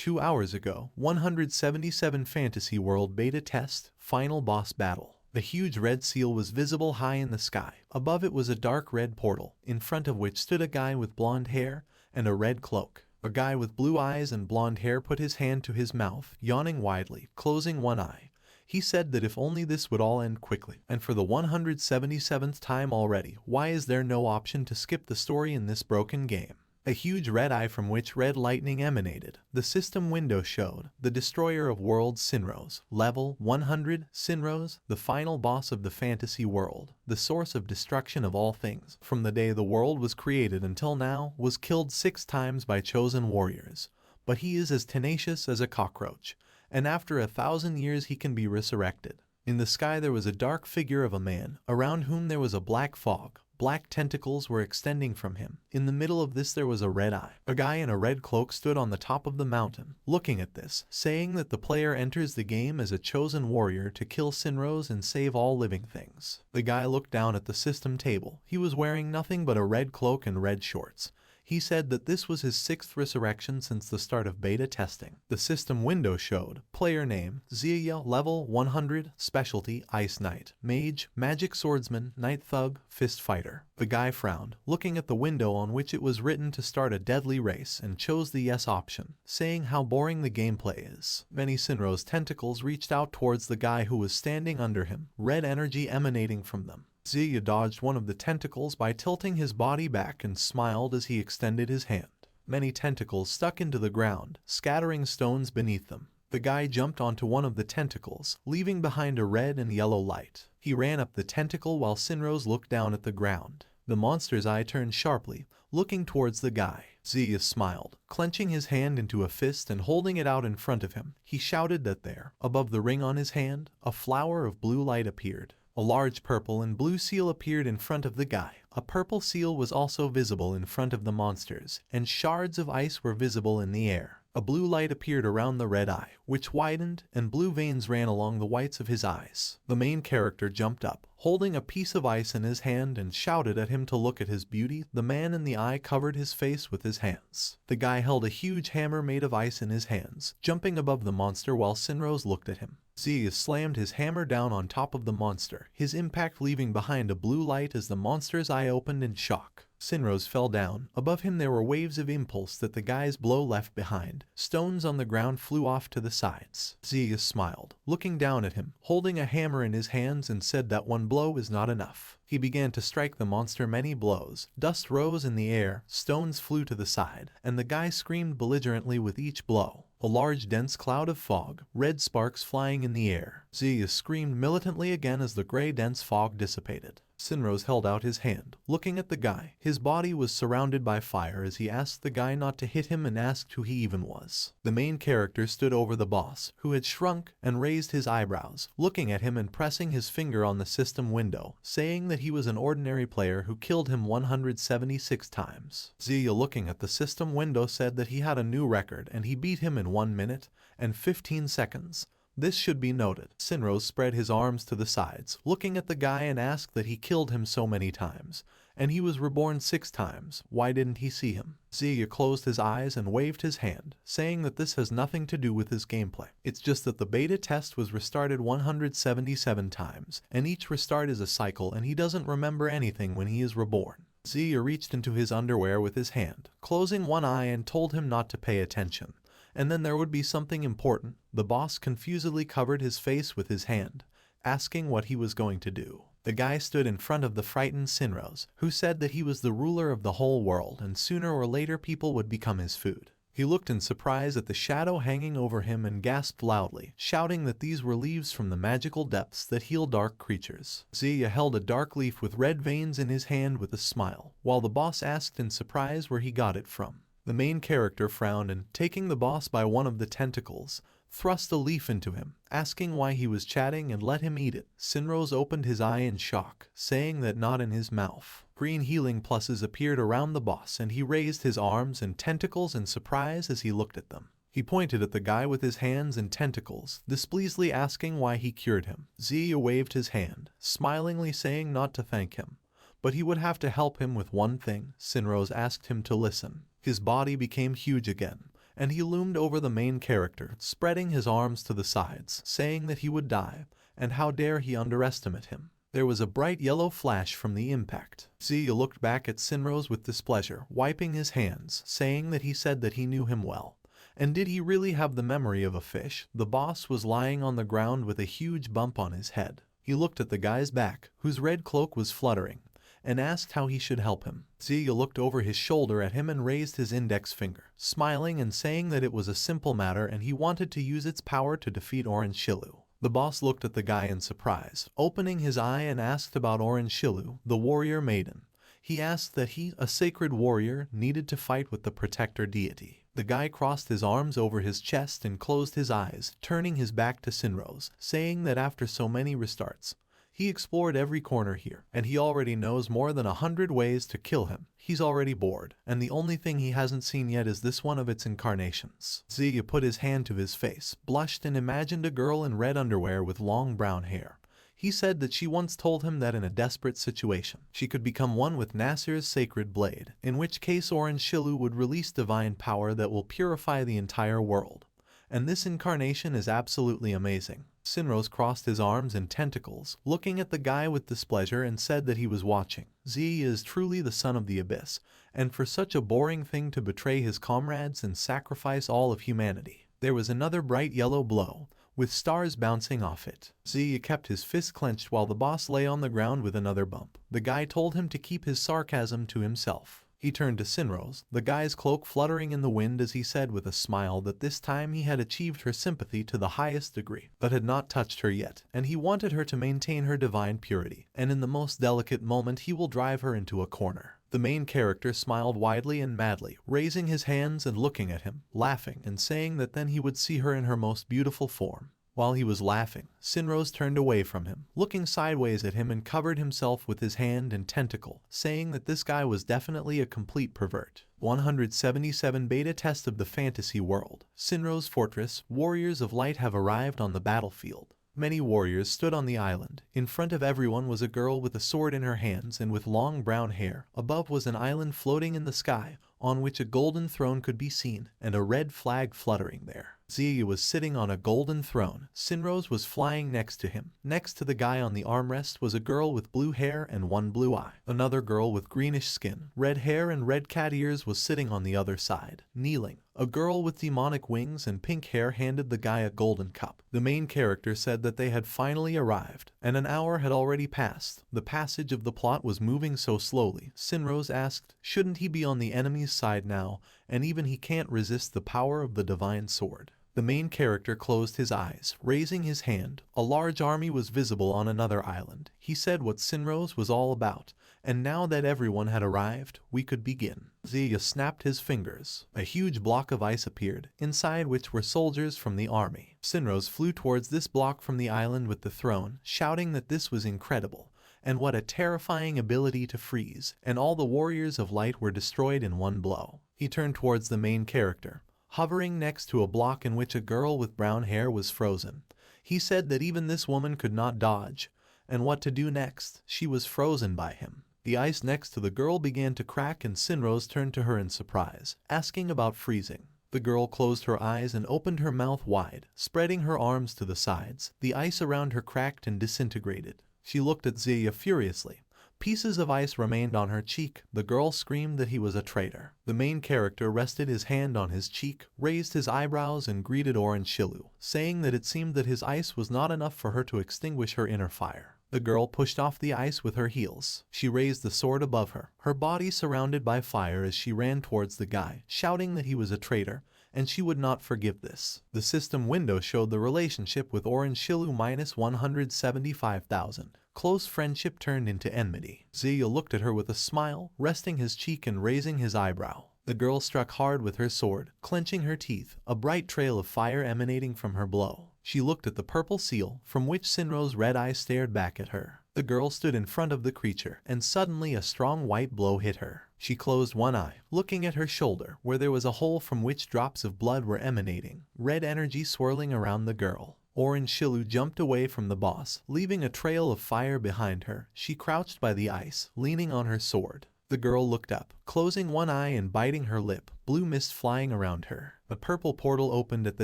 2 hours ago, 177 Fantasy World Beta Test, Final Boss Battle. The huge red seal was visible high in the sky. Above it was a dark red portal, in front of which stood a guy with blonde hair and a red cloak. A guy with blue eyes and blonde hair put his hand to his mouth, yawning widely, closing one eye. He said that if only this would all end quickly. And for the 177th time already, why is there no option to skip the story in this broken game? A huge red eye from which red lightning emanated. The system window showed the destroyer of worlds Sinros, level 100 Sinros, the final boss of the fantasy world, the source of destruction of all things. From the day the world was created until now, was killed 6 times by chosen warriors. But he is as tenacious as a cockroach, and after 1,000 years he can be resurrected. In the sky there was a dark figure of a man, around whom there was a black fog. Black tentacles were extending from him. In the middle of this there was a red eye. A guy in a red cloak stood on the top of the mountain, looking at this, saying that the player enters the game as a chosen warrior to kill Sinros and save all living things. The guy looked down at the system table. He was wearing nothing but a red cloak and red shorts. He said that this was his 6th resurrection since the start of beta testing. The system window showed player name, Zia, level 100, specialty, Ice Knight, Mage, Magic Swordsman, Night Thug, Fist Fighter. The guy frowned, looking at the window on which it was written to start a deadly race, and chose the yes option, saying how boring the gameplay is. Many Sinros tentacles reached out towards the guy who was standing under him, red energy emanating from them. Zia dodged one of the tentacles by tilting his body back and smiled as he extended his hand. Many tentacles stuck into the ground, scattering stones beneath them. The guy jumped onto one of the tentacles, leaving behind a red and yellow light. He ran up the tentacle while Sinros looked down at the ground. The monster's eye turned sharply, looking towards the guy. Zia smiled, clenching his hand into a fist and holding it out in front of him. He shouted that there, above the ring on his hand, a flower of blue light appeared. A large purple and blue seal appeared in front of the guy. A purple seal was also visible in front of the monsters, and shards of ice were visible in the air. A blue light appeared around the red eye, which widened, and blue veins ran along the whites of his eyes. The main character jumped up, holding a piece of ice in his hand, and shouted at him to look at his beauty. The man in the eye covered his face with his hands. The guy held a huge hammer made of ice in his hands, jumping above the monster while Sinros looked at him. Zia slammed his hammer down on top of the monster, his impact leaving behind a blue light as the monster's eye opened in shock. Sinros fell down. Above him there were waves of impulse that the guy's blow left behind. Stones on the ground flew off to the sides. Zia smiled, looking down at him, holding a hammer in his hands, and said that one blow is not enough. He began to strike the monster many blows. Dust rose in the air, stones flew to the side, and the guy screamed belligerently with each blow. A large dense cloud of fog, red sparks flying in the air. Zia screamed militantly again as the gray dense fog dissipated. Sinros held out his hand, looking at the guy. His body was surrounded by fire as he asked the guy not to hit him and asked who he even was. The main character stood over the boss, who had shrunk, and raised his eyebrows, looking at him and pressing his finger on the system window, saying that he was an ordinary player who killed him 176 times. Zia, looking at the system window, said that he had a new record and he beat him in 1 minute and 15 seconds. This should be noted. Sinros spread his arms to the sides, looking at the guy, and asked that he killed him so many times, and he was reborn 6 times. Why didn't he see him? Zia closed his eyes and waved his hand, saying that this has nothing to do with his gameplay. It's just that the beta test was restarted 177 times, and each restart is a cycle, and he doesn't remember anything when he is reborn. Zia reached into his underwear with his hand, closing one eye, and told him not to pay attention. And then there would be something important. The boss confusedly covered his face with his hand, asking what he was going to do. The guy stood in front of the frightened Sinros, who said that he was the ruler of the whole world and sooner or later people would become his food. He looked in surprise at the shadow hanging over him and gasped loudly, shouting that these were leaves from the magical depths that heal dark creatures. Zia held a dark leaf with red veins in his hand with a smile, while the boss asked in surprise where he got it from. The main character frowned and, taking the boss by one of the tentacles, thrust a leaf into him, asking why he was chatting and let him eat it. Sinros opened his eye in shock, saying that not in his mouth. Green healing pluses appeared around the boss and he raised his arms and tentacles in surprise as he looked at them. He pointed at the guy with his hands and tentacles, displeasedly asking why he cured him. Zia waved his hand, smilingly saying not to thank him, but he would have to help him with one thing. Sinros asked him to listen. His body became huge again, and he loomed over the main character, spreading his arms to the sides, saying that he would die, and how dare he underestimate him. There was a bright yellow flash from the impact. Zia looked back at Sinrose with displeasure, wiping his hands, saying that he said that he knew him well. And did he really have the memory of a fish? The boss was lying on the ground with a huge bump on his head. He looked at the guy's back, whose red cloak was fluttering, and asked how he should help him. Zia looked over his shoulder at him and raised his index finger, smiling and saying that it was a simple matter and he wanted to use its power to defeat Orange Shilu. The boss looked at the guy in surprise, opening his eye, and asked about Orange Shilu, the warrior maiden. He asked that he, a sacred warrior, needed to fight with the protector deity. The guy crossed his arms over his chest and closed his eyes, turning his back to Sinrose, saying that after so many restarts, he explored every corner here, and he already knows more than 100 ways to kill him. He's already bored, and the only thing he hasn't seen yet is this one of its incarnations. Zia put his hand to his face, blushed, and imagined a girl in red underwear with long brown hair. He said that she once told him that in a desperate situation, she could become one with Nasir's sacred blade, in which case Orange Shilu would release divine power that will purify the entire world. And this incarnation is absolutely amazing. Sinrose crossed his arms and tentacles, looking at the guy with displeasure, and said that he was watching. Zia is truly the son of the abyss, and for such a boring thing to betray his comrades and sacrifice all of humanity. There was another bright yellow blow, with stars bouncing off it. Zia kept his fist clenched while the boss lay on the ground with another bump. The guy told him to keep his sarcasm to himself. He turned to Sinrose, the guy's cloak fluttering in the wind, as he said with a smile that this time he had achieved her sympathy to the highest degree, but had not touched her yet, and he wanted her to maintain her divine purity, and in the most delicate moment he will drive her into a corner. The main character smiled widely and madly, raising his hands and looking at him, laughing and saying that then he would see her in her most beautiful form. While he was laughing, Sinrose turned away from him, looking sideways at him, and covered himself with his hand and tentacle, saying that this guy was definitely a complete pervert. 177 Beta Test of the Fantasy World. Sinrose Fortress. Warriors of Light have arrived on the battlefield. Many warriors stood on the island. In front of everyone was a girl with a sword in her hands and with long brown hair. Above was an island floating in the sky, on which a golden throne could be seen, and a red flag fluttering there. Zia was sitting on a golden throne. Sinrose was flying next to him. Next to the guy on the armrest was a girl with blue hair and one blue eye. Another girl with greenish skin, red hair, and red cat ears was sitting on the other side, kneeling. A girl with demonic wings and pink hair handed the guy a golden cup. The main character said that they had finally arrived, and an hour had already passed. The passage of the plot was moving so slowly. Sinrose asked, shouldn't he be on the enemy's side now, and even he can't resist the power of the divine sword. The main character closed his eyes, raising his hand. A large army was visible on another island. He said what Sinrose was all about, and now that everyone had arrived, we could begin. Zia snapped his fingers. A huge block of ice appeared, inside which were soldiers from the army. Sinrose flew towards this block from the island with the throne, shouting that this was incredible, and what a terrifying ability to freeze, and all the warriors of light were destroyed in one blow. He turned towards the main character, hovering next to a block in which a girl with brown hair was frozen. He said that even this woman could not dodge, and what to do next. She was frozen by him. The ice next to the girl began to crack, and Sinrose turned to her in surprise, asking about freezing. The girl closed her eyes and opened her mouth wide, spreading her arms to the sides. The ice around her cracked and disintegrated. She looked at Zia furiously. Pieces of ice remained on her cheek. The girl screamed that he was a traitor. The main character rested his hand on his cheek, raised his eyebrows, and greeted Orange Shilu, saying that it seemed that his ice was not enough for her to extinguish her inner fire. The girl pushed off the ice with her heels. She raised the sword above her, her body surrounded by fire, as she ran towards the guy, shouting that he was a traitor, and she would not forgive this. The system window showed the relationship with Orange Shilu minus 175,000. Close friendship turned into enmity. Zia looked at her with a smile, resting his cheek and raising his eyebrow. The girl struck hard with her sword, clenching her teeth, a bright trail of fire emanating from her blow. She looked at the purple seal, from which Sinrose's red eye stared back at her. The girl stood in front of the creature, and suddenly a strong white blow hit her. She closed one eye, looking at her shoulder, where there was a hole from which drops of blood were emanating, red energy swirling around the girl. Orange Shilu jumped away from the boss, leaving a trail of fire behind her. She crouched by the ice, leaning on her sword. The girl looked up, closing one eye and biting her lip, blue mist flying around her. A purple portal opened at the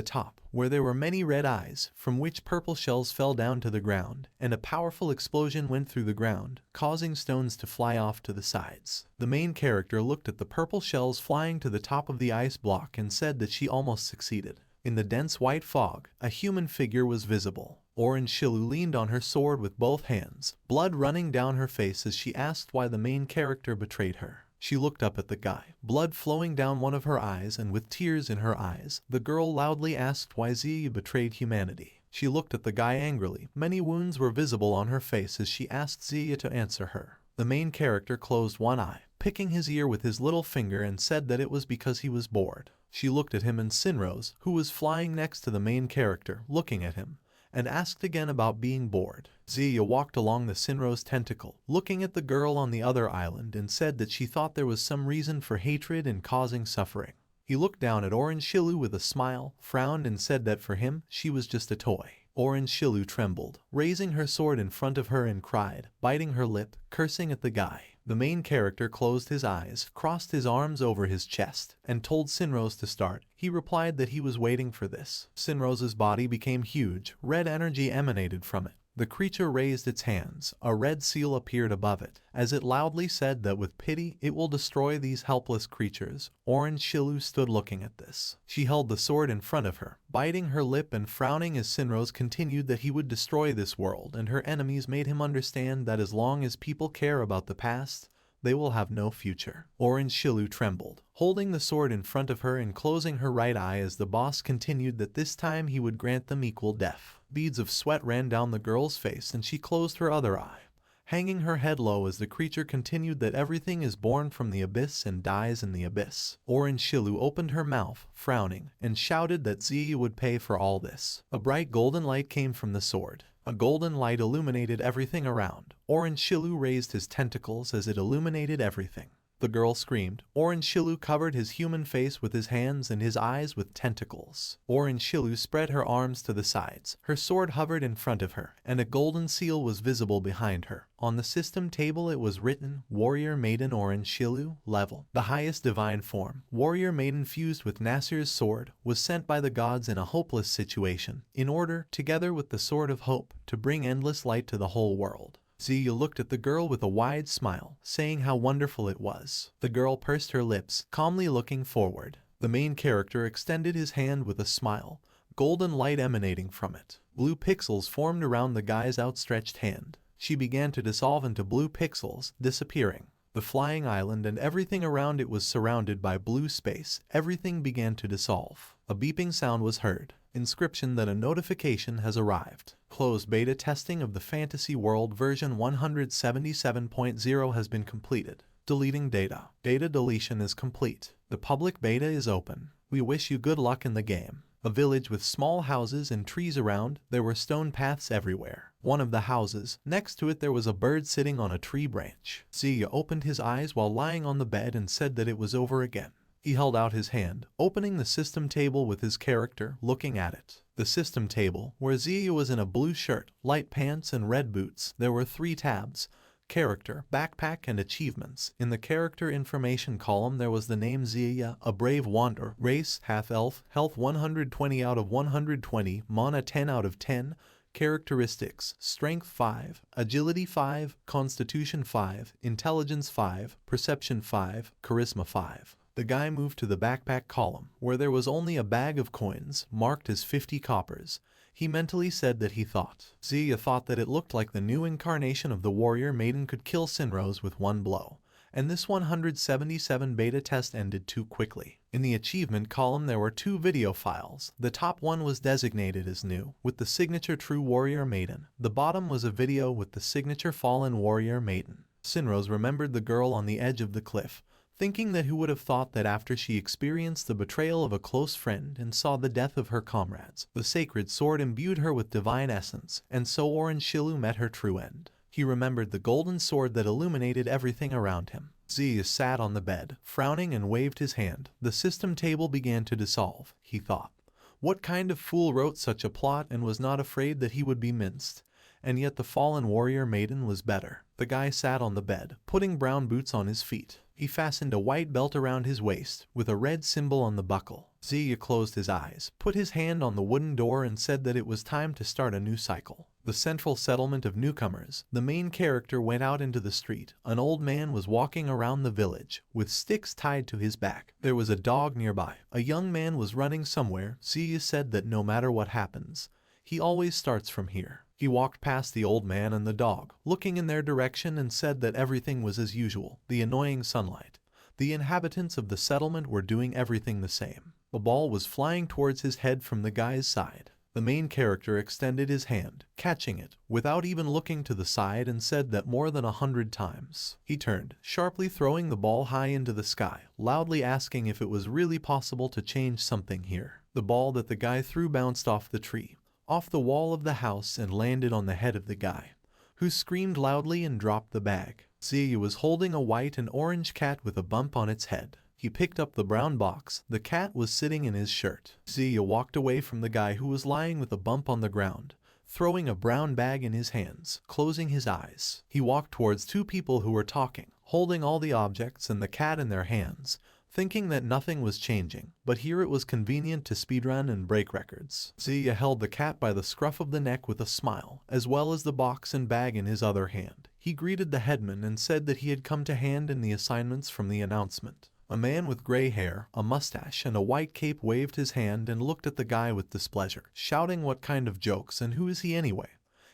top, where there were many red eyes, from which purple shells fell down to the ground, and a powerful explosion went through the ground, causing stones to fly off to the sides. The main character looked at the purple shells flying to the top of the ice block and said that she almost succeeded. In the dense white fog, a human figure was visible. Orange Shilu leaned on her sword with both hands, blood running down her face as she asked why the main character betrayed her. She looked up at the guy, blood flowing down one of her eyes, and with tears in her eyes, the girl loudly asked why Ziyu betrayed humanity. She looked at the guy angrily. Many wounds were visible on her face as she asked Ziyu to answer her. The main character closed one eye, picking his ear with his little finger, and said that it was because he was bored. She looked at him and Sinrose, who was flying next to the main character, looking at him, and asked again about being bored. Ziyu walked along the Sinrose tentacle, looking at the girl on the other island, and said that she thought there was some reason for hatred and causing suffering. He looked down at Orange Shilu with a smile, frowned, and said that for him, she was just a toy. Orange Shilu trembled, raising her sword in front of her, and cried, biting her lip, cursing at the guy. The main character closed his eyes, crossed his arms over his chest, and told Sinrose to start. He replied that he was waiting for this. Sinrose's body became huge, red energy emanated from it. The creature raised its hands, a red seal appeared above it, as it loudly said that with pity it will destroy these helpless creatures. Orange Shilu stood looking at this. She held the sword in front of her, biting her lip and frowning as Sinrose continued that he would destroy this world, and her enemies made him understand that as long as people care about the past, they will have no future. Orange Shilu trembled, holding the sword in front of her and closing her right eye as the boss continued that this time he would grant them equal death. Beads of sweat ran down the girl's face and she closed her other eye, hanging her head low as the creature continued that everything is born from the abyss and dies in the abyss. Orange Shilu opened her mouth, frowning, and shouted that Ziyu would pay for all this. A bright golden light came from the sword. A golden light illuminated everything around. Orange Shilu raised his tentacles as it illuminated everything. The girl screamed. Orange Shilu covered his human face with his hands and his eyes with tentacles. Orange Shilu spread her arms to the sides. Her sword hovered in front of her, and a golden seal was visible behind her. On the system table it was written, Warrior Maiden Orange Shilu, level. The highest divine form, Warrior Maiden fused with Nasir's sword, was sent by the gods in a hopeless situation, in order, together with the Sword of Hope, to bring endless light to the whole world. Ziyu looked at the girl with a wide smile, saying how wonderful it was. The girl pursed her lips, calmly looking forward. The main character extended his hand with a smile, golden light emanating from it. Blue pixels formed around the guy's outstretched hand. She began to dissolve into blue pixels, disappearing. The flying island and everything around it was surrounded by blue space. Everything began to dissolve. A beeping sound was heard. Inscription that a notification has arrived. Closed beta testing of the Fantasy World version 177.0 has been completed. Deleting data. Data deletion is complete. The public beta is open. We wish you good luck in the game. A village with small houses and trees around, there were stone paths everywhere. One of the houses, next to it there was a bird sitting on a tree branch. Ziyu opened his eyes while lying on the bed and said that it was over again. He held out his hand, opening the system table with his character, looking at it. The system table, where Ziyu was in a blue shirt, light pants and red boots, there were 3 tabs. Character, backpack, and achievements. In the character information column there was the name Ziyu, a brave wanderer, race, half-elf, health 120 out of 120, mana 10 out of 10, characteristics, strength 5, agility 5, constitution 5, intelligence 5, perception 5, charisma 5. The guy moved to the backpack column, where there was only a bag of coins, marked as 50 coppers. He mentally said that he thought. Ziyu thought that it looked like the new incarnation of the Warrior Maiden could kill Sinrose with one blow. And this 177 beta test ended too quickly. In the achievement column there were 2 video files. The top one was designated as new, with the signature True Warrior Maiden. The bottom was a video with the signature Fallen Warrior Maiden. Sinrose remembered the girl on the edge of the cliff, thinking that who would have thought that after she experienced the betrayal of a close friend and saw the death of her comrades, the sacred sword imbued her with divine essence, and so Orange Shilu met her true end. He remembered the golden sword that illuminated everything around him. Ziyu sat on the bed, frowning, and waved his hand. The system table began to dissolve, he thought. What kind of fool wrote such a plot and was not afraid that he would be minced? And yet the fallen warrior maiden was better. The guy sat on the bed, putting brown boots on his feet. He fastened a white belt around his waist, with a red symbol on the buckle. Ziya closed his eyes, put his hand on the wooden door and said that it was time to start a new cycle. The central settlement of newcomers. The main character went out into the street. An old man was walking around the village, with sticks tied to his back. There was a dog nearby. A young man was running somewhere. Ziya said that no matter what happens, he always starts from here. He walked past the old man and the dog, looking in their direction, and said that everything was as usual. The annoying sunlight. The inhabitants of the settlement were doing everything the same. A ball was flying towards his head from the guy's side. The main character extended his hand, catching it, without even looking to the side, and said that more than 100 times. He turned, sharply throwing the ball high into the sky, loudly asking if it was really possible to change something here. The ball that the guy threw bounced off the tree, off the wall of the house, and landed on the head of the guy, who screamed loudly and dropped the bag. Ziya was holding a white and orange cat with a bump on its head. He picked up the brown box. The cat was sitting in his shirt. Ziya walked away from the guy who was lying with a bump on the ground, throwing a brown bag in his hands, closing his eyes. He walked towards two people who were talking, holding all the objects and the cat in their hands, thinking that nothing was changing, but here it was convenient to speedrun and break records. Ziya held the cat by the scruff of the neck with a smile, as well as the box and bag in his other hand. He greeted the headman and said that he had come to hand in the assignments from the announcement. A man with gray hair, a mustache, and a white cape waved his hand and looked at the guy with displeasure, shouting what kind of jokes and who is he anyway?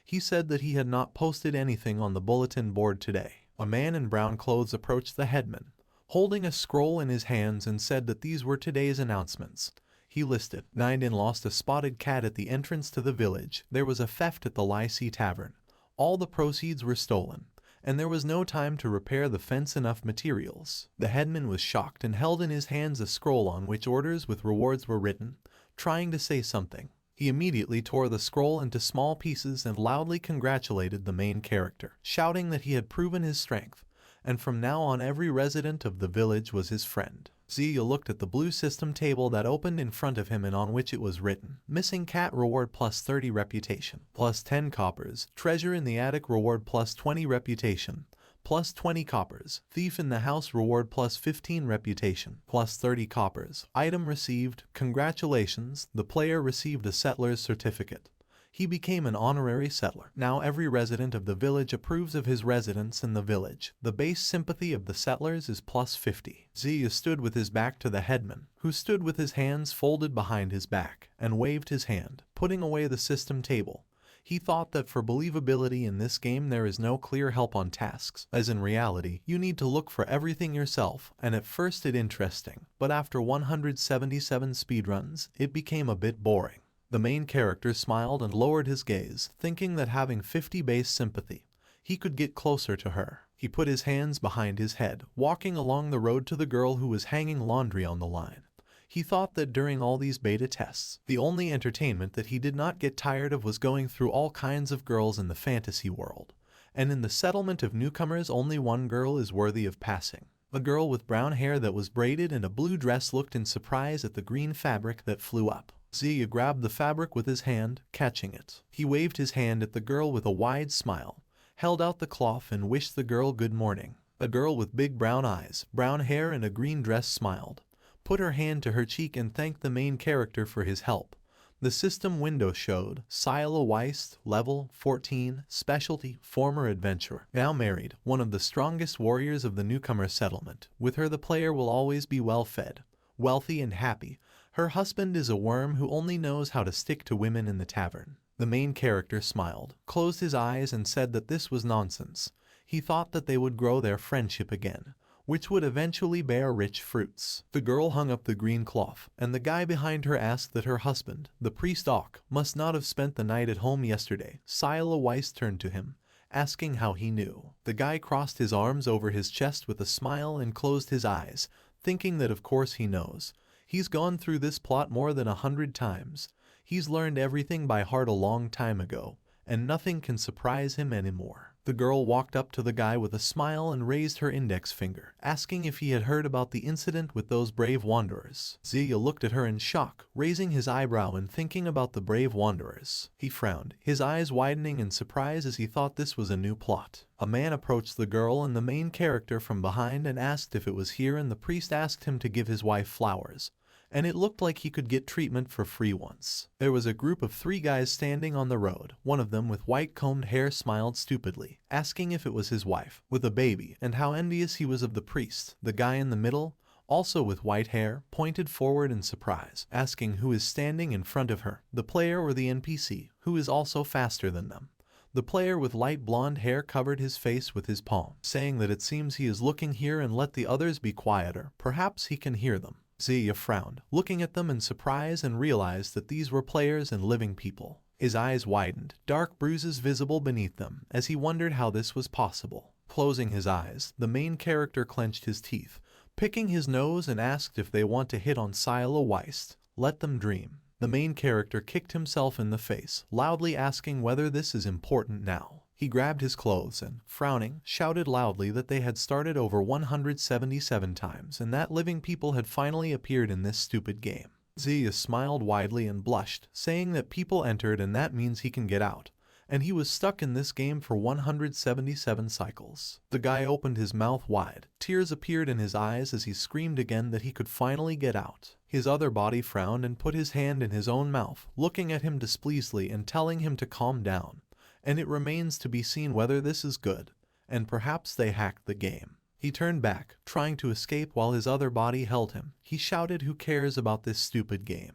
He said that he had not posted anything on the bulletin board today. A man in brown clothes approached the headman, holding a scroll in his hands, and said that these were today's announcements. He listed, Nindin lost a spotted cat at the entrance to the village. There was a theft at the Lycée Tavern. All the proceeds were stolen, and there was no time to repair the fence. Enough materials. The headman was shocked and held in his hands a scroll on which orders with rewards were written, trying to say something. He immediately tore the scroll into small pieces and loudly congratulated the main character, shouting that he had proven his strength, and from now on every resident of the village was his friend. Ziya looked at the blue system table that opened in front of him and on which it was written, missing cat reward plus 30 reputation, plus 10 coppers, treasure in the attic reward plus 20 reputation, plus 20 coppers, thief in the house reward plus 15 reputation, plus 30 coppers, item received, congratulations, the player received a settler's certificate. He became an honorary settler. Now every resident of the village approves of his residence in the village. The base sympathy of the settlers is plus 50. Ziya stood with his back to the headman, who stood with his hands folded behind his back, and waved his hand, putting away the system table. He thought that for believability in this game there is no clear help on tasks, as in reality, you need to look for everything yourself, and at first it interesting, but after 177 speedruns, it became a bit boring. The main character smiled and lowered his gaze, thinking that having 50 base sympathy, he could get closer to her. He put his hands behind his head, walking along the road to the girl who was hanging laundry on the line. He thought that during all these beta tests, the only entertainment that he did not get tired of was going through all kinds of girls in the fantasy world. And in the settlement of newcomers, only one girl is worthy of passing. A girl with brown hair that was braided and a blue dress looked in surprise at the green fabric that flew up. Ziya grabbed the fabric with his hand, catching it. He waved his hand at the girl with a wide smile, held out the cloth and wished the girl good morning. A girl with big brown eyes, brown hair and a green dress smiled, put her hand to her cheek and thanked the main character for his help. The system window showed, Sila Weist, level 14, specialty, former adventurer, now married, one of the strongest warriors of the newcomer settlement. With her the player will always be well fed, wealthy and happy. Her husband is a worm who only knows how to stick to women in the tavern. The main character smiled, closed his eyes and said that this was nonsense. He thought that they would grow their friendship again, which would eventually bear rich fruits. The girl hung up the green cloth, and the guy behind her asked that her husband, the priest Ock, must not have spent the night at home yesterday. Sila Weiss turned to him, asking how he knew. The guy crossed his arms over his chest with a smile and closed his eyes, thinking that of course he knows. He's gone through this plot more than 100 times. He's learned everything by heart a long time ago, and nothing can surprise him anymore. The girl walked up to the guy with a smile and raised her index finger, asking if he had heard about the incident with those brave wanderers. Ziya looked at her in shock, raising his eyebrow and thinking about the brave wanderers. He frowned, his eyes widening in surprise as he thought this was a new plot. A man approached the girl and the main character from behind and asked if it was here, and the priest asked him to give his wife flowers, and it looked like he could get treatment for free once. There was a group of 3 guys standing on the road. One of them with white combed hair smiled stupidly, asking if it was his wife, with a baby, and how envious he was of the priest. The guy in the middle, also with white hair, pointed forward in surprise, asking who is standing in front of her, the player or the NPC, who is also faster than them. The player with light blonde hair covered his face with his palm, saying that it seems he is looking here and let the others be quieter, perhaps he can hear them. Ziya frowned, looking at them in surprise, and realized that these were players and living people. His eyes widened, dark bruises visible beneath them, as he wondered how this was possible. Closing his eyes, the main character clenched his teeth, picking his nose, and asked if they want to hit on Sila Weist. Let them dream. The main character kicked himself in the face, loudly asking whether this is important now. He grabbed his clothes and, frowning, shouted loudly that they had started over 177 times and that living people had finally appeared in this stupid game. Ziya smiled widely and blushed, saying that people entered and that means he can get out, and he was stuck in this game for 177 cycles. The guy opened his mouth wide. Tears appeared in his eyes as he screamed again that he could finally get out. His other body frowned and put his hand in his own mouth, looking at him displeasedly and telling him to calm down. And it remains to be seen whether this is good, and perhaps they hacked the game. He turned back, trying to escape while his other body held him. He shouted, "Who cares about this stupid game?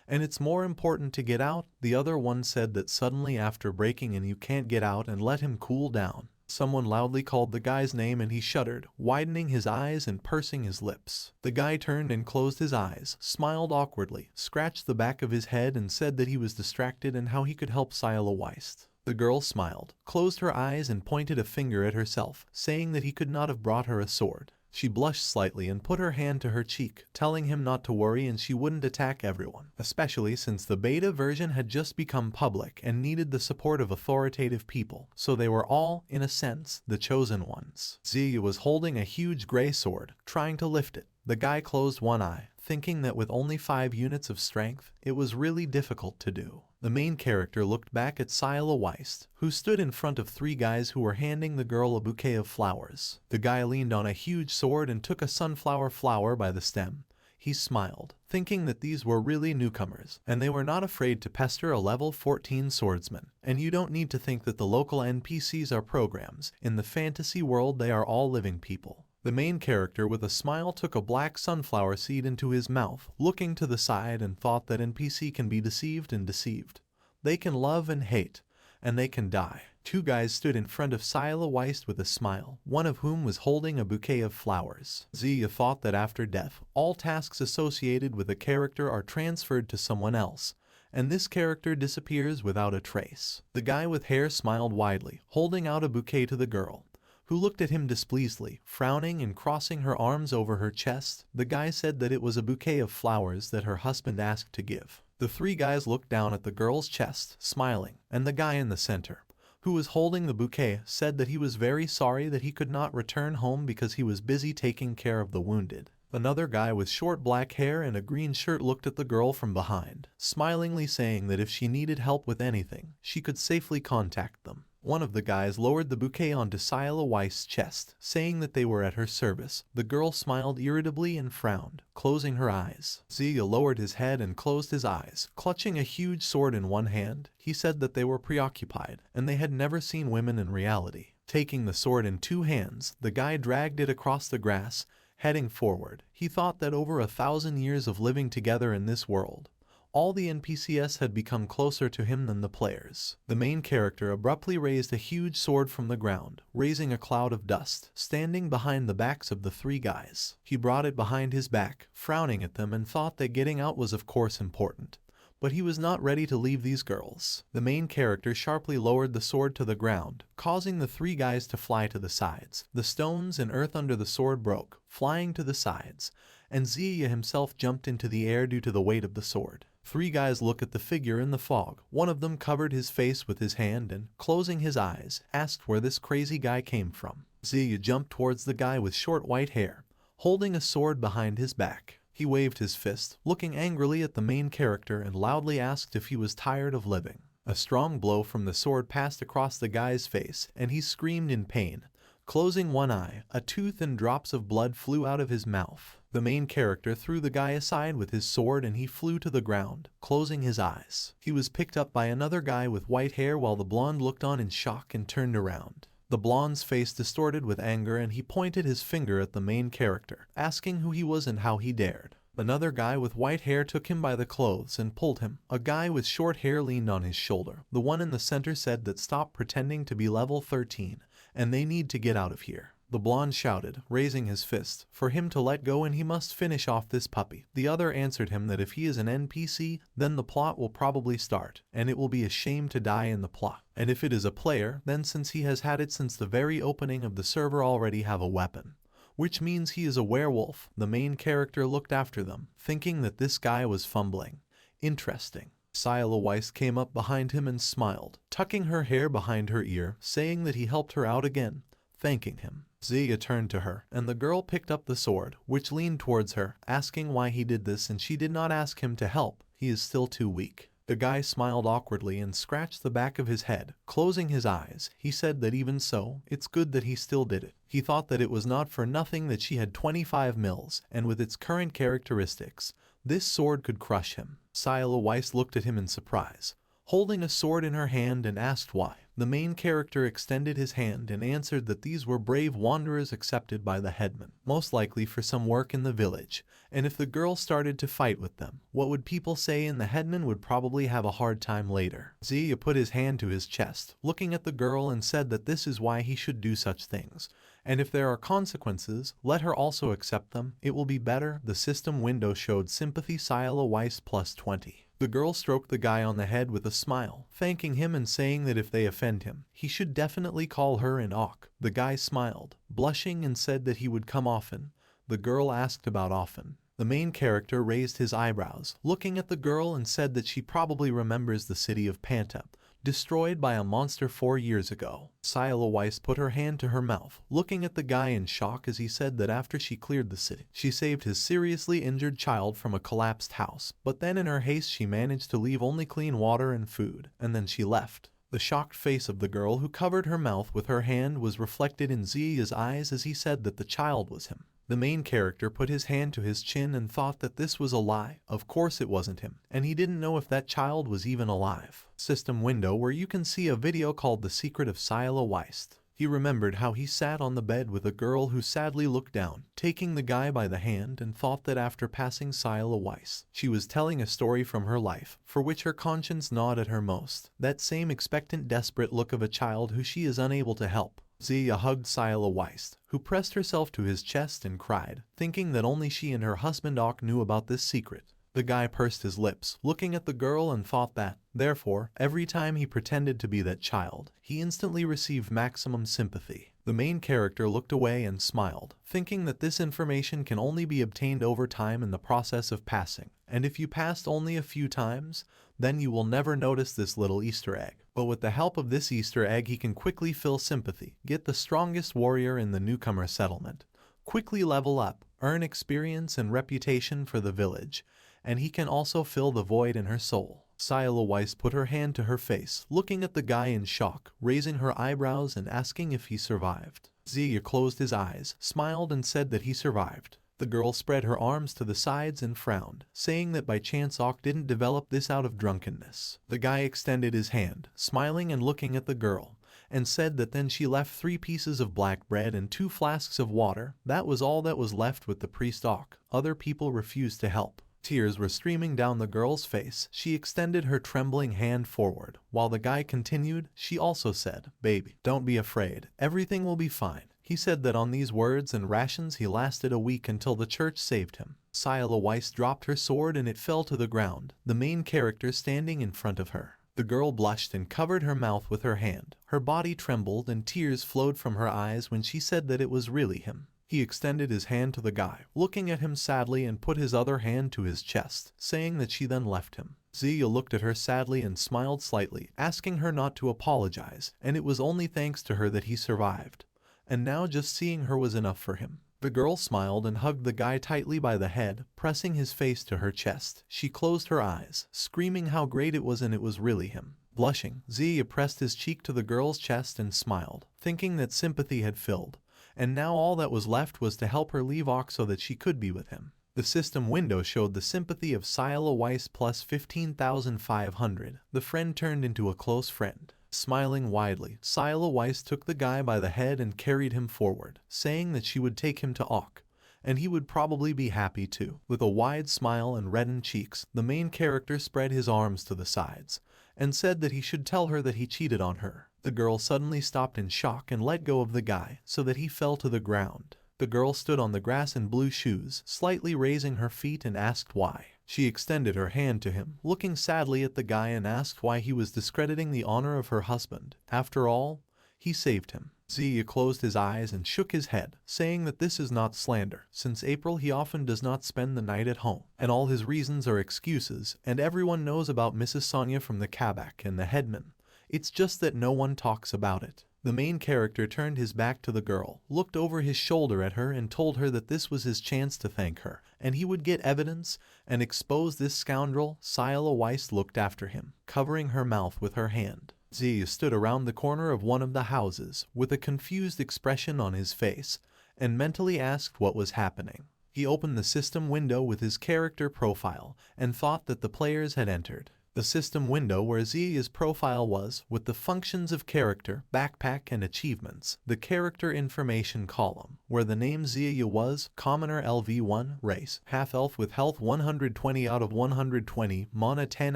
And it's more important to get out." The other one said that suddenly after breaking in you can't get out, and let him cool down. Someone loudly called the guy's name and he shuddered, widening his eyes and pursing his lips. The guy turned and closed his eyes, smiled awkwardly, scratched the back of his head and said that he was distracted and how he could help Sila Weist. The girl smiled, closed her eyes and pointed a finger at herself, saying that he could not have brought her a sword. She blushed slightly and put her hand to her cheek, telling him not to worry and she wouldn't attack everyone, especially since the beta version had just become public and needed the support of authoritative people, so they were all, in a sense, the chosen ones. Ziya was holding a huge gray sword, trying to lift it. The guy closed one eye, thinking that with only 5 units of strength, it was really difficult to do. The main character looked back at Sila Weist, who stood in front of 3 guys who were handing the girl a bouquet of flowers. The guy leaned on a huge sword and took a sunflower flower by the stem. He smiled, thinking that these were really newcomers, and they were not afraid to pester a level 14 swordsman. And you don't need to think that the local NPCs are programs. In the fantasy world they are all living people. The main character with a smile took a black sunflower seed into his mouth, looking to the side, and thought that NPC can be deceived and deceived. They can love and hate, and they can die. 2 guys stood in front of Sila Weist with a smile, one of whom was holding a bouquet of flowers. Ziya thought that after death, all tasks associated with a character are transferred to someone else, and this character disappears without a trace. The guy with hair smiled widely, holding out a bouquet to the girl, who looked at him displeasedly, frowning and crossing her arms over her chest. The guy said that it was a bouquet of flowers that her husband asked to give. The 3 guys looked down at the girl's chest, smiling, and the guy in the center, who was holding the bouquet, said that he was very sorry that he could not return home because he was busy taking care of the wounded. Another guy with short black hair and a green shirt looked at the girl from behind, smilingly saying that if she needed help with anything, she could safely contact them. One of the guys lowered the bouquet onto Sila Weist's chest, saying that they were at her service. The girl smiled irritably and frowned, closing her eyes. Ziya lowered his head and closed his eyes, clutching a huge sword in one hand. He said that they were preoccupied, and they had never seen women in reality. Taking the sword in 2 hands, the guy dragged it across the grass, heading forward. He thought that over 1,000 years of living together in this world, all the NPCs had become closer to him than the players. The main character abruptly raised a huge sword from the ground, raising a cloud of dust, standing behind the backs of the 3 guys. He brought it behind his back, frowning at them, and thought that getting out was of course important. But he was not ready to leave these girls. The main character sharply lowered the sword to the ground, causing the 3 guys to fly to the sides. The stones and earth under the sword broke, flying to the sides, and Ziya himself jumped into the air due to the weight of the sword. Three guys look at the figure in the fog. One of them covered his face with his hand and, closing his eyes, asked where this crazy guy came from. Ziya jumped towards the guy with short white hair, holding a sword behind his back. He waved his fist, looking angrily at the main character, and loudly asked if he was tired of living. A strong blow from the sword passed across the guy's face, and he screamed in pain. Closing one eye, a tooth and drops of blood flew out of his mouth. The main character threw the guy aside with his sword and he flew to the ground, closing his eyes. He was picked up by another guy with white hair while the blonde looked on in shock and turned around. The blonde's face distorted with anger and he pointed his finger at the main character, asking who he was and how he dared. Another guy with white hair took him by the clothes and pulled him. A guy with short hair leaned on his shoulder. The one in the center said that stop pretending to be level 13, and they need to get out of here. The blonde shouted, raising his fist, for him to let go and he must finish off this puppy. The other answered him that if he is an NPC, then the plot will probably start, and it will be a shame to die in the plot. And if it is a player, then since he has had it since the very opening of the server already have a weapon. Which means he is a werewolf. The main character looked after them, thinking that this guy was fumbling. Interesting. Sila Weiss came up behind him and smiled, tucking her hair behind her ear, saying that he helped her out again, thanking him. Ziya turned to her, and the girl picked up the sword, which leaned towards her, asking why he did this, and she did not ask him to help. He is still too weak. The guy smiled awkwardly and scratched the back of his head. Closing his eyes, he said that even so, it's good that he still did it. He thought that it was not for nothing that she had 25 mils, and with its current characteristics, this sword could crush him. Sila Weiss looked at him in surprise, holding a sword in her hand, and asked why. The main character extended his hand and answered that these were brave wanderers accepted by the headman, most likely for some work in the village, and if the girl started to fight with them, what would people say, and the headman would probably have a hard time later. Ziya put his hand to his chest, looking at the girl, and said that this is why he should do such things, and if there are consequences, let her also accept them, it will be better. The system window showed sympathy Sila Weiss plus 20. The girl stroked the guy on the head with a smile, thanking him and saying that if they offend him, he should definitely call her an awk. The guy smiled, blushing, and said that he would come often. The girl asked about often. The main character raised his eyebrows, looking at the girl, and said that she probably remembers the city of Panta, destroyed by a monster 4 years ago. Sila Weiss put her hand to her mouth, looking at the guy in shock as he said that after she cleared the city, she saved his seriously injured child from a collapsed house, but then in her haste she managed to leave only clean water and food, and then she left. The shocked face of the girl who covered her mouth with her hand was reflected in Ziya's eyes as he said that the child was him. The main character put his hand to his chin and thought that this was a lie. Of course it wasn't him, and he didn't know if that child was even alive. System window where you can see a video called The Secret of Sila Weiss. He remembered how he sat on the bed with a girl who sadly looked down, taking the guy by the hand, and thought that after passing Sila Weiss, she was telling a story from her life, for which her conscience gnawed at her most. That same expectant, desperate look of a child who she is unable to help. Ziya hugged Sila Weiss, who pressed herself to his chest and cried, thinking that only she and her husband Ok knew about this secret. The guy pursed his lips, looking at the girl, and thought that, therefore, every time he pretended to be that child, he instantly received maximum sympathy. The main character looked away and smiled, thinking that this information can only be obtained over time in the process of passing, and if you passed only a few times, then you will never notice this little Easter egg. But with the help of this Easter egg he can quickly feel sympathy, get the strongest warrior in the newcomer settlement, quickly level up, earn experience and reputation for the village, and he can also fill the void in her soul. Sila Weiss put her hand to her face, looking at the guy in shock, raising her eyebrows and asking if he survived. Ziya closed his eyes, smiled, and said that he survived. The girl spread her arms to the sides and frowned, saying that by chance Ok didn't develop this out of drunkenness. The guy extended his hand, smiling and looking at the girl, and said that then she left 3 pieces of black bread and 2 flasks of water. That was all that was left with the priest Ok. Other people refused to help. Tears were streaming down the girl's face. She extended her trembling hand forward. While the guy continued, she also said, "Baby, don't be afraid. Everything will be fine." He said that on these words and rations he lasted a week until the church saved him. Sila Weiss dropped her sword and it fell to the ground, the main character standing in front of her. The girl blushed and covered her mouth with her hand. Her body trembled and tears flowed from her eyes when she said that it was really him. He extended his hand to the guy, looking at him sadly, and put his other hand to his chest, saying that she then left him. Zia looked at her sadly and smiled slightly, asking her not to apologize, and it was only thanks to her that he survived. And now just seeing her was enough for him. The girl smiled and hugged the guy tightly by the head, pressing his face to her chest. She closed her eyes, screaming how great it was, and it was really him. Blushing, Zia pressed his cheek to the girl's chest and smiled, thinking that sympathy had filled, and now all that was left was to help her leave Ok so that she could be with him. The system window showed the sympathy of Sila Weiss plus 15,500. The friend turned into a close friend. Smiling widely, Sila Weiss took the guy by the head and carried him forward, saying that she would take him to Ok, and he would probably be happy too. With a wide smile and reddened cheeks, the main character spread his arms to the sides, and said that he should tell her that he cheated on her. The girl suddenly stopped in shock and let go of the guy, so that he fell to the ground. The girl stood on the grass in blue shoes, slightly raising her feet, and asked why. She extended her hand to him, looking sadly at the guy, and asked why he was discrediting the honor of her husband. After all, he saved him. Zia closed his eyes and shook his head, saying that this is not slander. Since April he often does not spend the night at home, and all his reasons are excuses, and everyone knows about Mrs. Sonia from the Kabak and the headman. It's just that no one talks about it. The main character turned his back to the girl, looked over his shoulder at her, and told her that this was his chance to thank her, and he would get evidence and expose this scoundrel. Sila Weiss looked after him, covering her mouth with her hand. Zia stood around the corner of one of the houses, with a confused expression on his face, and mentally asked what was happening. He opened the system window with his character profile, and thought that the players had entered. The system window where Zia's profile was, with the functions of character, backpack, and achievements. The character information column, where the name Zia was, commoner LV1, race, half-elf with health 120 out of 120, mana 10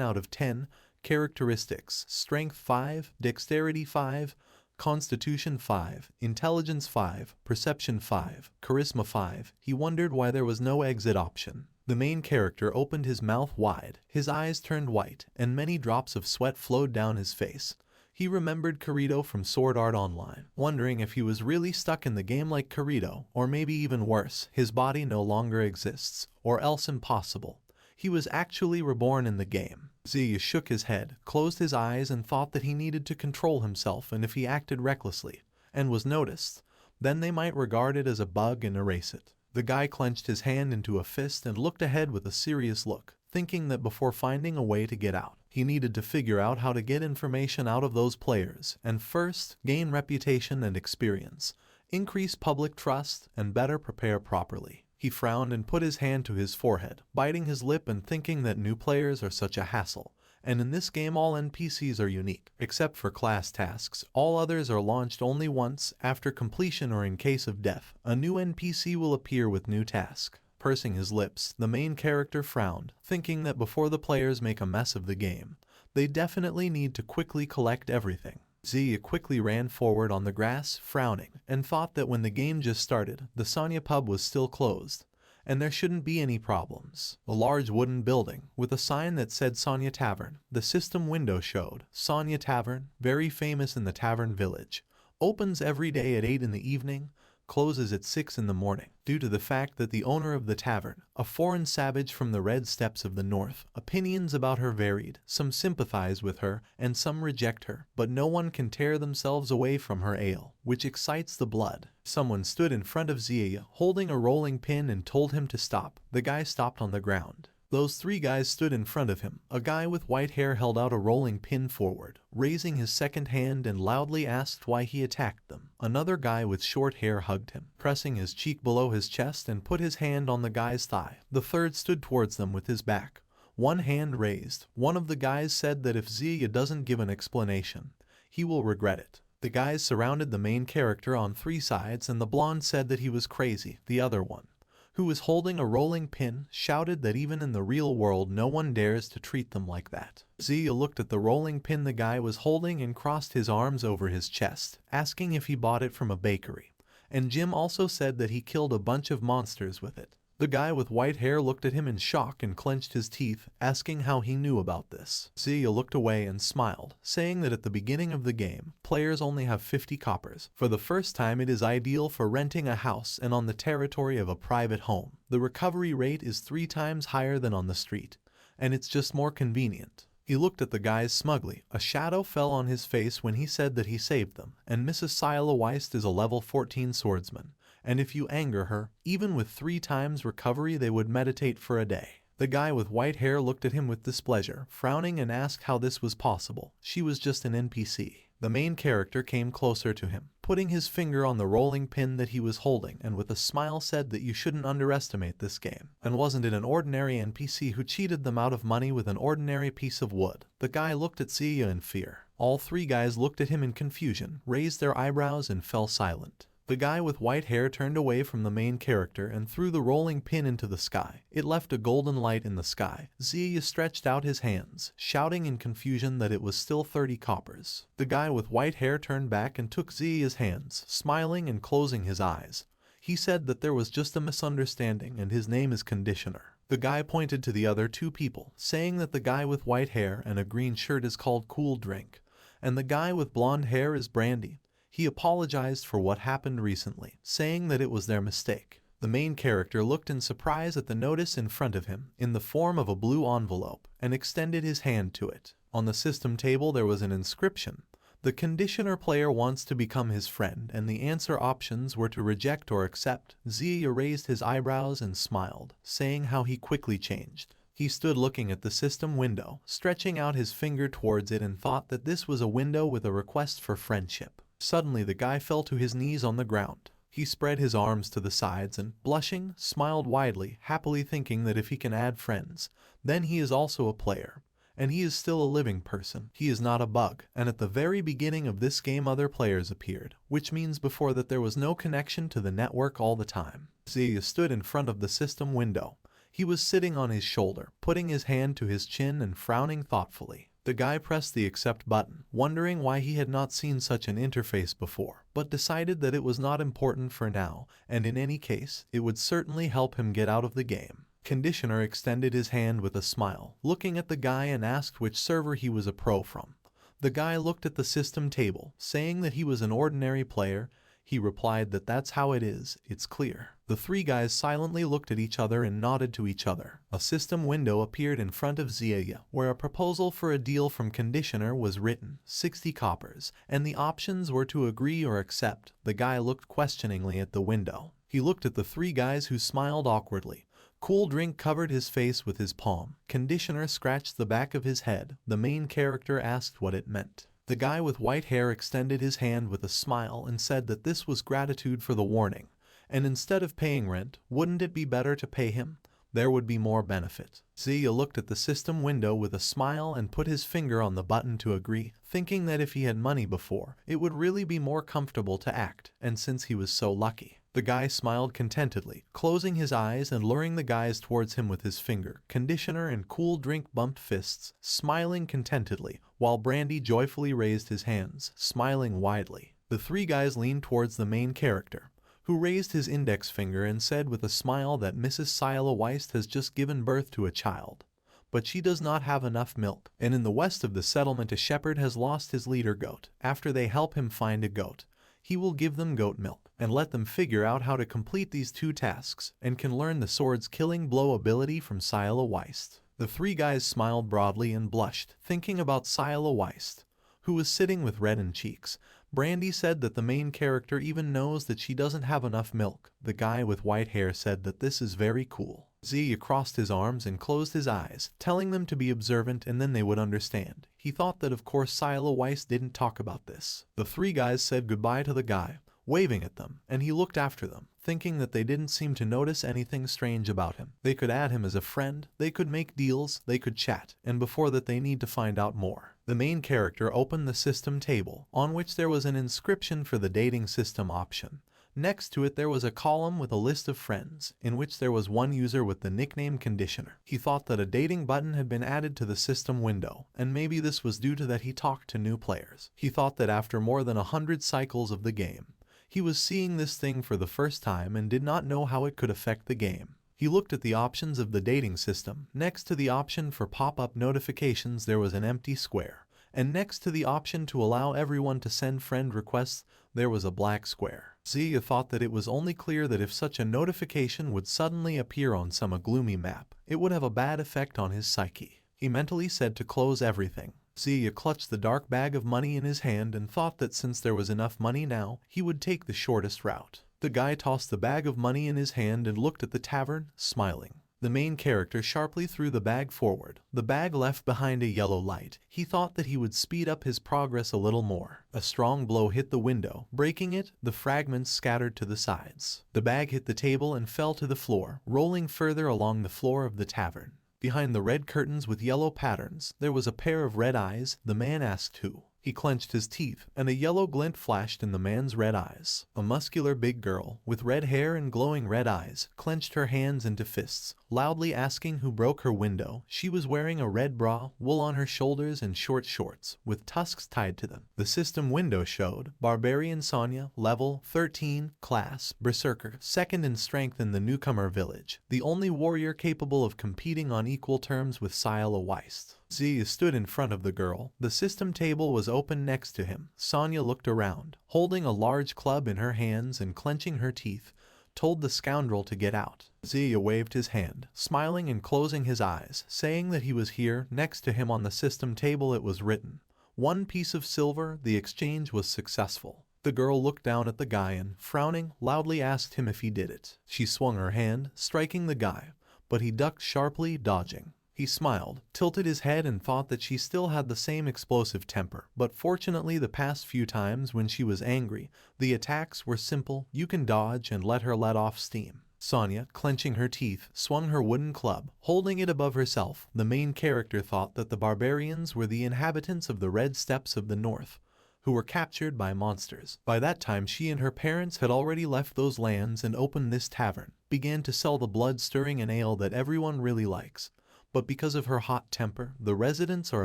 out of 10, characteristics, strength 5, dexterity 5, constitution 5, intelligence 5, perception 5, charisma 5. He wondered why there was no exit option. The main character opened his mouth wide, his eyes turned white, and many drops of sweat flowed down his face. He remembered Kirito from Sword Art Online, wondering if he was really stuck in the game like Kirito, or maybe even worse, his body no longer exists, or else impossible. He was actually reborn in the game. Zia shook his head, closed his eyes, and thought that he needed to control himself, and if he acted recklessly, and was noticed, then they might regard it as a bug and erase it. The guy clenched his hand into a fist and looked ahead with a serious look, thinking that before finding a way to get out, he needed to figure out how to get information out of those players, and first, gain reputation and experience, increase public trust, and better prepare properly. He frowned and put his hand to his forehead, biting his lip and thinking that new players are such a hassle. And in this game all NPCs are unique, except for class tasks. All others are launched only once, after completion or in case of death. A new NPC will appear with new task. Pursing his lips, the main character frowned, thinking that before the players make a mess of the game, they definitely need to quickly collect everything. Zia quickly ran forward on the grass, frowning, and thought that when the game just started, the Sonia pub was still closed, and there shouldn't be any problems. A large wooden building, with a sign that said Sonia Tavern. The system window showed, Sonia Tavern, very famous in the tavern village. Opens every day at 8 in the evening, closes at 6 in the morning. Due to the fact that the owner of the tavern, a foreign savage from the red steppes of the north, opinions about her varied. Some sympathize with her, and some reject her, but no one can tear themselves away from her ale, which excites the blood. Someone stood in front of Zia, holding a rolling pin, and told him to stop. The guy stopped on the ground. Those three guys stood in front of him. A guy with white hair held out a rolling pin forward, raising his second hand, and loudly asked why he attacked them. Another guy with short hair hugged him, pressing his cheek below his chest, and put his hand on the guy's thigh. The third stood towards them with his back, one hand raised. One of the guys said that if Zia doesn't give an explanation, he will regret it. The guys surrounded the main character on three sides, and the blonde said that he was crazy. The other one, who was holding a rolling pin, shouted that even in the real world no one dares to treat them like that. Zia looked at the rolling pin the guy was holding and crossed his arms over his chest, asking if he bought it from a bakery. And Jim also said that he killed a bunch of monsters with it. The guy with white hair looked at him in shock and clenched his teeth, asking how he knew about this. Ziya looked away and smiled, saying that at the beginning of the game, players only have 50 coppers. For the first time, it is ideal for renting a house and on the territory of a private home. The recovery rate is 3 times higher than on the street, and it's just more convenient. He looked at the guys smugly. A shadow fell on his face when he said that he saved them, and Mrs. Sila Weist is a level 14 swordsman, and if you anger her, even with 3 times recovery they would meditate for a day. The guy with white hair looked at him with displeasure, frowning and asked how this was possible. She was just an NPC. The main character came closer to him, putting his finger on the rolling pin that he was holding, and with a smile said that you shouldn't underestimate this game. And wasn't it an ordinary NPC who cheated them out of money with an ordinary piece of wood? The guy looked at Ziya in fear. All 3 guys looked at him in confusion, raised their eyebrows and fell silent. The guy with white hair turned away from the main character and threw the rolling pin into the sky. It left a golden light in the sky. Ziya stretched out his hands, shouting in confusion that it was still 30 coppers. The guy with white hair turned back and took Ziya's hands, smiling and closing his eyes. He said that there was just a misunderstanding and his name is Conditioner. The guy pointed to the other 2 people, saying that the guy with white hair and a green shirt is called Cool Drink, and the guy with blonde hair is Brandy. He apologized for what happened recently, saying that it was their mistake. The main character looked in surprise at the notice in front of him, in the form of a blue envelope, and extended his hand to it. On the system table there was an inscription. The Conditioner player wants to become his friend, and the answer options were to reject or accept. Ziya raised his eyebrows and smiled, saying how he quickly changed. He stood looking at the system window, stretching out his finger towards it and thought that this was a window with a request for friendship. Suddenly the guy fell to his knees on the ground. He spread his arms to the sides and, blushing, smiled widely, happily thinking that if he can add friends, then he is also a player. And he is still a living person. He is not a bug. And at the very beginning of this game other players appeared, which means before that there was no connection to the network all the time. Ziya stood in front of the system window. He was sitting on his shoulder, putting his hand to his chin and frowning thoughtfully. The guy pressed the accept button, wondering why he had not seen such an interface before, but decided that it was not important for now, and in any case, it would certainly help him get out of the game. Conditioner extended his hand with a smile, looking at the guy and asked which server he was a pro from. The guy looked at the system table, saying that he was an ordinary player. He replied that that's how it is, it's clear. The 3 guys silently looked at each other and nodded to each other. A system window appeared in front of Ziya, where a proposal for a deal from Conditioner was written, 60 coppers, and the options were to agree or accept. The guy looked questioningly at the window. He looked at the 3 guys who smiled awkwardly. Cool Drink covered his face with his palm. Conditioner scratched the back of his head. The main character asked what it meant. The guy with white hair extended his hand with a smile and said that this was gratitude for the warning, and instead of paying rent, wouldn't it be better to pay him? There would be more benefit. Ziya looked at the system window with a smile and put his finger on the button to agree, thinking that if he had money before, it would really be more comfortable to act, and since he was so lucky. The guy smiled contentedly, closing his eyes and luring the guys towards him with his finger. Conditioner and Cool Drink bumped fists, smiling contentedly, while Brandy joyfully raised his hands, smiling widely. The 3 guys leaned towards the main character, who raised his index finger and said with a smile that Mrs. Sila Weist has just given birth to a child, but she does not have enough milk. And in the west of the settlement a shepherd has lost his leader goat. After they help him find a goat, he will give them goat milk, and let them figure out how to complete these 2 tasks, and can learn the sword's killing blow ability from Sila Weist. The 3 guys smiled broadly and blushed, thinking about Sila Weist, who was sitting with reddened cheeks. Brandy said that the main character even knows that she doesn't have enough milk. The guy with white hair said that this is very cool. Ziya crossed his arms and closed his eyes, telling them to be observant and then they would understand. He thought that of course Sila Weist didn't talk about this. The 3 guys said goodbye to the guy, waving at them, and he looked after them, thinking that they didn't seem to notice anything strange about him. They could add him as a friend, they could make deals, they could chat, and before that they need to find out more. The main character opened the system table, on which there was an inscription for the dating system option. Next to it there was a column with a list of friends, in which there was one user with the nickname Conditioner. He thought that a dating button had been added to the system window, and maybe this was due to that he talked to new players. He thought that after more than 100 cycles of the game, he was seeing this thing for the first time and did not know how it could affect the game. He looked at the options of the dating system. Next to the option for pop-up notifications there was an empty square, and next to the option to allow everyone to send friend requests there was a black square. Zia thought that it was only clear that if such a notification would suddenly appear on some gloomy map, it would have a bad effect on his psyche. He mentally said to close everything. Zia clutched the dark bag of money in his hand and thought that since there was enough money now, he would take the shortest route. The guy tossed the bag of money in his hand and looked at the tavern, smiling. The main character sharply threw the bag forward. The bag left behind a yellow light. He thought that he would speed up his progress a little more. A strong blow hit the window, breaking it. The fragments scattered to the sides. The bag hit the table and fell to the floor, rolling further along the floor of the tavern. Behind the red curtains with yellow patterns, there was a pair of red eyes. The man asked who. He clenched his teeth, and a yellow glint flashed in the man's red eyes. A muscular big girl, with red hair and glowing red eyes, clenched her hands into fists, loudly asking who broke her window. She was wearing a red bra, wool on her shoulders and short shorts, with tusks tied to them. The system window showed, Barbarian Sonya, level 13, class, Berserker, second in strength in the newcomer village, the only warrior capable of competing on equal terms with Sila Weist. Zia stood in front of the girl. The system table was open next to him. Sonya looked around, holding a large club in her hands and clenching her teeth, told the scoundrel to get out. Zia waved his hand, smiling and closing his eyes, saying that he was here. Next to him on the system table it was written, 1 piece of silver. The exchange was successful. The girl looked down at the guy and, frowning, loudly asked him if he did it. She swung her hand, striking the guy, but he ducked sharply, dodging. He smiled, tilted his head and thought that she still had the same explosive temper, but fortunately the past few times when she was angry, the attacks were simple. You can dodge and let her let off steam. Sonya, clenching her teeth, swung her wooden club, holding it above herself. The main character thought that the barbarians were the inhabitants of the Red Steppes of the North, who were captured by monsters. By that time she and her parents had already left those lands and opened this tavern, began to sell the blood-stirring and ale that everyone really likes. But because of her hot temper, the residents are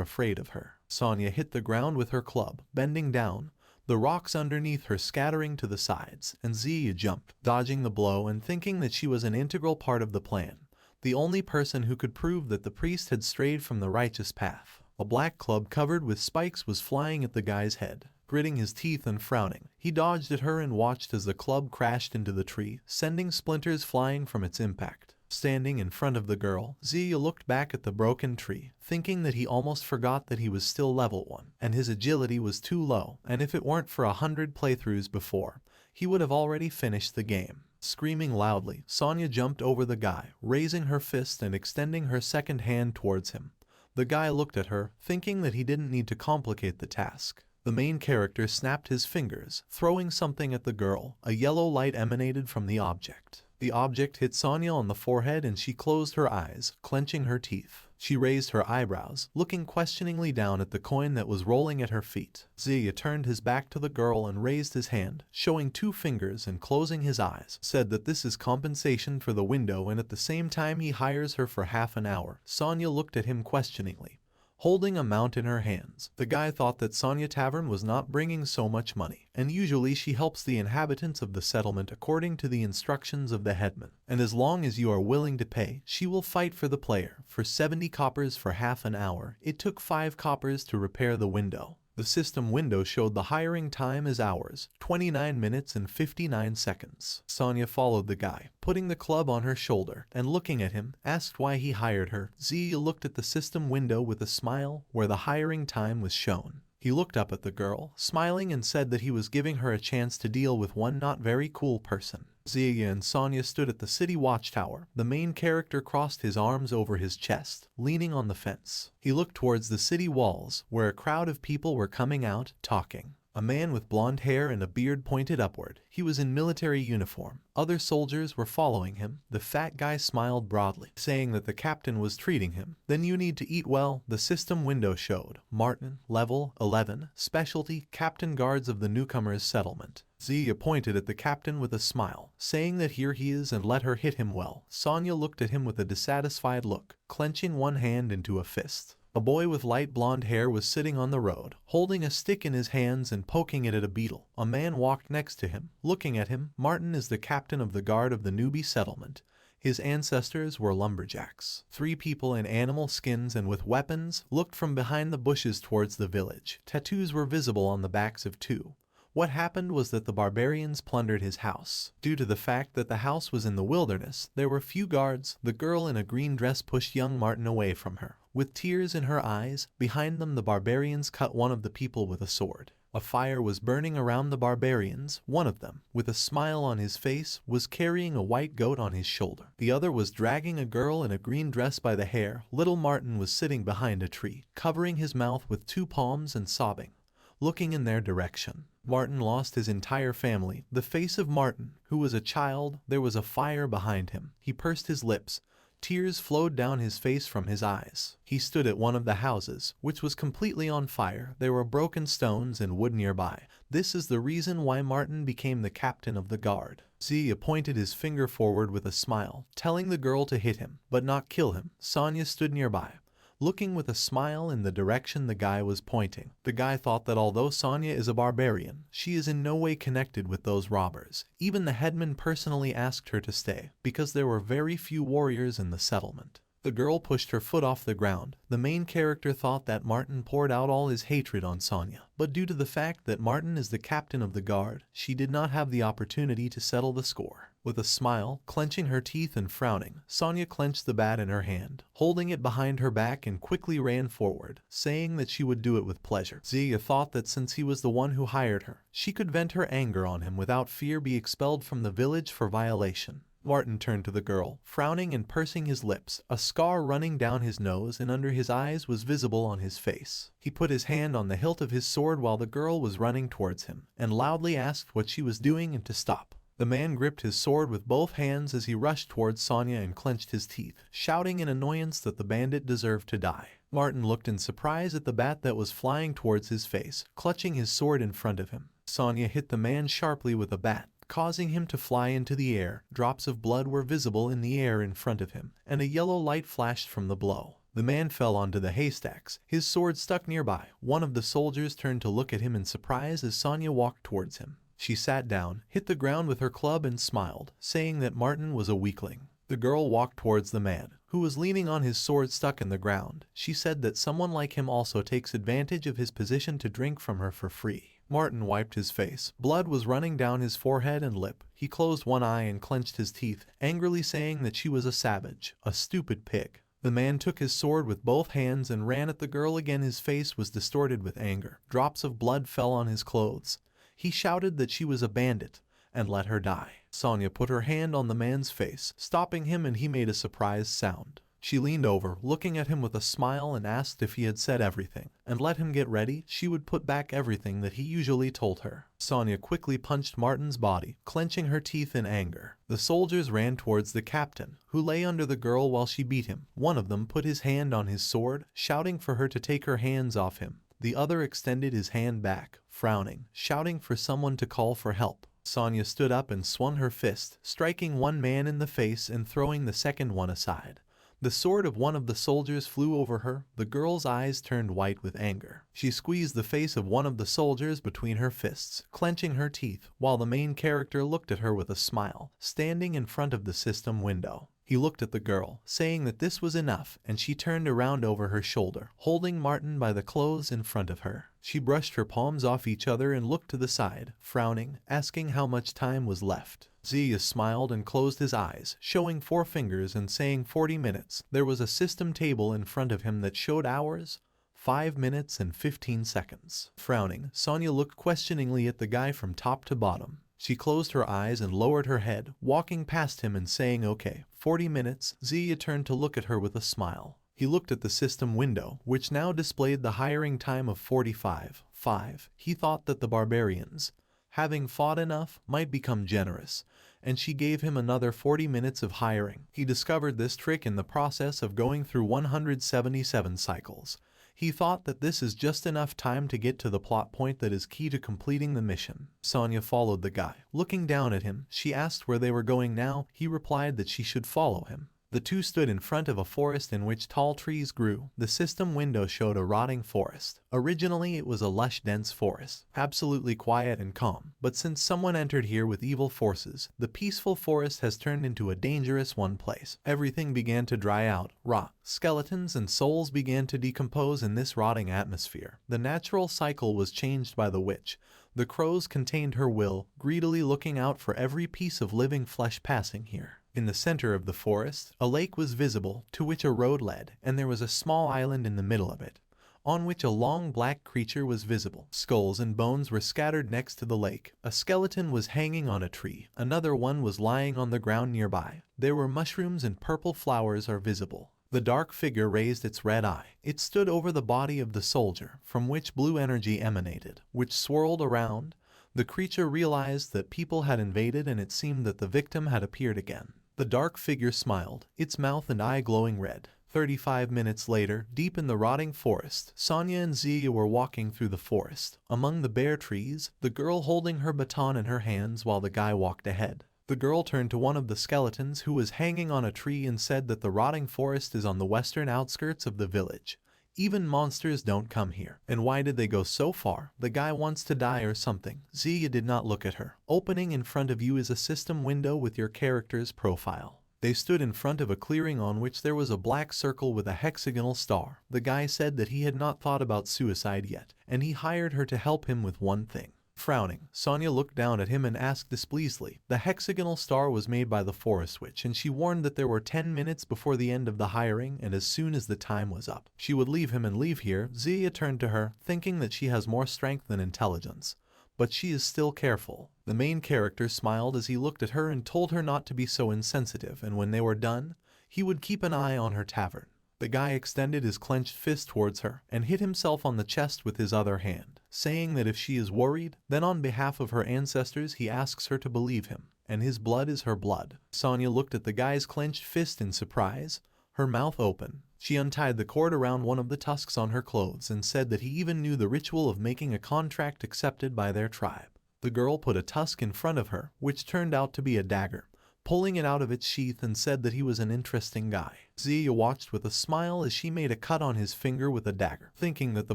afraid of her. Sonya hit the ground with her club, bending down, the rocks underneath her scattering to the sides, and Zia jumped, dodging the blow and thinking that she was an integral part of the plan, the only person who could prove that the priest had strayed from the righteous path. A black club covered with spikes was flying at the guy's head. Gritting his teeth and frowning, he dodged at her and watched as the club crashed into the tree, sending splinters flying from its impact. Standing in front of the girl, Zia looked back at the broken tree, thinking that he almost forgot that he was still level 1, and his agility was too low, and if it weren't for 100 playthroughs before, he would have already finished the game. Screaming loudly, Sonya jumped over the guy, raising her fist and extending her second hand towards him. The guy looked at her, thinking that he didn't need to complicate the task. The main character snapped his fingers, throwing something at the girl. A yellow light emanated from the object. The object hit Sonya on the forehead and she closed her eyes, clenching her teeth. She raised her eyebrows, looking questioningly down at the coin that was rolling at her feet. Zia turned his back to the girl and raised his hand, showing 2 fingers and closing his eyes, said that this is compensation for the window and at the same time he hires her for half an hour. Sonya looked at him questioningly, holding a mount in her hands. The guy thought that Sonya Tavern was not bringing so much money, and usually she helps the inhabitants of the settlement according to the instructions of the headman. And as long as you are willing to pay, she will fight for the player. For 70 coppers for half an hour, it took 5 coppers to repair the window. The system window showed the hiring time as hours, 29 minutes and 59 seconds. Sonya followed the guy, putting the club on her shoulder, and looking at him, asked why he hired her. Zia looked at the system window with a smile, where the hiring time was shown. He looked up at the girl, smiling and said that he was giving her a chance to deal with one not very cool person. Zia and Sonya stood at the city watchtower. The main character crossed his arms over his chest, leaning on the fence. He looked towards the city walls, where a crowd of people were coming out, talking. A man with blonde hair and a beard pointed upward. He was in military uniform. Other soldiers were following him. The fat guy smiled broadly, saying that the captain was treating him. Then you need to eat well. The system window showed Martin, level 11, specialty, captain guards of the newcomers' settlement. Zia pointed at the captain with a smile, saying that here he is and let her hit him well. Sonya looked at him with a dissatisfied look, clenching one hand into a fist. A boy with light blonde hair was sitting on the road, holding a stick in his hands and poking it at a beetle. A man walked next to him, looking at him. Martin is the captain of the guard of the newbie settlement. His ancestors were lumberjacks. 3 people in animal skins and with weapons looked from behind the bushes towards the village. Tattoos were visible on the backs of 2. What happened was that the barbarians plundered his house. Due to the fact that the house was in the wilderness, there were few guards. The girl in a green dress pushed young Martin away from her. With tears in her eyes, behind them the barbarians cut one of the people with a sword. A fire was burning around the barbarians. One of them, with a smile on his face, was carrying a white goat on his shoulder. The other was dragging a girl in a green dress by the hair. Little Martin was sitting behind a tree, covering his mouth with 2 palms and sobbing, looking in their direction. Martin lost his entire family. The face of Martin, who was a child, there was a fire behind him. He pursed his lips. Tears flowed down his face from his eyes. He stood at one of the houses, which was completely on fire. There were broken stones and wood nearby. This is the reason why Martin became the captain of the guard. Z pointed his finger forward with a smile, telling the girl to hit him, but not kill him. Sonya stood nearby, looking with a smile in the direction the guy was pointing. The guy thought that although Sonya is a barbarian, she is in no way connected with those robbers. Even the headman personally asked her to stay, because there were very few warriors in the settlement. The girl pushed her foot off the ground. The main character thought that Martin poured out all his hatred on Sonya, but due to the fact that Martin is the captain of the guard, she did not have the opportunity to settle the score. With a smile, clenching her teeth and frowning, Sonya clenched the bat in her hand, holding it behind her back and quickly ran forward, saying that she would do it with pleasure. Zia thought that since he was the one who hired her, she could vent her anger on him without fear be expelled from the village for violation. Martin turned to the girl, frowning and pursing his lips. A scar running down his nose and under his eyes was visible on his face. He put his hand on the hilt of his sword while the girl was running towards him, and loudly asked what she was doing and to stop. The man gripped his sword with both hands as he rushed towards Sonya and clenched his teeth, shouting in annoyance that the bandit deserved to die. Martin looked in surprise at the bat that was flying towards his face, clutching his sword in front of him. Sonya hit the man sharply with a bat, causing him to fly into the air. Drops of blood were visible in the air in front of him, and a yellow light flashed from the blow. The man fell onto the haystacks, his sword stuck nearby. One of the soldiers turned to look at him in surprise as Sonya walked towards him. She sat down, hit the ground with her club and smiled, saying that Martin was a weakling. The girl walked towards the man, who was leaning on his sword stuck in the ground. She said that someone like him also takes advantage of his position to drink from her for free. Martin wiped his face. Blood was running down his forehead and lip. He closed one eye and clenched his teeth, angrily saying that she was a savage, a stupid pig. The man took his sword with both hands and ran at the girl again. His face was distorted with anger. Drops of blood fell on his clothes. He shouted that she was a bandit and let her die. Sonya put her hand on the man's face, stopping him, and he made a surprised sound. She leaned over, looking at him with a smile, and asked if he had said everything, and let him get ready. She would put back everything that he usually told her. Sonya quickly punched Martin's body, clenching her teeth in anger. The soldiers ran towards the captain, who lay under the girl while she beat him. One of them put his hand on his sword, shouting for her to take her hands off him. The other extended his hand back, frowning, shouting for someone to call for help. Sonya stood up and swung her fist, striking one man in the face and throwing the second one aside. The sword of one of the soldiers flew over her. The girl's eyes turned white with anger. She squeezed the face of one of the soldiers between her fists, clenching her teeth, while the main character looked at her with a smile, standing in front of the system window. He looked at the girl, saying that this was enough, and she turned around over her shoulder, holding Martin by the clothes in front of her. She brushed her palms off each other and looked to the side, frowning, asking how much time was left. Zia smiled and closed his eyes, showing 4 fingers and saying 40 minutes. There was a system table in front of him that showed hours, 5 minutes and 15 seconds. Frowning, Sonya looked questioningly at the guy from top to bottom. She closed her eyes and lowered her head, walking past him and saying okay. 40 minutes. Zia turned to look at her with a smile. He looked at the system window, which now displayed the hiring time of 45:5. He thought that the barbarians, having fought enough, might become generous, and she gave him another 40 minutes of hiring. He discovered this trick in the process of going through 177 cycles. He thought that this is just enough time to get to the plot point that is key to completing the mission. Sonya followed the guy. Looking down at him, she asked where they were going now. He replied that she should follow him. The two stood in front of a forest in which tall trees grew. The system window showed a rotting forest. Originally it was a lush dense forest, absolutely quiet and calm, but since someone entered here with evil forces, the peaceful forest has turned into a dangerous one place. Everything began to dry out, rot. Skeletons and souls began to decompose in this rotting atmosphere. The natural cycle was changed by the witch. The crows contained her will, greedily looking out for every piece of living flesh passing here. In the center of the forest, a lake was visible, to which a road led, and there was a small island in the middle of it, on which a long black creature was visible. Skulls and bones were scattered next to the lake. A skeleton was hanging on a tree. Another one was lying on the ground nearby. There were mushrooms and purple flowers are visible. The dark figure raised its red eye. It stood over the body of the soldier, from which blue energy emanated, which swirled around. The creature realized that people had invaded and it seemed that the victim had appeared again. The dark figure smiled, its mouth and eye glowing red. 35 minutes later, deep in the rotting forest, Sonya and Zia were walking through the forest. Among the bare trees, the girl holding her baton in her hands while the guy walked ahead. The girl turned to one of the skeletons who was hanging on a tree and said that the rotting forest is on the western outskirts of the village. Even monsters don't come here. And why did they go so far? The guy wants to die or something. Zia did not look at her. Opening in front of you is a system window with your character's profile. They stood in front of a clearing on which there was a black circle with a hexagonal star. The guy said that he had not thought about suicide yet, and he hired her to help him with one thing. Frowning, Sonya looked down at him and asked displeasedly. The hexagonal star was made by the forest witch, and she warned that there were 10 minutes before the end of the hiring, and as soon as the time was up, she would leave him and leave here. Zia turned to her, thinking that she has more strength than intelligence, but she is still careful. The main character smiled as he looked at her and told her not to be so insensitive, and when they were done, he would keep an eye on her tavern. The guy extended his clenched fist towards her and hit himself on the chest with his other hand, saying that if she is worried, then on behalf of her ancestors he asks her to believe him, and his blood is her blood. Sonya looked at the guy's clenched fist in surprise, her mouth open. She untied the cord around one of the tusks on her clothes and said that he even knew the ritual of making a contract accepted by their tribe. The girl put a tusk in front of her, which turned out to be a dagger, pulling it out of its sheath, and said that he was an interesting guy. Zia watched with a smile as she made a cut on his finger with a dagger, thinking that the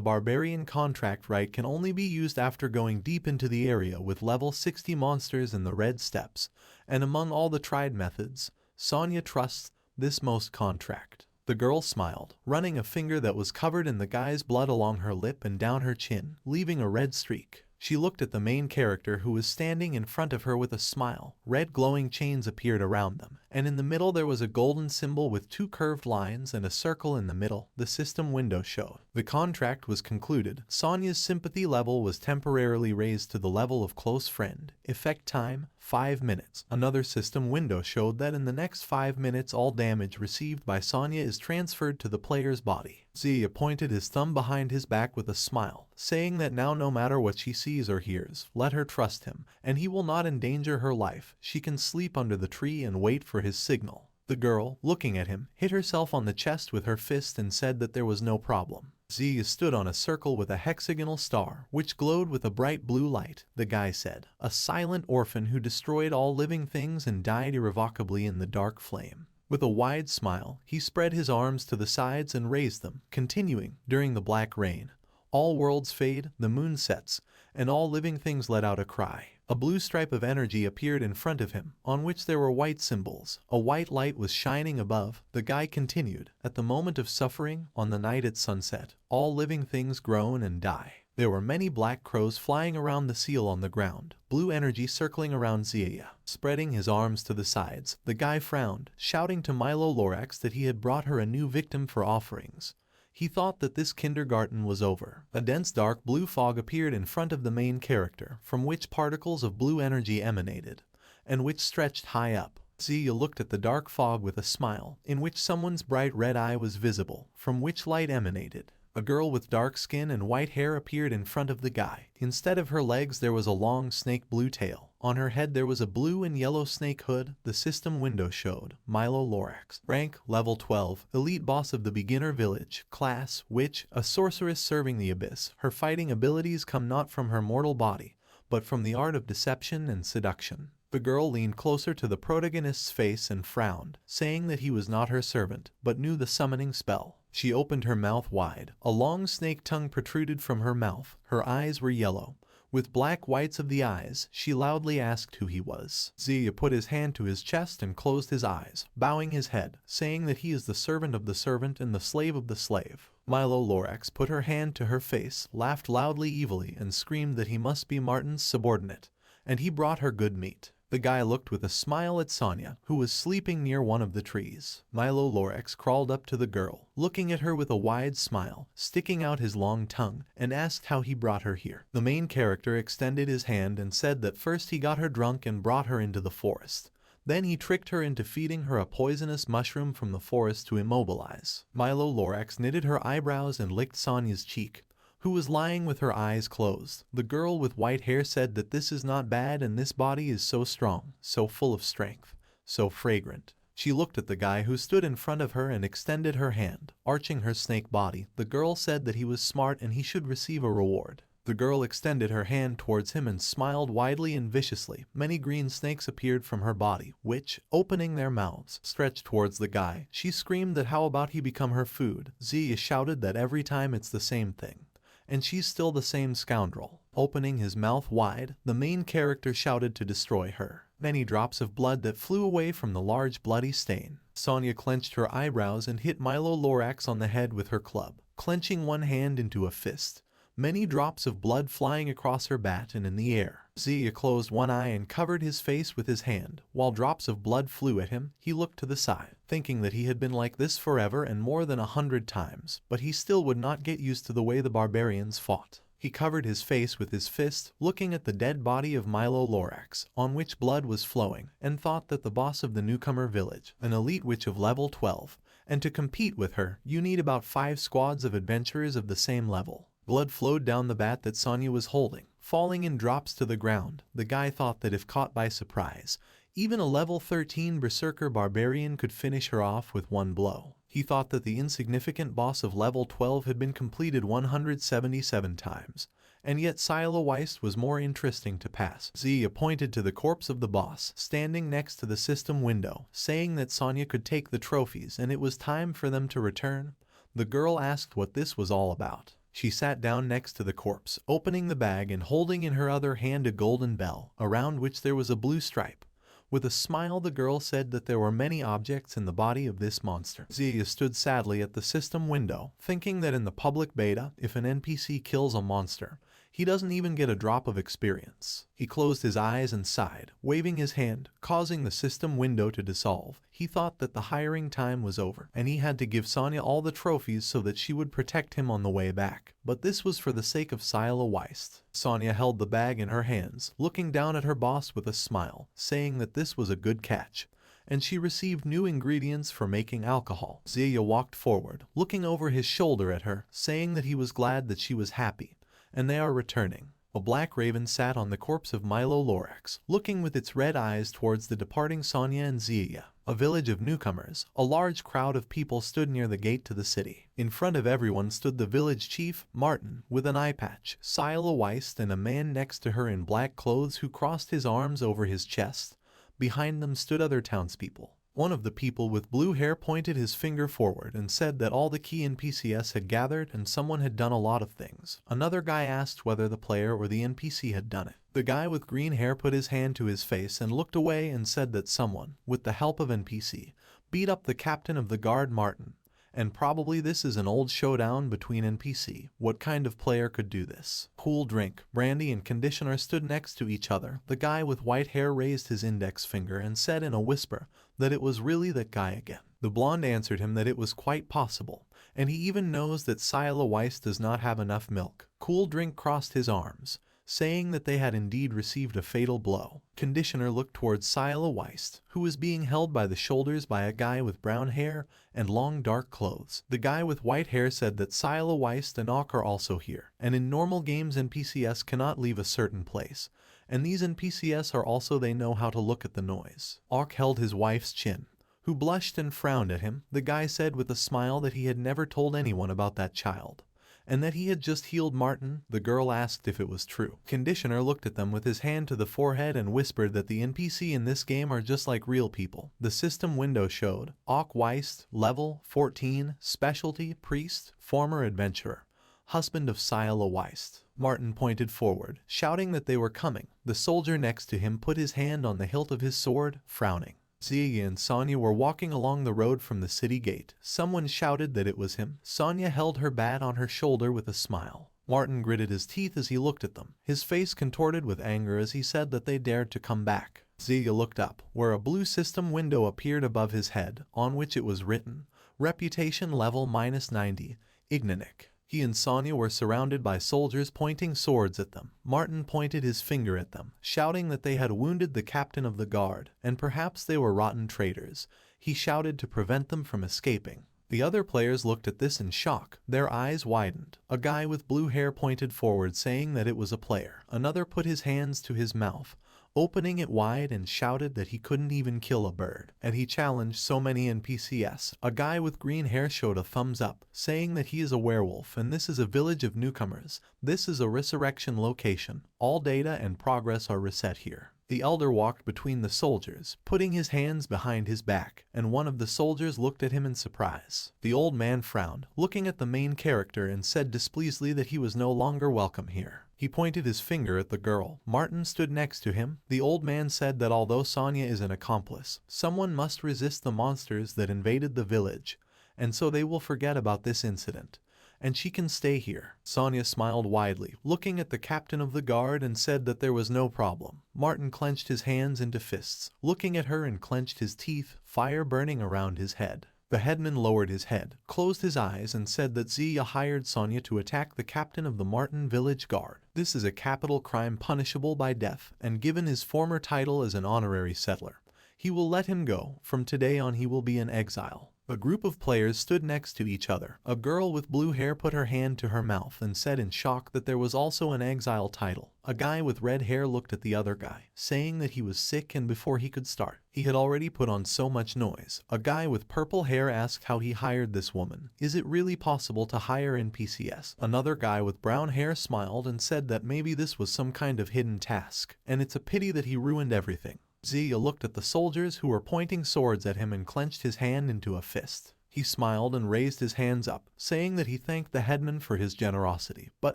barbarian contract right can only be used after going deep into the area with level 60 monsters in the red steppes, and among all the tried methods, Sonya trusts this most contract. The girl smiled, running a finger that was covered in the guy's blood along her lip and down her chin, leaving a red streak. She looked at the main character who was standing in front of her with a smile. Red glowing chains appeared around them, and in the middle there was a golden symbol with two curved lines and a circle in the middle. The system window showed. The contract was concluded. Sonya's sympathy level was temporarily raised to the level of close friend. Effect time, 5 minutes. Another system window showed that in the next 5 minutes all damage received by Sonya is transferred to the player's body. Zia pointed his thumb behind his back with a smile, saying that now no matter what she sees or hears, let her trust him, and he will not endanger her life. She can sleep under the tree and wait for his signal. The girl, looking at him, hit herself on the chest with her fist and said that there was no problem. Zia stood on a circle with a hexagonal star, which glowed with a bright blue light. The guy said, a silent orphan who destroyed all living things and died irrevocably in the dark flame. With a wide smile, he spread his arms to the sides and raised them, continuing, during the black rain, all worlds fade, the moon sets, and all living things let out a cry. A blue stripe of energy appeared in front of him, on which there were white symbols. A white light was shining above. The guy continued, at the moment of suffering, on the night at sunset, all living things groan and die. There were many black crows flying around the seal on the ground, blue energy circling around Zia. Spreading his arms to the sides, the guy frowned, shouting to Milo-Lorax that he had brought her a new victim for offerings. He thought that this kindergarten was over. A dense dark blue fog appeared in front of the main character, from which particles of blue energy emanated, and which stretched high up. Zia looked at the dark fog with a smile, in which someone's bright red eye was visible, from which light emanated. A girl with dark skin and white hair appeared in front of the guy. Instead of her legs there was a long snake blue tail. On her head there was a blue and yellow snake hood. The system window showed Milo-Lorax. Rank, level 12, elite boss of the beginner village. Class, witch, a sorceress serving the abyss. Her fighting abilities come not from her mortal body, but from the art of deception and seduction. The girl leaned closer to the protagonist's face and frowned, saying that he was not her servant, but knew the summoning spell. She opened her mouth wide. A long snake tongue protruded from her mouth. Her eyes were yellow. With black whites of the eyes, she loudly asked who he was. Zia put his hand to his chest and closed his eyes, bowing his head, saying that he is the servant of the servant and the slave of the slave. Milo-Lorax put her hand to her face, laughed loudly evilly, and screamed that he must be Martin's subordinate, and he brought her good meat. The guy looked with a smile at Sonia, who was sleeping near one of the trees. Milo-Lorax crawled up to the girl, looking at her with a wide smile, sticking out his long tongue, and asked how he brought her here. The main character extended his hand and said that first he got her drunk and brought her into the forest. Then he tricked her into feeding her a poisonous mushroom from the forest to immobilize. Milo-Lorax knitted her eyebrows and licked Sonia's cheek, who was lying with her eyes closed. The girl with white hair said that this is not bad and this body is so strong, so full of strength, so fragrant. She looked at the guy who stood in front of her and extended her hand, arching her snake body. The girl said that he was smart and he should receive a reward. The girl extended her hand towards him and smiled widely and viciously. Many green snakes appeared from her body, which, opening their mouths, stretched towards the guy. She screamed that how about he become her food. Zia shouted that every time it's the same thing. And she's still the same scoundrel. Opening his mouth wide, the main character shouted to destroy her. Many drops of blood that flew away from the large bloody stain. Sonia clenched her eyebrows and hit Milo-Lorax on the head with her club, clenching one hand into a fist. Many drops of blood flying across her bat and in the air. Zia closed one eye and covered his face with his hand. While drops of blood flew at him, he looked to the side, thinking that he had been like this forever and more than 100 times, but he still would not get used to the way the barbarians fought. He covered his face with his fist, looking at the dead body of Milo-Lorax, on which blood was flowing, and thought that the boss of the newcomer village, an elite witch of level 12, and to compete with her, you need about 5 squads of adventurers of the same level. Blood flowed down the bat that Sonia was holding, falling in drops to the ground. The guy thought that if caught by surprise, even a level 13 berserker barbarian could finish her off with one blow. He thought that the insignificant boss of level 12 had been completed 177 times, and yet Sila Weist was more interesting to pass. Zia pointed to the corpse of the boss, standing next to the system window, saying that Sonia could take the trophies and it was time for them to return. The girl asked what this was all about. She sat down next to the corpse, opening the bag and holding in her other hand a golden bell, around which there was a blue stripe. With a smile, the girl said that there were many objects in the body of this monster. Zia stood sadly at the system window, thinking that in the public beta, if an NPC kills a monster, he doesn't even get a drop of experience. He closed his eyes and sighed, waving his hand, causing the system window to dissolve. He thought that the hiring time was over, and he had to give Sonia all the trophies so that she would protect him on the way back. But this was for the sake of Sila Weist. Sonia held the bag in her hands, looking down at her boss with a smile, saying that this was a good catch, and she received new ingredients for making alcohol. Zia walked forward, looking over his shoulder at her, saying that he was glad that she was happy, and they are returning. A black raven sat on the corpse of Milo-Lorax, looking with its red eyes towards the departing Sonia and Zia. A village of newcomers, a large crowd of people stood near the gate to the city. In front of everyone stood the village chief, Martin, with an eye patch, Sila Weist, and a man next to her in black clothes who crossed his arms over his chest. Behind them stood other townspeople. One of the people with blue hair pointed his finger forward and said that all the key NPCs had gathered and someone had done a lot of things. Another guy asked whether the player or the NPC had done it. The guy with green hair put his hand to his face and looked away and said that someone, with the help of NPC, beat up the captain of the guard Martin. And probably this is an old showdown between NPC. What kind of player could do this? Cool drink, brandy and conditioner stood next to each other. The guy with white hair raised his index finger and said in a whisper that it was really that guy again. The blonde answered him that it was quite possible, and he even knows that Sila Weist does not have enough milk. Cool drink crossed his arms, saying that they had indeed received a fatal blow. Conditioner looked towards Sila Weist, who was being held by the shoulders by a guy with brown hair and long dark clothes. The guy with white hair said that Sila Weist and Auk are also here, and in normal games NPCs cannot leave a certain place, and these NPCs are also they know how to look at the noise. Auk held his wife's chin, who blushed and frowned at him. The guy said with a smile that he had never told anyone about that child, and that he had just healed Martin. The girl asked if it was true. Conditioner looked at them with his hand to the forehead and whispered that the NPC in this game are just like real people. The system window showed Ock Weist, level 14, specialty, priest, former adventurer, husband of Sila Weist. Martin pointed forward, shouting that they were coming. The soldier next to him put his hand on the hilt of his sword, frowning. Zia and Sonya were walking along the road from the city gate. Someone shouted that it was him. Sonya held her bat on her shoulder with a smile. Martin gritted his teeth as he looked at them, his face contorted with anger as he said that they dared to come back. Zia looked up, where a blue system window appeared above his head, on which it was written, Reputation level -90, Ignanik. He and Sonya were surrounded by soldiers pointing swords at them. Martin pointed his finger at them, shouting that they had wounded the captain of the guard, and perhaps they were rotten traitors. He shouted to prevent them from escaping. The other players looked at this in shock. Their eyes widened. A guy with blue hair pointed forward saying that it was a player. Another put his hands to his mouth, opening it wide, and shouted that he couldn't even kill a bird. And he challenged so many NPCs. A guy with green hair showed a thumbs up, saying that he is a werewolf and this is a village of newcomers. This is a resurrection location. All data and progress are reset here. The elder walked between the soldiers, putting his hands behind his back, and one of the soldiers looked at him in surprise. The old man frowned, looking at the main character, and said displeasedly that he was no longer welcome here. He pointed his finger at the girl. Martin stood next to him. The old man said that although Sonya is an accomplice, someone must resist the monsters that invaded the village, and so they will forget about this incident, and she can stay here. Sonya smiled widely, looking at the captain of the guard, and said that there was no problem. Martin clenched his hands into fists, looking at her, and clenched his teeth, fire burning around his head. The headman lowered his head, closed his eyes, and said that Zia hired Sonya to attack the captain of the Martin village guard. This is a capital crime punishable by death, and given his former title as an honorary settler, he will let him go. From today on he will be in exile. A group of players stood next to each other. A girl with blue hair put her hand to her mouth and said in shock that there was also an exile title. A guy with red hair looked at the other guy, saying that he was sick, and before he could start, he had already put on so much noise. A guy with purple hair asked how he hired this woman. Is it really possible to hire NPCs? Another guy with brown hair smiled and said that maybe this was some kind of hidden task, and it's a pity that he ruined everything. Zia looked at the soldiers who were pointing swords at him and clenched his hand into a fist. He smiled and raised his hands up, saying that he thanked the headman for his generosity, but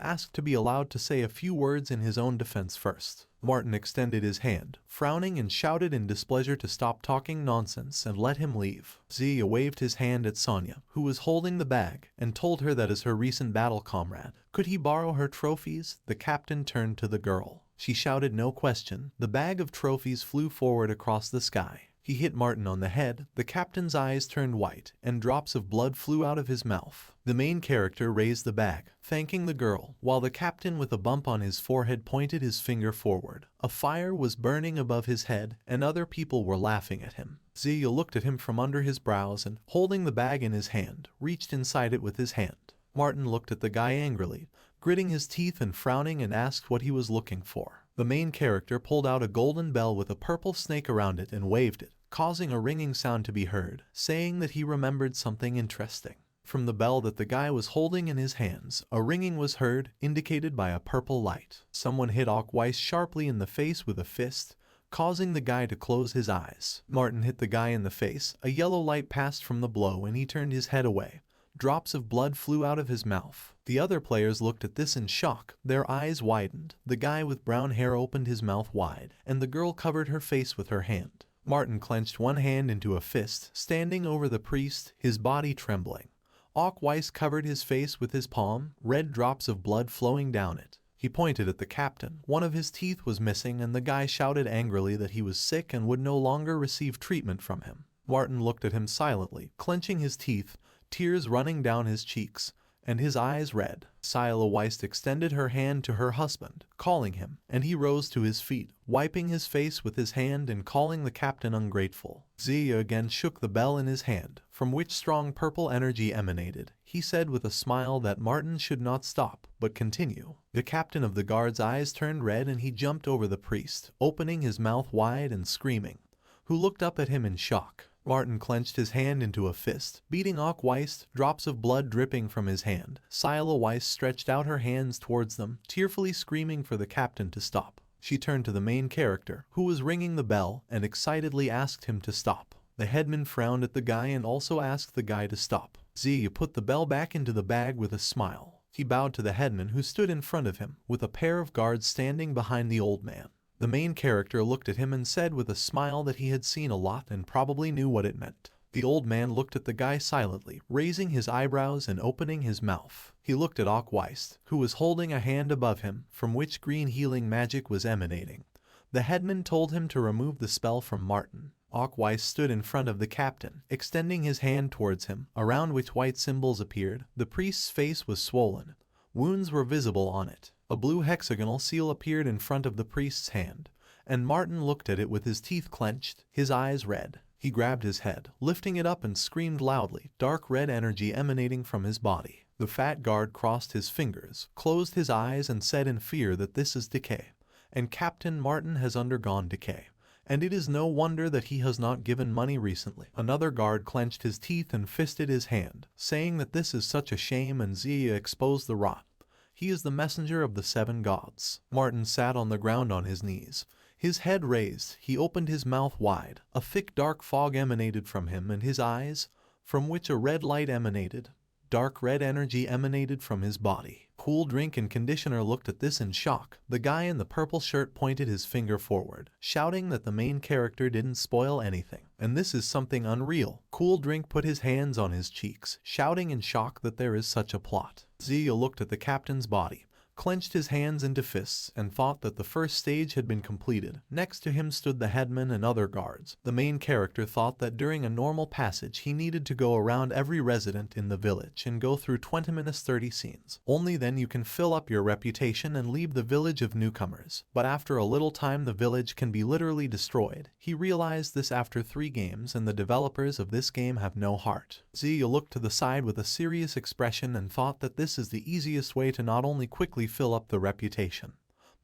asked to be allowed to say a few words in his own defense first. Martin extended his hand, frowning, and shouted in displeasure to stop talking nonsense and let him leave. Zia waved his hand at Sonya, who was holding the bag, and told her that as her recent battle comrade, could he borrow her trophies? The captain turned to the girl. She shouted no question. The bag of trophies flew forward across the sky. He hit Martin on the head. The captain's eyes turned white, and drops of blood flew out of his mouth. The main character raised the bag, thanking the girl, while the captain with a bump on his forehead pointed his finger forward. A fire was burning above his head, and other people were laughing at him. Zia looked at him from under his brows and, holding the bag in his hand, reached inside it with his hand. Martin looked at the guy angrily, gritting his teeth and frowning, and asked what he was looking for. The main character pulled out a golden bell with a purple snake around it and waved it, causing a ringing sound to be heard, saying that he remembered something interesting. From the bell that the guy was holding in his hands, a ringing was heard, indicated by a purple light. Someone hit Ock Weist sharply in the face with a fist, causing the guy to close his eyes. Martin hit the guy in the face. A yellow light passed from the blow and he turned his head away. Drops of blood flew out of his mouth. The other players looked at this in shock. Their eyes widened. The guy with brown hair opened his mouth wide, and the girl covered her face with her hand. Martin clenched one hand into a fist, standing over the priest, his body trembling. Ock Weist covered his face with his palm, red drops of blood flowing down it. He pointed at the captain. One of his teeth was missing, and the guy shouted angrily that he was sick and would no longer receive treatment from him. Martin looked at him silently, clenching his teeth, tears running down his cheeks, and his eyes red. Sila Weist extended her hand to her husband, calling him, and he rose to his feet, wiping his face with his hand and calling the captain ungrateful. Zia again shook the bell in his hand, from which strong purple energy emanated. He said with a smile that Martin should not stop, but continue. The captain of the guard's eyes turned red and he jumped over the priest, opening his mouth wide and screaming, who looked up at him in shock. Martin clenched his hand into a fist, beating Ock Weist, drops of blood dripping from his hand. Scylla Weist stretched out her hands towards them, tearfully screaming for the captain to stop. She turned to the main character, who was ringing the bell, and excitedly asked him to stop. The headman frowned at the guy and also asked the guy to stop. Zia put the bell back into the bag with a smile. He bowed to the headman who stood in front of him, with a pair of guards standing behind the old man. The main character looked at him and said with a smile that he had seen a lot and probably knew what it meant. The old man looked at the guy silently, raising his eyebrows and opening his mouth. He looked at Ock Weist, who was holding a hand above him, from which green healing magic was emanating. The headman told him to remove the spell from Martin. Ock Weist stood in front of the captain, extending his hand towards him, around which white symbols appeared. The priest's face was swollen. Wounds were visible on it. A blue hexagonal seal appeared in front of the priest's hand, and Martin looked at it with his teeth clenched, his eyes red. He grabbed his head, lifting it up and screamed loudly, dark red energy emanating from his body. The fat guard crossed his fingers, closed his eyes and said in fear that this is decay, and Captain Martin has undergone decay, and it is no wonder that he has not given money recently. Another guard clenched his teeth and fisted his hand, saying that this is such a shame, and Zia exposed the rot. He is the messenger of the 7 gods. Martin sat on the ground on his knees. His head raised, he opened his mouth wide. A thick dark fog emanated from him and his eyes, from which a red light emanated. Dark red energy emanated from his body. Cool Drink and Conditioner looked at this in shock. The guy in the purple shirt pointed his finger forward, shouting that the main character didn't spoil anything. And this is something unreal. Cool Drink put his hands on his cheeks, shouting in shock that there is such a plot. Zia looked at the captain's body, clenched his hands into fists, and thought that the first stage had been completed. Next to him stood the headman and other guards. The main character thought that during a normal passage he needed to go around every resident in the village and go through 20-30 scenes. Only then you can fill up your reputation and leave the village of newcomers. But after a little time the village can be literally destroyed. He realized this after 3 games, and the developers of this game have no heart. Zia looked to the side with a serious expression and thought that this is the easiest way to not only quickly fill up the reputation,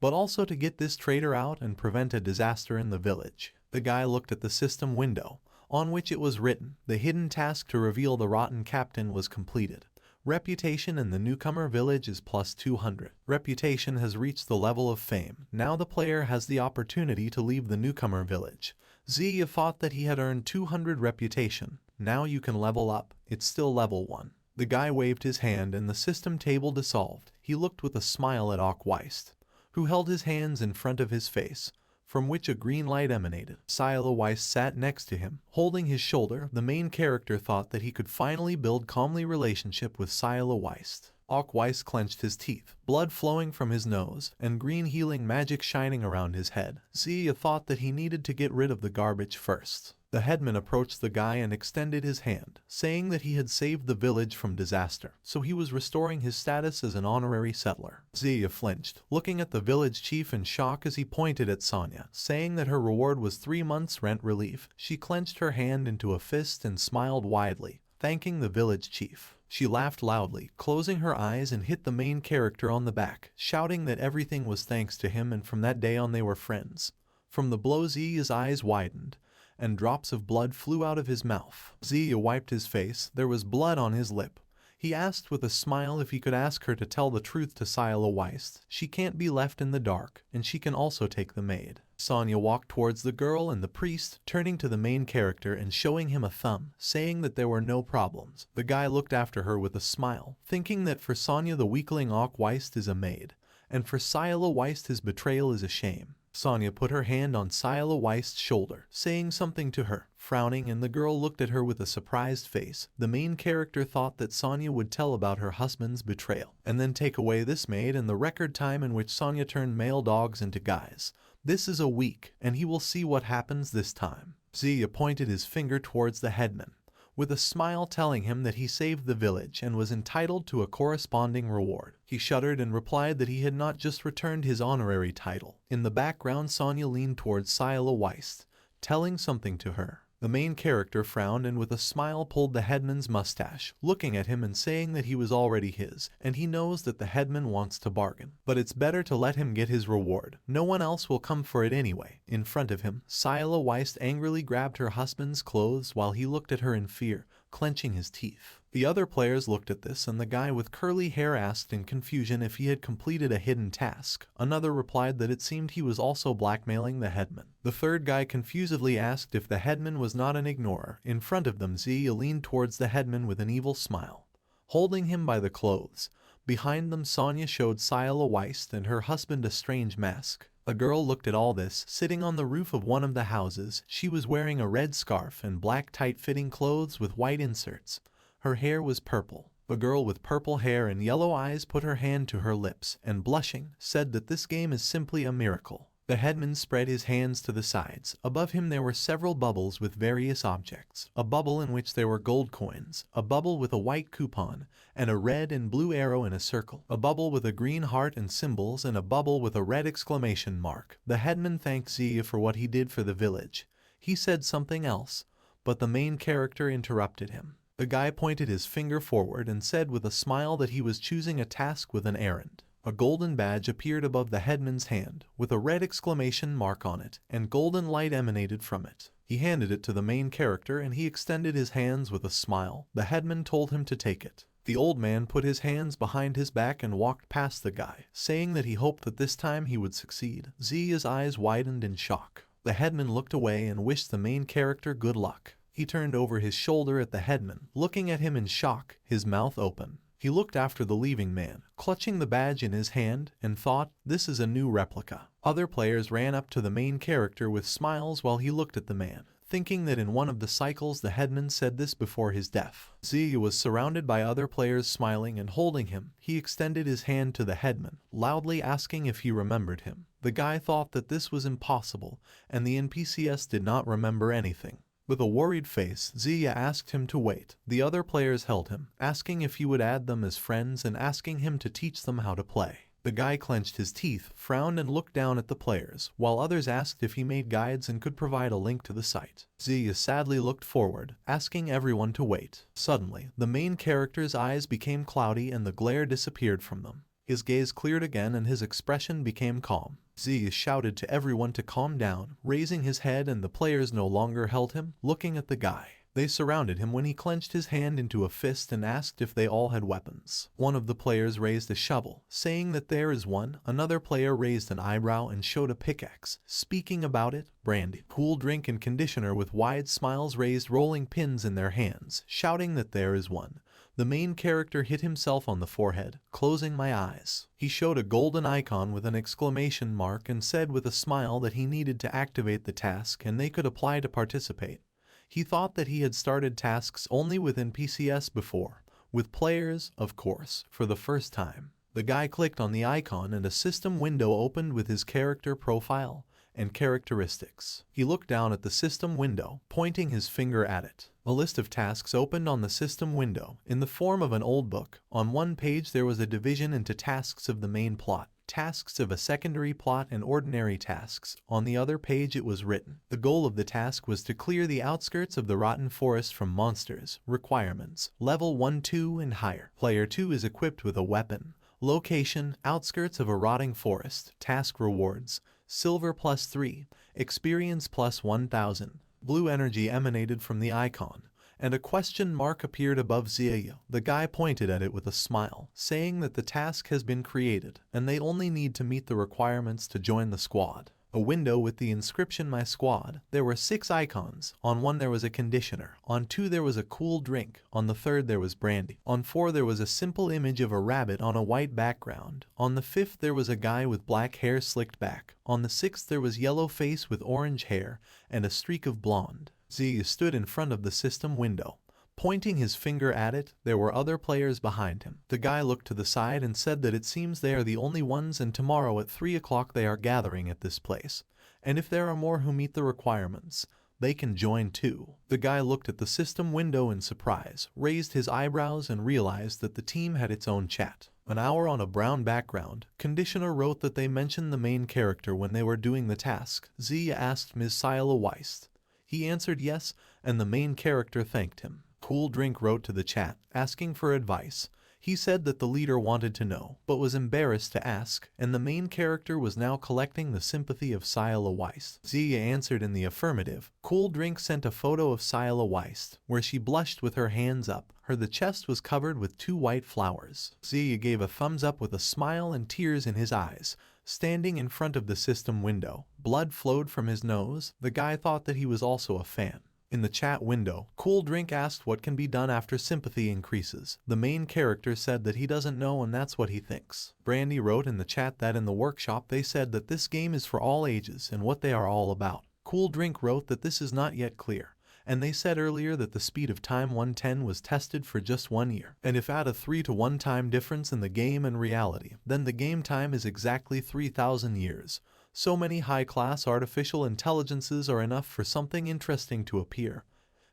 but also to get this traitor out and prevent a disaster in the village. The guy looked at the system window, on which it was written, the hidden task to reveal the rotten captain was completed. Reputation in the newcomer village is plus 200. Reputation has reached the level of fame. Now the player has the opportunity to leave the newcomer village. Zia thought that he had earned 200 reputation. Now you can level up. It's still level 1. The guy waved his hand and the system table dissolved. He looked with a smile at Ock Weist, who held his hands in front of his face, from which a green light emanated. Scylla Weist sat next to him, holding his shoulder. The main character thought that he could finally build calmly relationship with Scylla Weist. Ock Weist clenched his teeth, blood flowing from his nose, and green healing magic shining around his head. Zia thought that he needed to get rid of the garbage first. The headman approached the guy and extended his hand, saying that he had saved the village from disaster, so he was restoring his status as an honorary settler. Zia flinched, looking at the village chief in shock as he pointed at Sonia, saying that her reward was 3 months' rent relief. She clenched her hand into a fist and smiled widely, thanking the village chief. She laughed loudly, closing her eyes, and hit the main character on the back, shouting that everything was thanks to him, and from that day on they were friends. From the blow Zia's eyes widened, and drops of blood flew out of his mouth. Zia wiped his face. There was blood on his lip. He asked with a smile if he could ask her to tell the truth to Scylla Weist. She can't be left in the dark, and she can also take the maid. Sonia walked towards the girl and the priest, turning to the main character and showing him a thumb, saying that there were no problems. The guy looked after her with a smile, thinking that for Sonia the weakling Ock Weist is a maid, and for Scylla Weist his betrayal is a shame. Sonia put her hand on Scylla Weist's shoulder, saying something to her, frowning, and the girl looked at her with a surprised face. The main character thought that Sonia would tell about her husband's betrayal, and then take away this maid in the record time in which Sonia turned male dogs into guys. This is a week, and he will see what happens this time. Zia pointed his finger towards the headman, with a smile telling him that he saved the village and was entitled to a corresponding reward. He shuddered and replied that he had not just returned his honorary title. In the background, Sonia leaned towards Scylla Weist, telling something to her. The main character frowned and with a smile pulled the headman's mustache, looking at him and saying that he was already his, and he knows that the headman wants to bargain. But it's better to let him get his reward. No one else will come for it anyway. In front of him, Sila Weist angrily grabbed her husband's clothes while he looked at her in fear, clenching his teeth. The other players looked at this and the guy with curly hair asked in confusion if he had completed a hidden task. Another replied that it seemed he was also blackmailing the headman. The third guy confusedly asked if the headman was not an ignorer. In front of them, Zia leaned towards the headman with an evil smile, holding him by the clothes. Behind them, Sonia showed Sila Weist and her husband a strange mask. A girl looked at all this, sitting on the roof of one of the houses. She was wearing a red scarf and black tight-fitting clothes with white inserts. Her hair was purple. The girl with purple hair and yellow eyes put her hand to her lips and, blushing, said that this game is simply a miracle. The headman spread his hands to the sides. Above him there were several bubbles with various objects. A bubble in which there were gold coins, a bubble with a white coupon, and a red and blue arrow in a circle, a bubble with a green heart and symbols, and a bubble with a red exclamation mark. The headman thanked Zia for what he did for the village. He said something else, but the main character interrupted him. The guy pointed his finger forward and said with a smile that he was choosing a task with an errand. A golden badge appeared above the headman's hand, with a red exclamation mark on it, and golden light emanated from it. He handed it to the main character and he extended his hands with a smile. The headman told him to take it. The old man put his hands behind his back and walked past the guy, saying that he hoped that this time he would succeed. Zia's eyes widened in shock. The headman looked away and wished the main character good luck. He turned over his shoulder at the headman, looking at him in shock, his mouth open. He looked after the leaving man, clutching the badge in his hand, and thought, this is a new replica. Other players ran up to the main character with smiles while he looked at the man, thinking that in one of the cycles the headman said this before his death. Zia was surrounded by other players smiling and holding him. He extended his hand to the headman, loudly asking if he remembered him. The guy thought that this was impossible, and the NPCs did not remember anything. With a worried face, Zia asked him to wait. The other players held him, asking if he would add them as friends and asking him to teach them how to play. The guy clenched his teeth, frowned and looked down at the players, while others asked if he made guides and could provide a link to the site. Zia sadly looked forward, asking everyone to wait. Suddenly, the main character's eyes became cloudy and the glare disappeared from them. His gaze cleared again and his expression became calm. Zia shouted to everyone to calm down, raising his head, and the players no longer held him, looking at the guy. They surrounded him when he clenched his hand into a fist and asked if they all had weapons. One of the players raised a shovel, saying that there is one. Another player raised an eyebrow and showed a pickaxe, speaking about it. Brandy, cool drink and conditioner with wide smiles raised rolling pins in their hands, shouting that there is one. The main character hit himself on the forehead, closing my eyes. He showed a golden icon with an exclamation mark and said with a smile that he needed to activate the task and they could apply to participate. He thought that he had started tasks only with NPCs before, with players, of course, for the first time. The guy clicked on the icon and a system window opened with his character profile and characteristics. He looked down at the system window, pointing his finger at it. A list of tasks opened on the system window, in the form of an old book. On one page there was a division into tasks of the main plot, tasks of a secondary plot, and ordinary tasks. On the other page it was written. The goal of the task was to clear the outskirts of the rotten forest from monsters. Requirements: level 1, 2 and higher. Player 2 is equipped with a weapon. Location: outskirts of a rotting forest. Task rewards: silver +3, experience +1000. Blue energy emanated from the icon, and a question mark appeared above Zia. The guy pointed at it with a smile, saying that the task has been created, and they only need to meet the requirements to join the squad. A window with the inscription "My Squad." There were 6 icons. On one there was a conditioner. On 2 there was a cool drink. On the 3rd there was brandy. On 4 there was a simple image of a rabbit on a white background. On the 5th there was a guy with black hair slicked back. On the 6th there was yellow face with orange hair and a streak of blonde. Zia stood in front of the system window, pointing his finger at it. There were other players behind him. The guy looked to the side and said that it seems they are the only ones, and tomorrow at 3 o'clock they are gathering at this place. And if there are more who meet the requirements, they can join too. The guy looked at the system window in surprise, raised his eyebrows and realized that the team had its own chat. An hour on a brown background. Conditioner wrote that they mentioned the main character when they were doing the task. Zia asked Ms. Sila Weist. He answered yes, and the main character thanked him. Cool Drink wrote to the chat, asking for advice. He said that the leader wanted to know, but was embarrassed to ask, and the main character was now collecting the sympathy of Scylla Weist. Zia answered in the affirmative. Cool Drink sent a photo of Scylla Weist, where she blushed with her hands up. The chest was covered with 2 white flowers. Zia gave a thumbs up with a smile and tears in his eyes. Standing in front of the system window, blood flowed from his nose. The guy thought that he was also a fan. In the chat window, Cool Drink asked what can be done after sympathy increases. The main character said that he doesn't know and that's what he thinks. Brandy wrote in the chat that in the workshop they said that this game is for all ages and what they are all about. Cool Drink wrote that this is not yet clear, and they said earlier that the speed of time 110 was tested for just 1 year. And if add a 3 to 1 time difference in the game and reality, then the game time is exactly 3,000 years. So many high-class artificial intelligences are enough for something interesting to appear.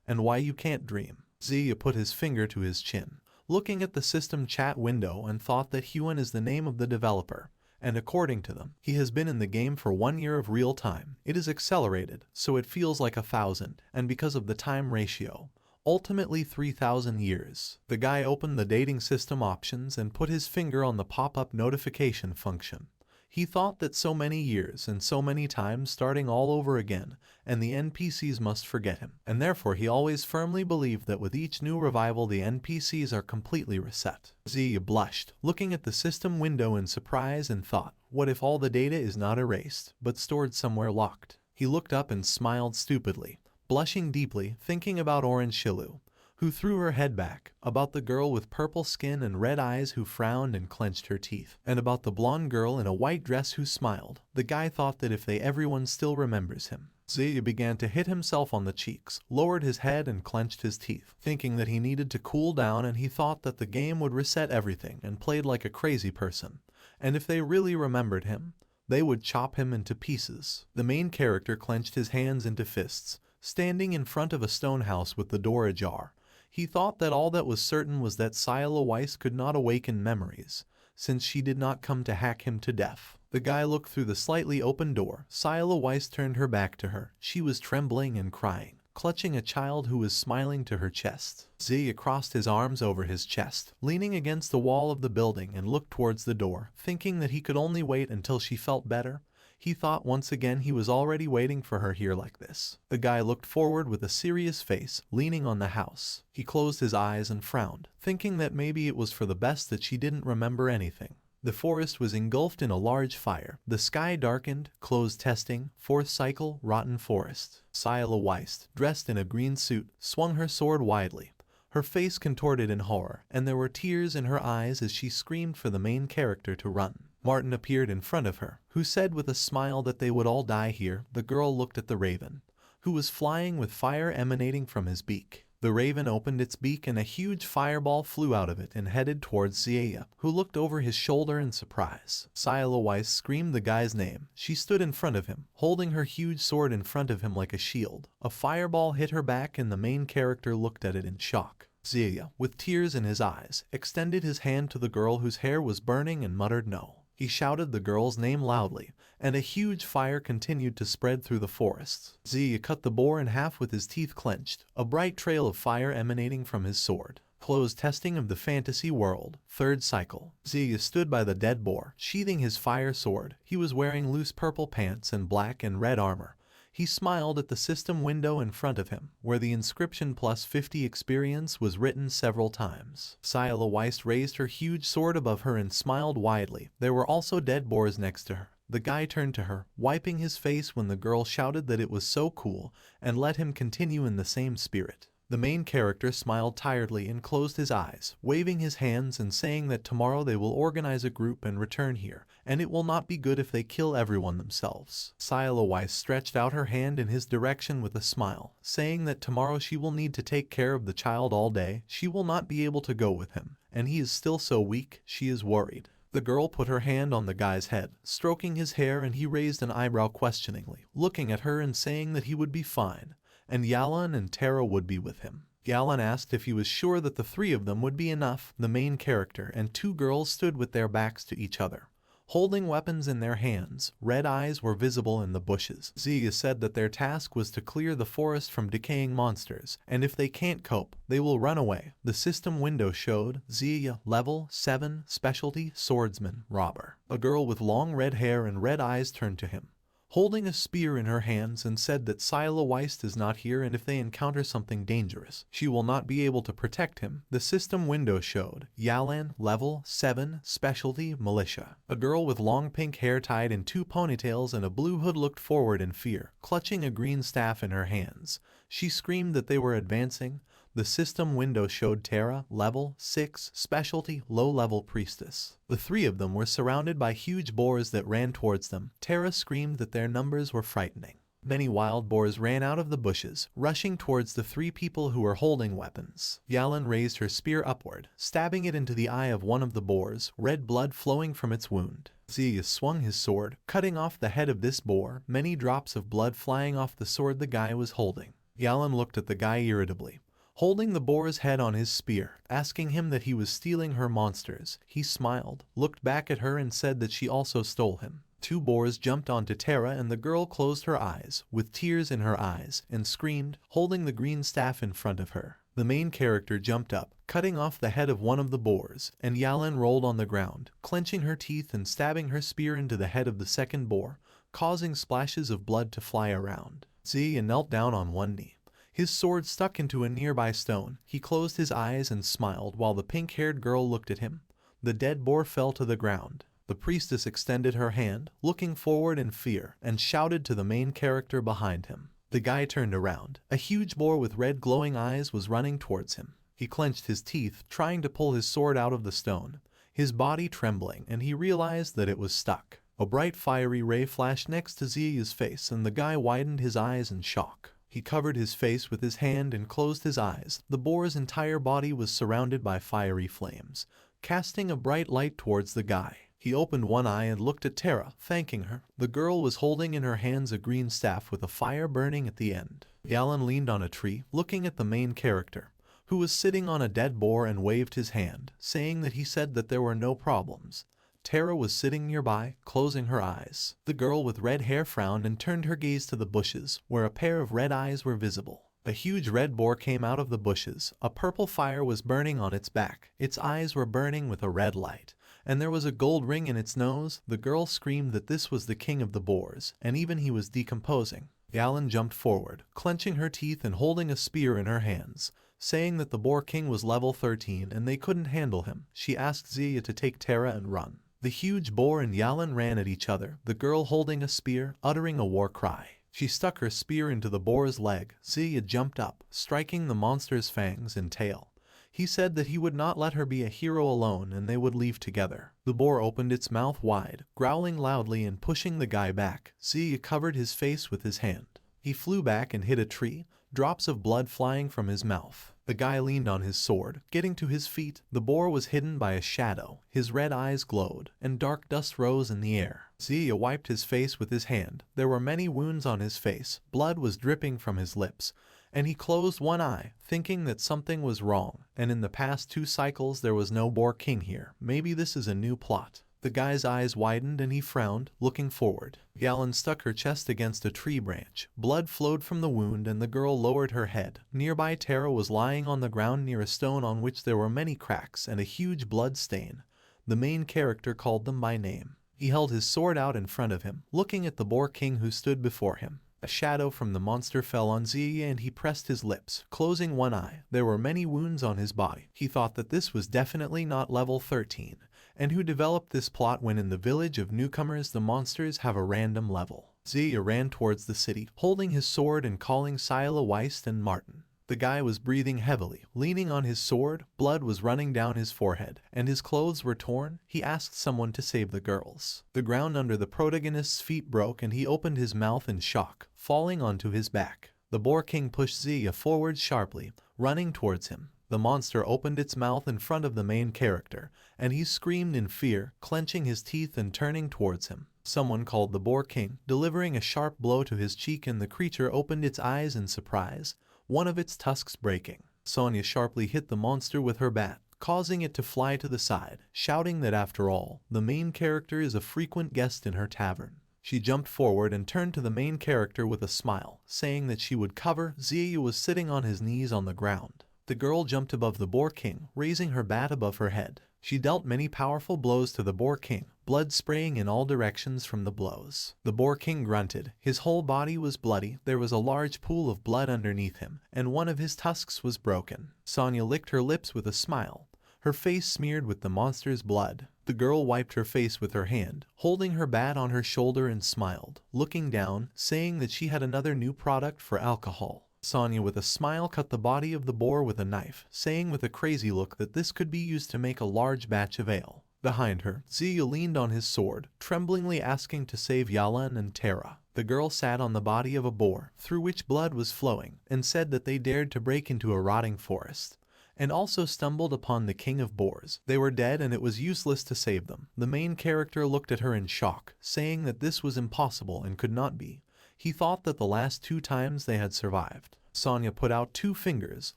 And why you can't dream. Zia put his finger to his chin, looking at the system chat window and thought that Huan is the name of the developer. And according to them, he has been in the game for 1 year of real time. It is accelerated, so it feels like 1,000, and because of the time ratio, ultimately 3,000 years. The guy opened the dating system options and put his finger on the pop-up notification function. He thought that so many years and so many times starting all over again, and the NPCs must forget him. And therefore he always firmly believed that with each new revival the NPCs are completely reset. Zia blushed, looking at the system window in surprise and thought, what if all the data is not erased, but stored somewhere locked? He looked up and smiled stupidly, blushing deeply, thinking about Orange Shilu, who threw her head back, about the girl with purple skin and red eyes who frowned and clenched her teeth, and about the blonde girl in a white dress who smiled. The guy thought that if everyone still remembers him. Zia began to hit himself on the cheeks, lowered his head and clenched his teeth, thinking that he needed to cool down, and he thought that the game would reset everything and played like a crazy person. And if they really remembered him, they would chop him into pieces. The main character clenched his hands into fists, standing in front of a stone house with the door ajar. He thought that all that was certain was that Scylla Weist could not awaken memories, since she did not come to hack him to death. The guy looked through the slightly open door. Scylla Weist turned her back to her. She was trembling and crying, clutching a child who was smiling to her chest. Zia crossed his arms over his chest, leaning against the wall of the building and looked towards the door, thinking that he could only wait until she felt better. He thought once again he was already waiting for her here like this. The guy looked forward with a serious face, leaning on the house. He closed his eyes and frowned, thinking that maybe it was for the best that she didn't remember anything. The forest was engulfed in a large fire. The sky darkened. Closed testing. 4th cycle. Rotten forest. Scylla Weist, dressed in a green suit, swung her sword widely. Her face contorted in horror, and there were tears in her eyes as she screamed for the main character to run. Martin appeared in front of her, who said with a smile that they would all die here. The girl looked at the raven, who was flying with fire emanating from his beak. The raven opened its beak and a huge fireball flew out of it and headed towards Zia, who looked over his shoulder in surprise. Scylla Weist screamed the guy's name. She stood in front of him, holding her huge sword in front of him like a shield. A fireball hit her back and the main character looked at it in shock. Zia, with tears in his eyes, extended his hand to the girl whose hair was burning and muttered no. He shouted the girl's name loudly, and a huge fire continued to spread through the forests. Zia cut the boar in half with his teeth clenched, a bright trail of fire emanating from his sword. Closed testing of the fantasy world. 3rd cycle. Zia stood by the dead boar, sheathing his fire sword. He was wearing loose purple pants and black and red armor. He smiled at the system window in front of him, where the inscription +50 experience was written several times. Scylla Weist raised her huge sword above her and smiled widely. There were also dead boars next to her. The guy turned to her, wiping his face when the girl shouted that it was so cool, and let him continue in the same spirit. The main character smiled tiredly and closed his eyes, waving his hands and saying that tomorrow they will organize a group and return here, and it will not be good if they kill everyone themselves. Scylla Weist stretched out her hand in his direction with a smile, saying that tomorrow she will need to take care of the child all day. She will not be able to go with him, and he is still so weak, she is worried. The girl put her hand on the guy's head, stroking his hair, and he raised an eyebrow questioningly, looking at her and saying that he would be fine, and Yalan and Tara would be with him. Yalan asked if he was sure that the 3 of them would be enough. The main character and 2 girls stood with their backs to each other, holding weapons in their hands. Red eyes were visible in the bushes. Zia said that their task was to clear the forest from decaying monsters, and if they can't cope, they will run away. The system window showed Zia, level 7, specialty, swordsman, robber. A girl with long red hair and red eyes turned to him, holding a spear in her hands, and said that Sila Weist is not here, and if they encounter something dangerous, she will not be able to protect him. The system window showed Yalan, level 7, specialty, militia. A girl with long pink hair tied in 2 ponytails and a blue hood looked forward in fear, clutching a green staff in her hands. She screamed that they were advancing. The system window showed Terra, level 6, specialty, low-level priestess. The 3 of them were surrounded by huge boars that ran towards them. Terra screamed that their numbers were frightening. Many wild boars ran out of the bushes, rushing towards the 3 people who were holding weapons. Yalan raised her spear upward, stabbing it into the eye of one of the boars, red blood flowing from its wound. Zia swung his sword, cutting off the head of this boar, many drops of blood flying off the sword the guy was holding. Yalan looked at the guy irritably, holding the boar's head on his spear, asking him that he was stealing her monsters. He smiled, looked back at her and said that she also stole him. 2 boars jumped onto Terra and the girl closed her eyes, with tears in her eyes, and screamed, holding the green staff in front of her. The main character jumped up, cutting off the head of one of the boars, and Yalan rolled on the ground, clenching her teeth and stabbing her spear into the head of the second boar, causing splashes of blood to fly around. Zia knelt down on one knee, his sword stuck into a nearby stone. He closed his eyes and smiled while the pink-haired girl looked at him. The dead boar fell to the ground. The priestess extended her hand, looking forward in fear, and shouted to the main character behind him. The guy turned around. A huge boar with red glowing eyes was running towards him. He clenched his teeth, trying to pull his sword out of the stone, his body trembling, and he realized that it was stuck. A bright fiery ray flashed next to Zia's face, and the guy widened his eyes in shock. He covered his face with his hand and closed his eyes. The boar's entire body was surrounded by fiery flames, casting a bright light towards the guy. He opened one eye and looked at Terra, thanking her. The girl was holding in her hands a green staff with a fire burning at the end. Yalan leaned on a tree, looking at the main character, who was sitting on a dead boar, and waved his hand, saying that he said that there were no problems. Terra was sitting nearby, closing her eyes. The girl with red hair frowned and turned her gaze to the bushes, where a pair of red eyes were visible. A huge red boar came out of the bushes. A purple fire was burning on its back. Its eyes were burning with a red light, and there was a gold ring in its nose. The girl screamed that this was the king of the boars, and even he was decomposing. Yalan jumped forward, clenching her teeth and holding a spear in her hands, saying that the boar king was level 13 and they couldn't handle him. She asked Zia to take Terra and run. The huge boar and Yalan ran at each other, the girl holding a spear, uttering a war cry. She stuck her spear into the boar's leg. Zia jumped up, striking the monster's fangs and tail. He said that he would not let her be a hero alone and they would leave together. The boar opened its mouth wide, growling loudly and pushing the guy back. Zia covered his face with his hand. He flew back and hit a tree, drops of blood flying from his mouth. The guy leaned on his sword, getting to his feet. The boar was hidden by a shadow. His red eyes glowed, and dark dust rose in the air. Zia wiped his face with his hand. There were many wounds on his face. Blood was dripping from his lips, and he closed one eye, thinking that something was wrong. And in the past 2 cycles there was no boar king here. Maybe this is a new plot. The guy's eyes widened and he frowned, looking forward. Yalan stuck her chest against a tree branch. Blood flowed from the wound and the girl lowered her head. Nearby, Terra was lying on the ground near a stone on which there were many cracks and a huge blood stain. The main character called them by name. He held his sword out in front of him, looking at the boar king who stood before him. A shadow from the monster fell on Zia and he pressed his lips, closing one eye. There were many wounds on his body. He thought that this was definitely not level 13. And who developed this plot when in the village of newcomers the monsters have a random level. Zia ran towards the city, holding his sword and calling Sila Weist and Martin. The guy was breathing heavily, leaning on his sword. Blood was running down his forehead, and his clothes were torn. He asked someone to save the girls. The ground under the protagonist's feet broke and he opened his mouth in shock, falling onto his back. The boar king pushed Zia forward sharply, running towards him. The monster opened its mouth in front of the main character, and he screamed in fear, clenching his teeth and turning towards him. Someone called the boar king, delivering a sharp blow to his cheek, and the creature opened its eyes in surprise, one of its tusks breaking. Sonya sharply hit the monster with her bat, causing it to fly to the side, shouting that after all, the main character is a frequent guest in her tavern. She jumped forward and turned to the main character with a smile, saying that she would cover. Ziyu was sitting on his knees on the ground. The girl jumped above the Boar King, raising her bat above her head. She dealt many powerful blows to the Boar King, blood spraying in all directions from the blows. The Boar King grunted. His whole body was bloody, there was a large pool of blood underneath him, and one of his tusks was broken. Sonya licked her lips with a smile, her face smeared with the monster's blood. The girl wiped her face with her hand, holding her bat on her shoulder, and smiled, looking down, saying that she had another new product for alcohol. Sonya with a smile cut the body of the boar with a knife, saying with a crazy look that this could be used to make a large batch of ale. Behind her, Ziyu leaned on his sword, tremblingly asking to save Yalan and Terra. The girl sat on the body of a boar, through which blood was flowing, and said that they dared to break into a rotting forest, and also stumbled upon the king of boars. They were dead and it was useless to save them. The main character looked at her in shock, saying that this was impossible and could not be. He thought that the last 2 times they had survived. Sonya put out 2 fingers,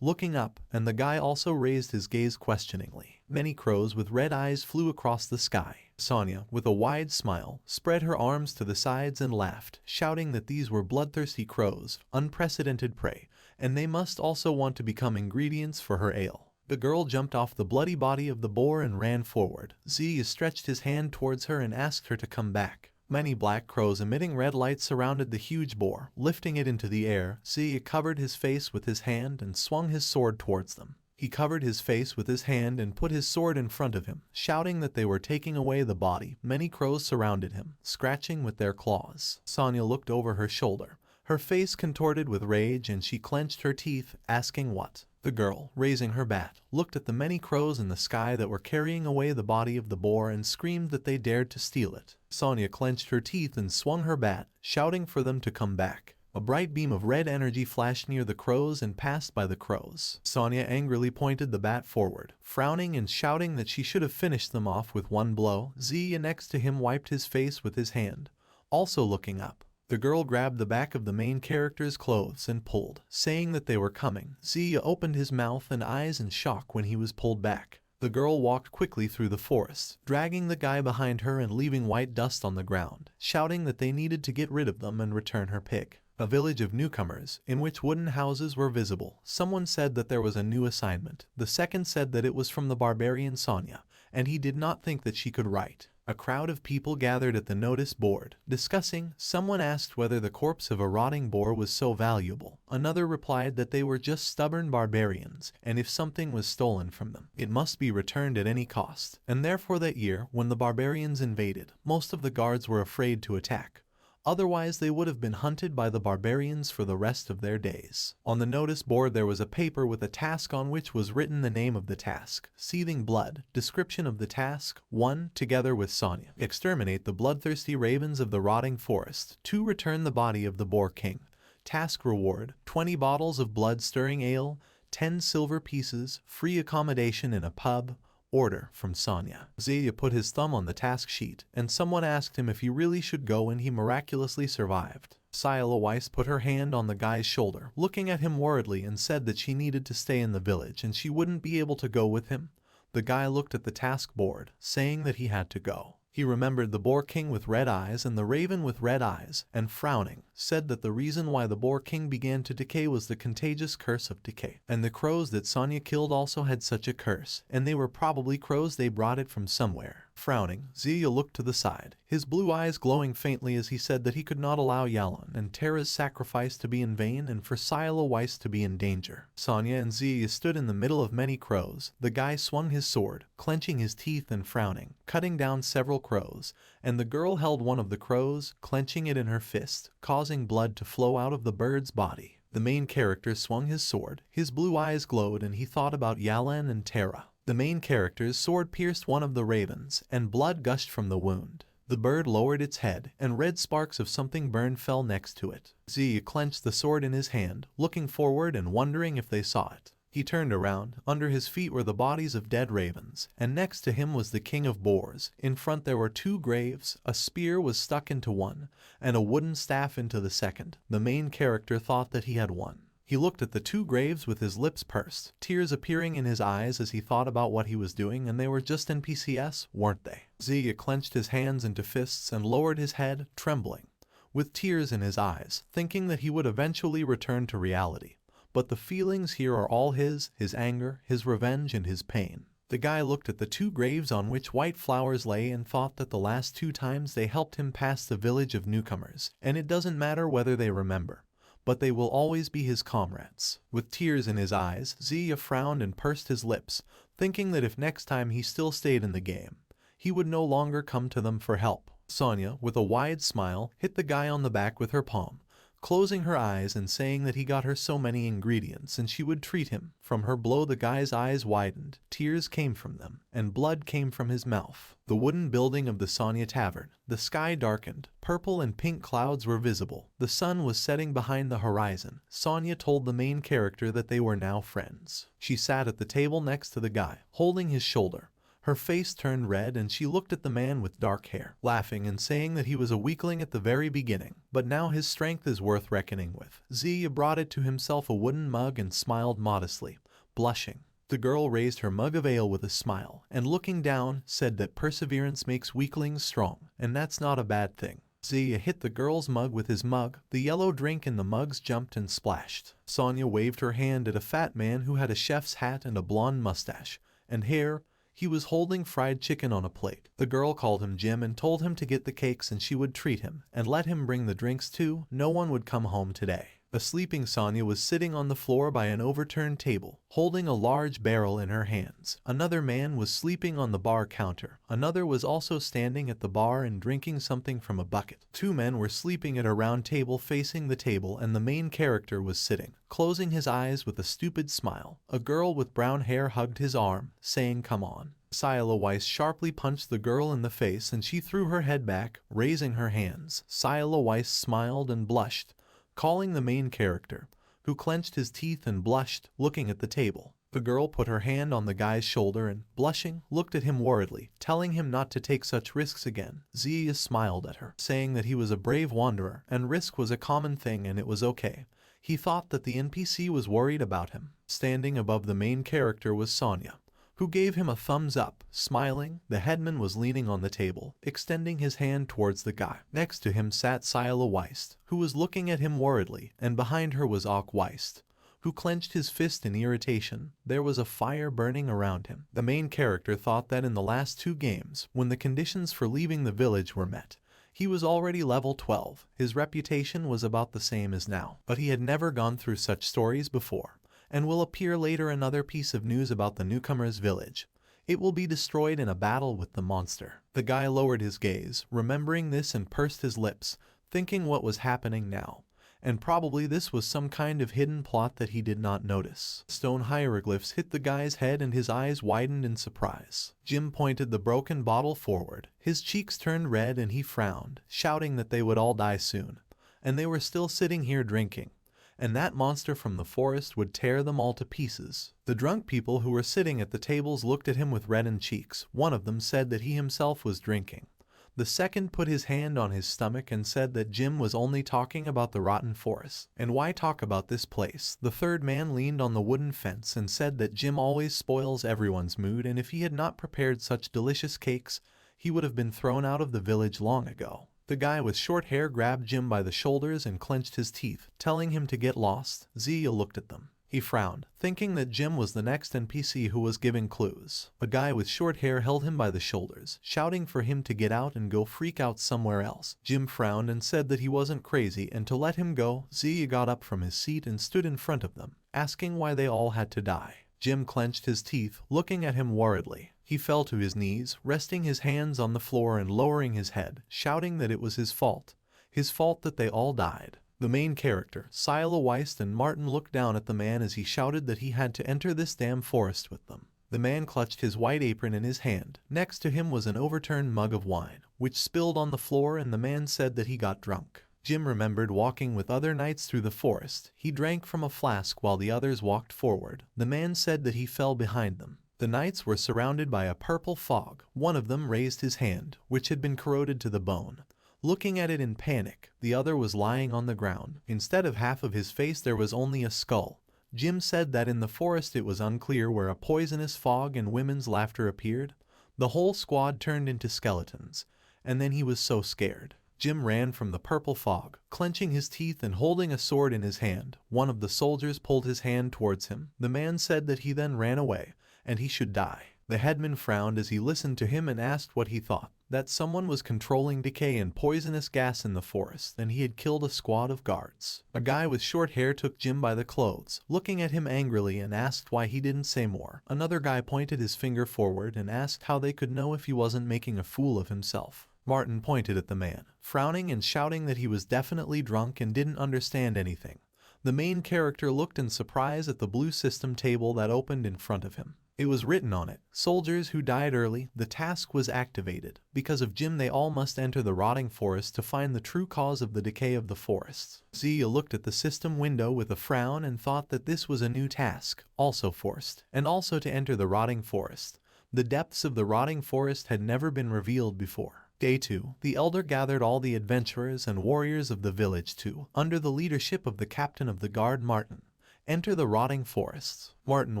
looking up, and the guy also raised his gaze questioningly. Many crows with red eyes flew across the sky. Sonya, with a wide smile, spread her arms to the sides and laughed, shouting that these were bloodthirsty crows, unprecedented prey, and they must also want to become ingredients for her ale. The girl jumped off the bloody body of the boar and ran forward. Ziyu stretched his hand towards her and asked her to come back. Many black crows emitting red lights surrounded the huge boar, lifting it into the air. Ziyu covered his face with his hand and swung his sword towards them. He covered his face with his hand and put his sword in front of him, shouting that they were taking away the body. Many crows surrounded him, scratching with their claws. Sonya looked over her shoulder, her face contorted with rage, and she clenched her teeth, asking what? The girl, raising her bat, looked at the many crows in the sky that were carrying away the body of the boar and screamed that they dared to steal it. Sonya clenched her teeth and swung her bat, shouting for them to come back. A bright beam of red energy flashed near the crows and passed by the crows. Sonya angrily pointed the bat forward, frowning and shouting that she should have finished them off with one blow. Ziyu next to him wiped his face with his hand, also looking up. The girl grabbed the back of the main character's clothes and pulled, saying that they were coming. Ziyu opened his mouth and eyes in shock when he was pulled back. The girl walked quickly through the forest, dragging the guy behind her and leaving white dust on the ground, shouting that they needed to get rid of them and return her pig. A village of newcomers, in which wooden houses were visible. Someone said that there was a new assignment. The second said that it was from the barbarian Sonya, and he did not think that she could write. A crowd of people gathered at the notice board, discussing. Someone asked whether the corpse of a rotting boar was so valuable. Another replied that they were just stubborn barbarians, and if something was stolen from them, it must be returned at any cost. And therefore that year, when the barbarians invaded, most of the guards were afraid to attack. Otherwise they would have been hunted by the barbarians for the rest of their days. On the notice board there was a paper with a task on which was written the name of the task, seething blood, description of the task, 1. Together with Sonya, exterminate the bloodthirsty ravens of the rotting forest. 2. Return the body of the Boar King. Task reward, 20 bottles of blood-stirring ale, 10 silver pieces, free accommodation in a pub. Order from Sonya. Ziyu put his thumb on the task sheet, and someone asked him if he really should go, and he miraculously survived. Sila Weiss put her hand on the guy's shoulder, looking at him worriedly, and said that she needed to stay in the village and she wouldn't be able to go with him. The guy looked at the task board, saying that he had to go. He remembered the Boar King with red eyes and the raven with red eyes, and frowning, said that the reason why the Boar King began to decay was the contagious curse of decay. And the crows that Sonya killed also had such a curse, and they were probably crows, they brought it from somewhere. Frowning, Ziyu looked to the side, his blue eyes glowing faintly as he said that he could not allow Yalan and Terra's sacrifice to be in vain and for Sila Weiss to be in danger. Sonya and Ziyu stood in the middle of many crows. The guy swung his sword, clenching his teeth and frowning, cutting down several crows, and the girl held one of the crows, clenching it in her fist, causing blood to flow out of the bird's body. The main character swung his sword, his blue eyes glowed, and he thought about Yalan and Terra. The main character's sword pierced one of the ravens, and blood gushed from the wound. The bird lowered its head, and red sparks of something burned fell next to it. Ziyu clenched the sword in his hand, looking forward and wondering if they saw it. He turned around. Under his feet were the bodies of dead ravens, and next to him was the king of boars. In front there were 2 graves, a spear was stuck into one, and a wooden staff into the second. The main character thought that he had won. He looked at the two graves with his lips pursed, tears appearing in his eyes as he thought about what he was doing, and they were just NPCs, weren't they? Zia clenched his hands into fists and lowered his head, trembling, with tears in his eyes, thinking that he would eventually return to reality. But the feelings here are all his anger, his revenge, and his pain. The guy looked at the two graves on which white flowers lay and thought that the last 2 times they helped him pass the village of newcomers, and it doesn't matter whether they remember, but they will always be his comrades. With tears in his eyes, Zia frowned and pursed his lips, thinking that if next time he still stayed in the game, he would no longer come to them for help. Sonya, with a wide smile, hit the guy on the back with her palm, closing her eyes and saying that he got her so many ingredients and she would treat him. From her blow, the guy's eyes widened, tears came from them, and blood came from his mouth. The wooden building of the Sonya Tavern. The sky darkened, purple and pink clouds were visible. The sun was setting behind the horizon. Sonya told the main character that they were now friends. She sat at the table next to the guy, holding his shoulder. Her face turned red and she looked at the man with dark hair, laughing and saying that he was a weakling at the very beginning, but now his strength is worth reckoning with. Zia brought it to himself a wooden mug and smiled modestly, blushing. The girl raised her mug of ale with a smile, and looking down, said that perseverance makes weaklings strong, and that's not a bad thing. Zia hit the girl's mug with his mug. The yellow drink in the mugs jumped and splashed. Sonya waved her hand at a fat man who had a chef's hat and a blonde mustache and hair. He was holding fried chicken on a plate. The girl called him Jim and told him to get the cakes and she would treat him, and let him bring the drinks too. No one would come home today. A sleeping Sonya was sitting on the floor by an overturned table, holding a large barrel in her hands. Another man was sleeping on the bar counter. Another was also standing at the bar and drinking something from a bucket. 2 men were sleeping at a round table facing the table, and the main character was sitting, closing his eyes with a stupid smile. A girl with brown hair hugged his arm, saying, "Come on." Sila Weiss sharply punched the girl in the face and she threw her head back, raising her hands. Sila Weiss smiled and blushed, calling the main character, who clenched his teeth and blushed, looking at the table. The girl put her hand on the guy's shoulder and, blushing, looked at him worriedly, telling him not to take such risks again. Zia smiled at her, saying that he was a brave wanderer and risk was a common thing and it was okay. He thought that the NPC was worried about him. Standing above the main character was Sonya, who gave him a thumbs up, smiling. The headman was leaning on the table, extending his hand towards the guy. Next to him sat Sila Weiss, who was looking at him worriedly, and behind her was Ak Weiss, who clenched his fist in irritation. There was a fire burning around him. The main character thought that in the last 2 games, when the conditions for leaving the village were met, he was already level 12. His reputation was about the same as now, but he had never gone through such stories before, and will appear later. Another piece of news about the newcomer's village. It will be destroyed in a battle with the monster. The guy lowered his gaze, remembering this, and pursed his lips, thinking what was happening now. And probably this was some kind of hidden plot that he did not notice. Stone hieroglyphs hit the guy's head and his eyes widened in surprise. Jim pointed the broken bottle forward. His cheeks turned red and he frowned, shouting that they would all die soon. And they were still sitting here drinking, and that monster from the forest would tear them all to pieces. The drunk people who were sitting at the tables looked at him with reddened cheeks. One of them said that he himself was drinking. The second put his hand on his stomach and said that Jim was only talking about the rotten forest. And why talk about this place? The third man leaned on the wooden fence and said that Jim always spoils everyone's mood, and if he had not prepared such delicious cakes, he would have been thrown out of the village long ago. The guy with short hair grabbed Jim by the shoulders and clenched his teeth, telling him to get lost. Zia looked at them. He frowned, thinking that Jim was the next NPC who was giving clues. A guy with short hair held him by the shoulders, shouting for him to get out and go freak out somewhere else. Jim frowned and said that he wasn't crazy and to let him go. Zia got up from his seat and stood in front of them, asking why they all had to die. Jim clenched his teeth, looking at him worriedly. He fell to his knees, resting his hands on the floor and lowering his head, shouting that it was his fault that they all died. The main character, Sila Weiss and Martin, looked down at the man as he shouted that he had to enter this damn forest with them. The man clutched his white apron in his hand. Next to him was an overturned mug of wine, which spilled on the floor, and the man said that he got drunk. Jim remembered walking with other knights through the forest. He drank from a flask while the others walked forward. The man said that he fell behind them. The knights were surrounded by a purple fog. One of them raised his hand, which had been corroded to the bone, Looking at it in panic, the other was lying on the ground. Instead of half of his face there was only a skull. Jim said that in the forest it was unclear where a poisonous fog and women's laughter appeared. The whole squad turned into skeletons, and then he was so scared. Jim ran from the purple fog, clenching his teeth and holding a sword in his hand. One of the soldiers pulled his hand towards him. The man said that he then ran away, and he should die. The headman frowned as he listened to him and asked what he thought. That someone was controlling decay and poisonous gas in the forest, and he had killed a squad of guards. A guy with short hair took Jim by the clothes, looking at him angrily, and asked why he didn't say more. Another guy pointed his finger forward and asked how they could know if he wasn't making a fool of himself. Martin pointed at the man, frowning and shouting that he was definitely drunk and didn't understand anything. The main character looked in surprise at the blue system table that opened in front of him. It was written on it, "Soldiers who died early, the task was activated. Because of Jim they all must enter the rotting forest to find the true cause of the decay of the forests." Zia looked at the system window with a frown and thought that this was a new task, also forced, and also to enter the rotting forest. The depths of the rotting forest had never been revealed before. Day 2, the elder gathered all the adventurers and warriors of the village to, under the leadership of the captain of the guard Martin, enter the rotting forests. Martin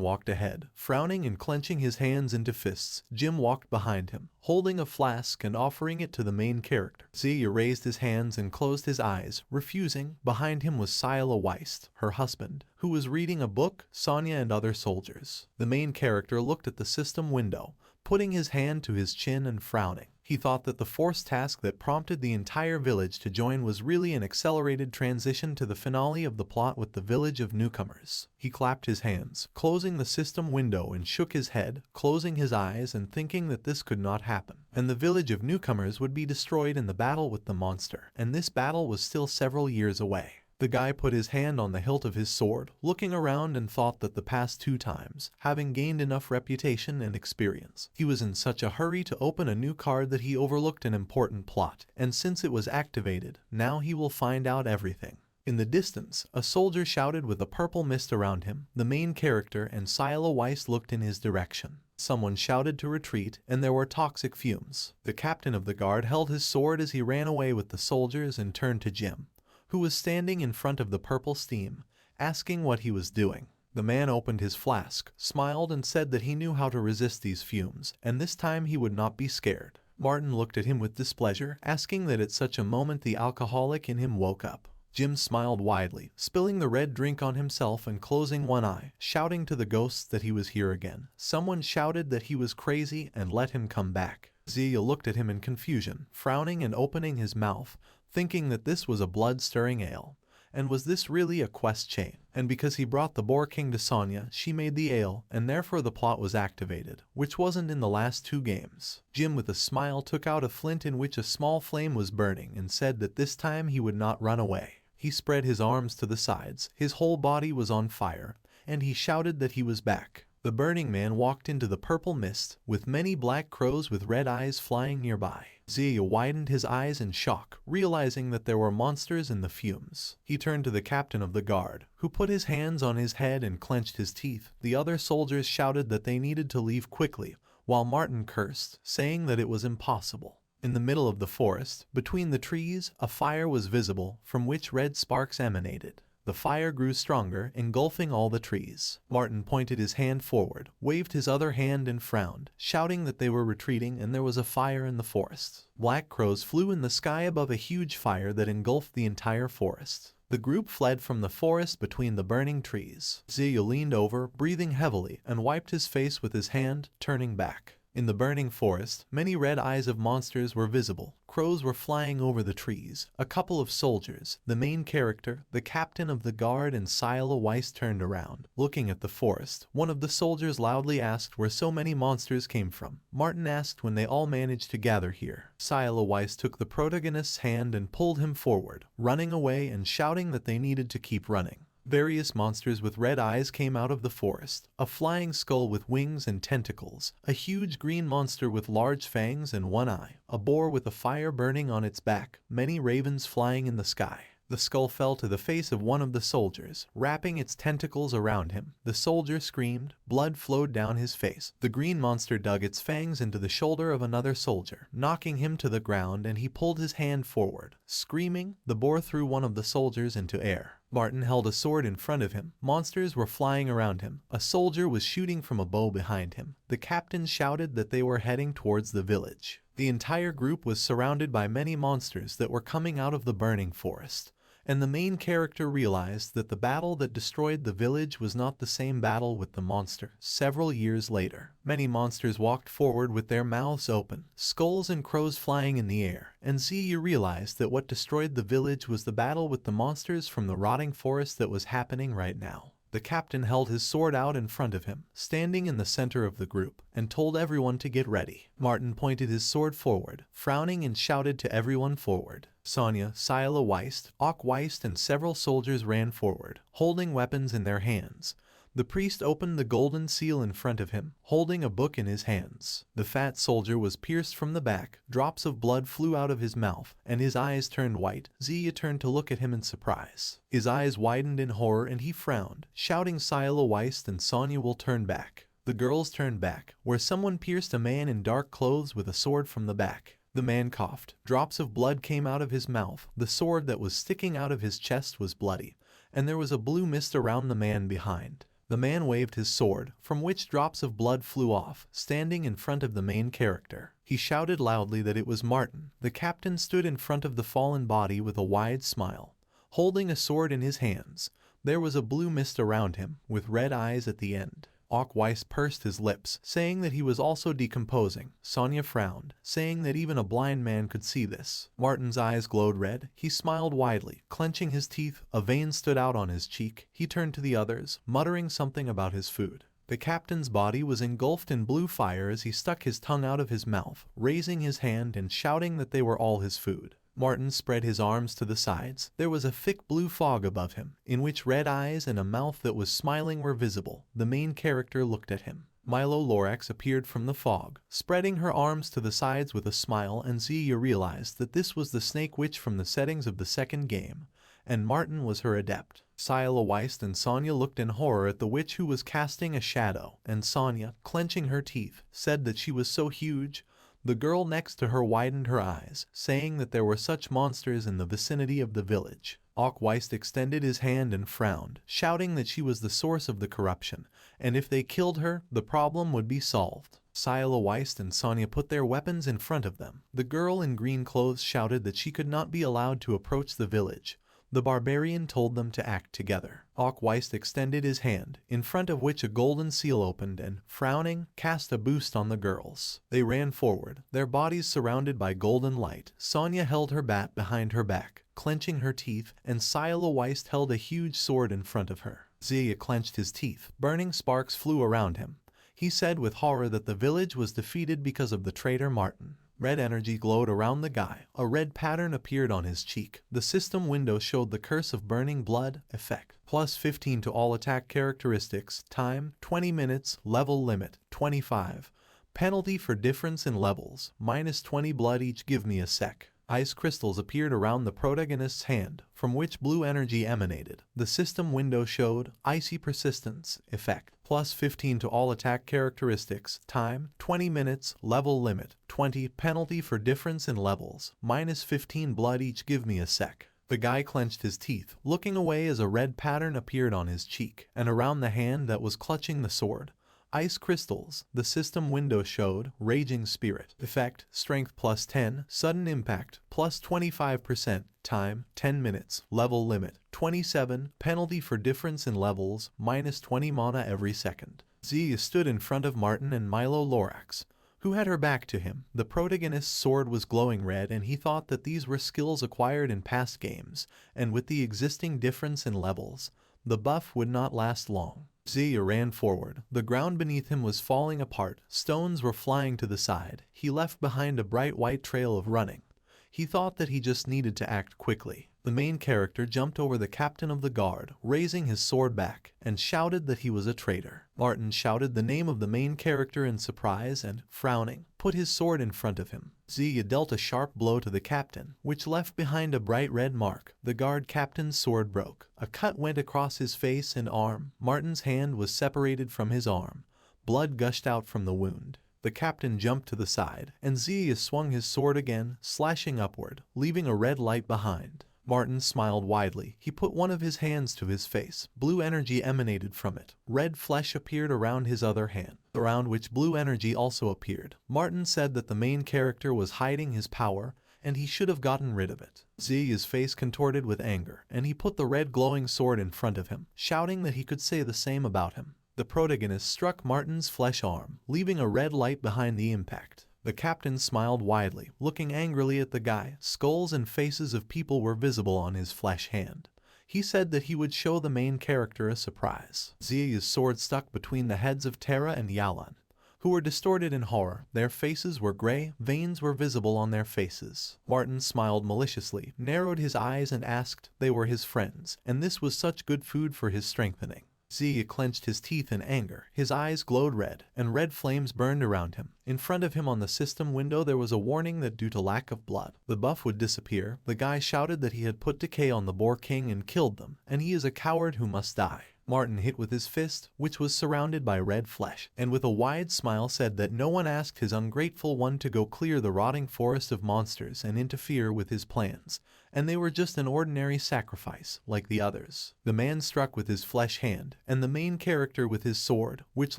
walked ahead, frowning and clenching his hands into fists. Jim walked behind him, holding a flask and offering it to the main character. Zia raised his hands and closed his eyes, refusing. Behind him was Sila Weist, her husband, who was reading a book, Sonia and other soldiers. The main character looked at the system window, putting his hand to his chin and frowning. He thought that the forced task that prompted the entire village to join was really an accelerated transition to the finale of the plot with the village of newcomers. He clapped his hands, closing the system window, and shook his head, closing his eyes and thinking that this could not happen. And the village of newcomers would be destroyed in the battle with the monster, and this battle was still several years away. The guy put his hand on the hilt of his sword, looking around, and thought that the past 2 times, having gained enough reputation and experience, he was in such a hurry to open a new card that he overlooked an important plot, and since it was activated, now he will find out everything. In the distance, a soldier shouted with a purple mist around him. The main character and Sila Weiss looked in his direction. Someone shouted to retreat, and there were toxic fumes. The captain of the guard held his sword as he ran away with the soldiers and turned to Jim, who was standing in front of the purple steam, asking what he was doing. The man opened his flask, smiled, and said that he knew how to resist these fumes, and this time he would not be scared. Martin looked at him with displeasure, asking that at such a moment the alcoholic in him woke up. Jim smiled widely, spilling the red drink on himself and closing one eye, shouting to the ghosts that he was here again. Someone shouted that he was crazy and let him come back. Zia looked at him in confusion, frowning and opening his mouth, thinking that this was a blood-stirring ale. And was this really a quest chain? And because he brought the Boar King to Sonia, she made the ale, and therefore the plot was activated, which wasn't in the last 2 games. Jim with a smile took out a flint in which a small flame was burning and said that this time he would not run away. He spread his arms to the sides, his whole body was on fire, and he shouted that he was back. The burning man walked into the purple mist, with many black crows with red eyes flying nearby. Zia widened his eyes in shock, realizing that there were monsters in the fumes. He turned to the captain of the guard, who put his hands on his head and clenched his teeth. The other soldiers shouted that they needed to leave quickly, while Martin cursed, saying that it was impossible. In the middle of the forest, between the trees, a fire was visible, from which red sparks emanated. The fire grew stronger, engulfing all the trees. Martin pointed his hand forward, waved his other hand and frowned, shouting that they were retreating and there was a fire in the forest. Black crows flew in the sky above a huge fire that engulfed the entire forest. The group fled from the forest between the burning trees. Zia leaned over, breathing heavily, and wiped his face with his hand, turning back. In the burning forest, many red eyes of monsters were visible. Crows were flying over the trees. A couple of soldiers, the main character, the captain of the guard, and Sila Weiss turned around. Looking at the forest, one of the soldiers loudly asked where so many monsters came from. Martin asked when they all managed to gather here. Sila Weiss took the protagonist's hand and pulled him forward, running away and shouting that they needed to keep running. Various monsters with red eyes came out of the forest. A flying skull with wings and tentacles, a huge green monster with large fangs and one eye, a boar with a fire burning on its back, many ravens flying in the sky. The skull fell to the face of one of the soldiers, wrapping its tentacles around him. The soldier screamed, blood flowed down his face. The green monster dug its fangs into the shoulder of another soldier, knocking him to the ground, and he pulled his hand forward. Screaming, the boar threw one of the soldiers into air. Martin held a sword in front of him. Monsters were flying around him. A soldier was shooting from a bow behind him. The captain shouted that they were heading towards the village. The entire group was surrounded by many monsters that were coming out of the burning forest. And the main character realized that the battle that destroyed the village was not the same battle with the monster. Several years later, many monsters walked forward with their mouths open, skulls and crows flying in the air, and you realized that what destroyed the village was the battle with the monsters from the rotting forest that was happening right now. The captain held his sword out in front of him, standing in the center of the group, and told everyone to get ready. Martin pointed his sword forward, frowning, and shouted to everyone forward. Sonya, Sila Weist, Ock Weist, and several soldiers ran forward, holding weapons in their hands. The priest opened the golden seal in front of him, holding a book in his hands. The fat soldier was pierced from the back, drops of blood flew out of his mouth, and his eyes turned white. Zia turned to look at him in surprise. His eyes widened in horror and he frowned, shouting, Sila Weist and Sonya will turn back. The girls turned back, where someone pierced a man in dark clothes with a sword from the back. The man coughed. Drops of blood came out of his mouth. The sword that was sticking out of his chest was bloody, and there was a blue mist around the man behind. The man waved his sword, from which drops of blood flew off, standing in front of the main character. He shouted loudly that it was Martin. The captain stood in front of the fallen body with a wide smile, holding a sword in his hands. There was a blue mist around him, with red eyes at the end. Ock Weist pursed his lips, saying that he was also decomposing. Sonya frowned, saying that even a blind man could see this. Martin's eyes glowed red. He smiled widely, clenching his teeth. A vein stood out on his cheek. He turned to the others, muttering something about his food. The captain's body was engulfed in blue fire as he stuck his tongue out of his mouth, raising his hand and shouting that they were all his food. Martin spread his arms to the sides. There was a thick blue fog above him, in which red eyes and a mouth that was smiling were visible. The main character looked at him. Milo Lorax appeared from the fog, spreading her arms to the sides with a smile, and Zia realized that this was the Snake Witch from the settings of the second game, and Martin was her adept. Sila Weist and Sonya looked in horror at the witch who was casting a shadow, and Sonya, clenching her teeth, said that she was so huge. The girl next to her widened her eyes, saying that there were such monsters in the vicinity of the village. Ock Weist extended his hand and frowned, shouting that she was the source of the corruption, and if they killed her, the problem would be solved. Sila Weist and Sonya put their weapons in front of them. The girl in green clothes shouted that she could not be allowed to approach the village. The barbarian told them to act together. Ock Weist extended his hand, in front of which a golden seal opened and, frowning, cast a boost on the girls. They ran forward, their bodies surrounded by golden light. Sonya held her bat behind her back, clenching her teeth, and Sila Weist held a huge sword in front of her. Zia clenched his teeth. Burning sparks flew around him. He said with horror that the village was defeated because of the traitor Martin. Red energy glowed around the guy. A red pattern appeared on his cheek. The system window showed the curse of burning blood effect. Plus 15 to all attack characteristics. Time, 20 minutes. Level limit, 25. Penalty for difference in levels, minus 20 blood each. Give me a sec. Ice crystals appeared around the protagonist's hand, from which blue energy emanated. The system window showed Icy Persistence effect. Plus 15 to all attack characteristics. Time, 20 minutes. Level limit, 20. Penalty for difference in levels, minus 15 blood each. Give me a sec. The guy clenched his teeth, looking away as a red pattern appeared on his cheek, and around the hand that was clutching the sword. Ice crystals. The system window showed Raging Spirit effect. Strength plus 10. Sudden impact plus 25%. Time, 10 minutes. Level limit, 27. Penalty for difference in levels, minus 20 mana every second. Zia stood in front of Martin and Milo Lorax, who had her back to him. The protagonist's sword was glowing red, and he thought that these were skills acquired in past games, and with the existing difference in levels, the buff would not last long. Zia ran forward. The ground beneath him was falling apart. Stones were flying to the side. He left behind a bright white trail of running. He thought that he just needed to act quickly. The main character jumped over the captain of the guard, raising his sword back, and shouted that he was a traitor. Martin shouted the name of the main character in surprise and, frowning, put his sword in front of him. Zia dealt a sharp blow to the captain, which left behind a bright red mark. The guard captain's sword broke. A cut went across his face and arm. Martin's hand was separated from his arm. Blood gushed out from the wound. The captain jumped to the side, and Zia swung his sword again, slashing upward, leaving a red light behind. Martin smiled widely. He put one of his hands to his face. Blue energy emanated from it. Red flesh appeared around his other hand, around which blue energy also appeared. Martin said that the main character was hiding his power, and he should have gotten rid of it. Zia's face contorted with anger, and he put the red glowing sword in front of him, shouting that he could say the same about him. The protagonist struck Martin's flesh arm, leaving a red light behind the impact. The captain smiled widely, looking angrily at the guy. Skulls and faces of people were visible on his flesh hand. He said that he would show the main character a surprise. Zia's sword stuck between the heads of Terra and Yalan, who were distorted in horror. Their faces were gray, veins were visible on their faces. Martin smiled maliciously, narrowed his eyes and asked. They were his friends, and this was such good food for his strengthening. Zia clenched his teeth in anger. His eyes glowed red, and red flames burned around him. In front of him on the system window there was a warning that due to lack of blood, the buff would disappear. The guy shouted that he had put decay on the Boar King and killed them, and he is a coward who must die. Martin hit with his fist, which was surrounded by red flesh, and with a wide smile said that no one asked his ungrateful one to go clear the rotting forest of monsters and interfere with his plans, and they were just an ordinary sacrifice, like the others. The man struck with his flesh hand, and the main character with his sword, which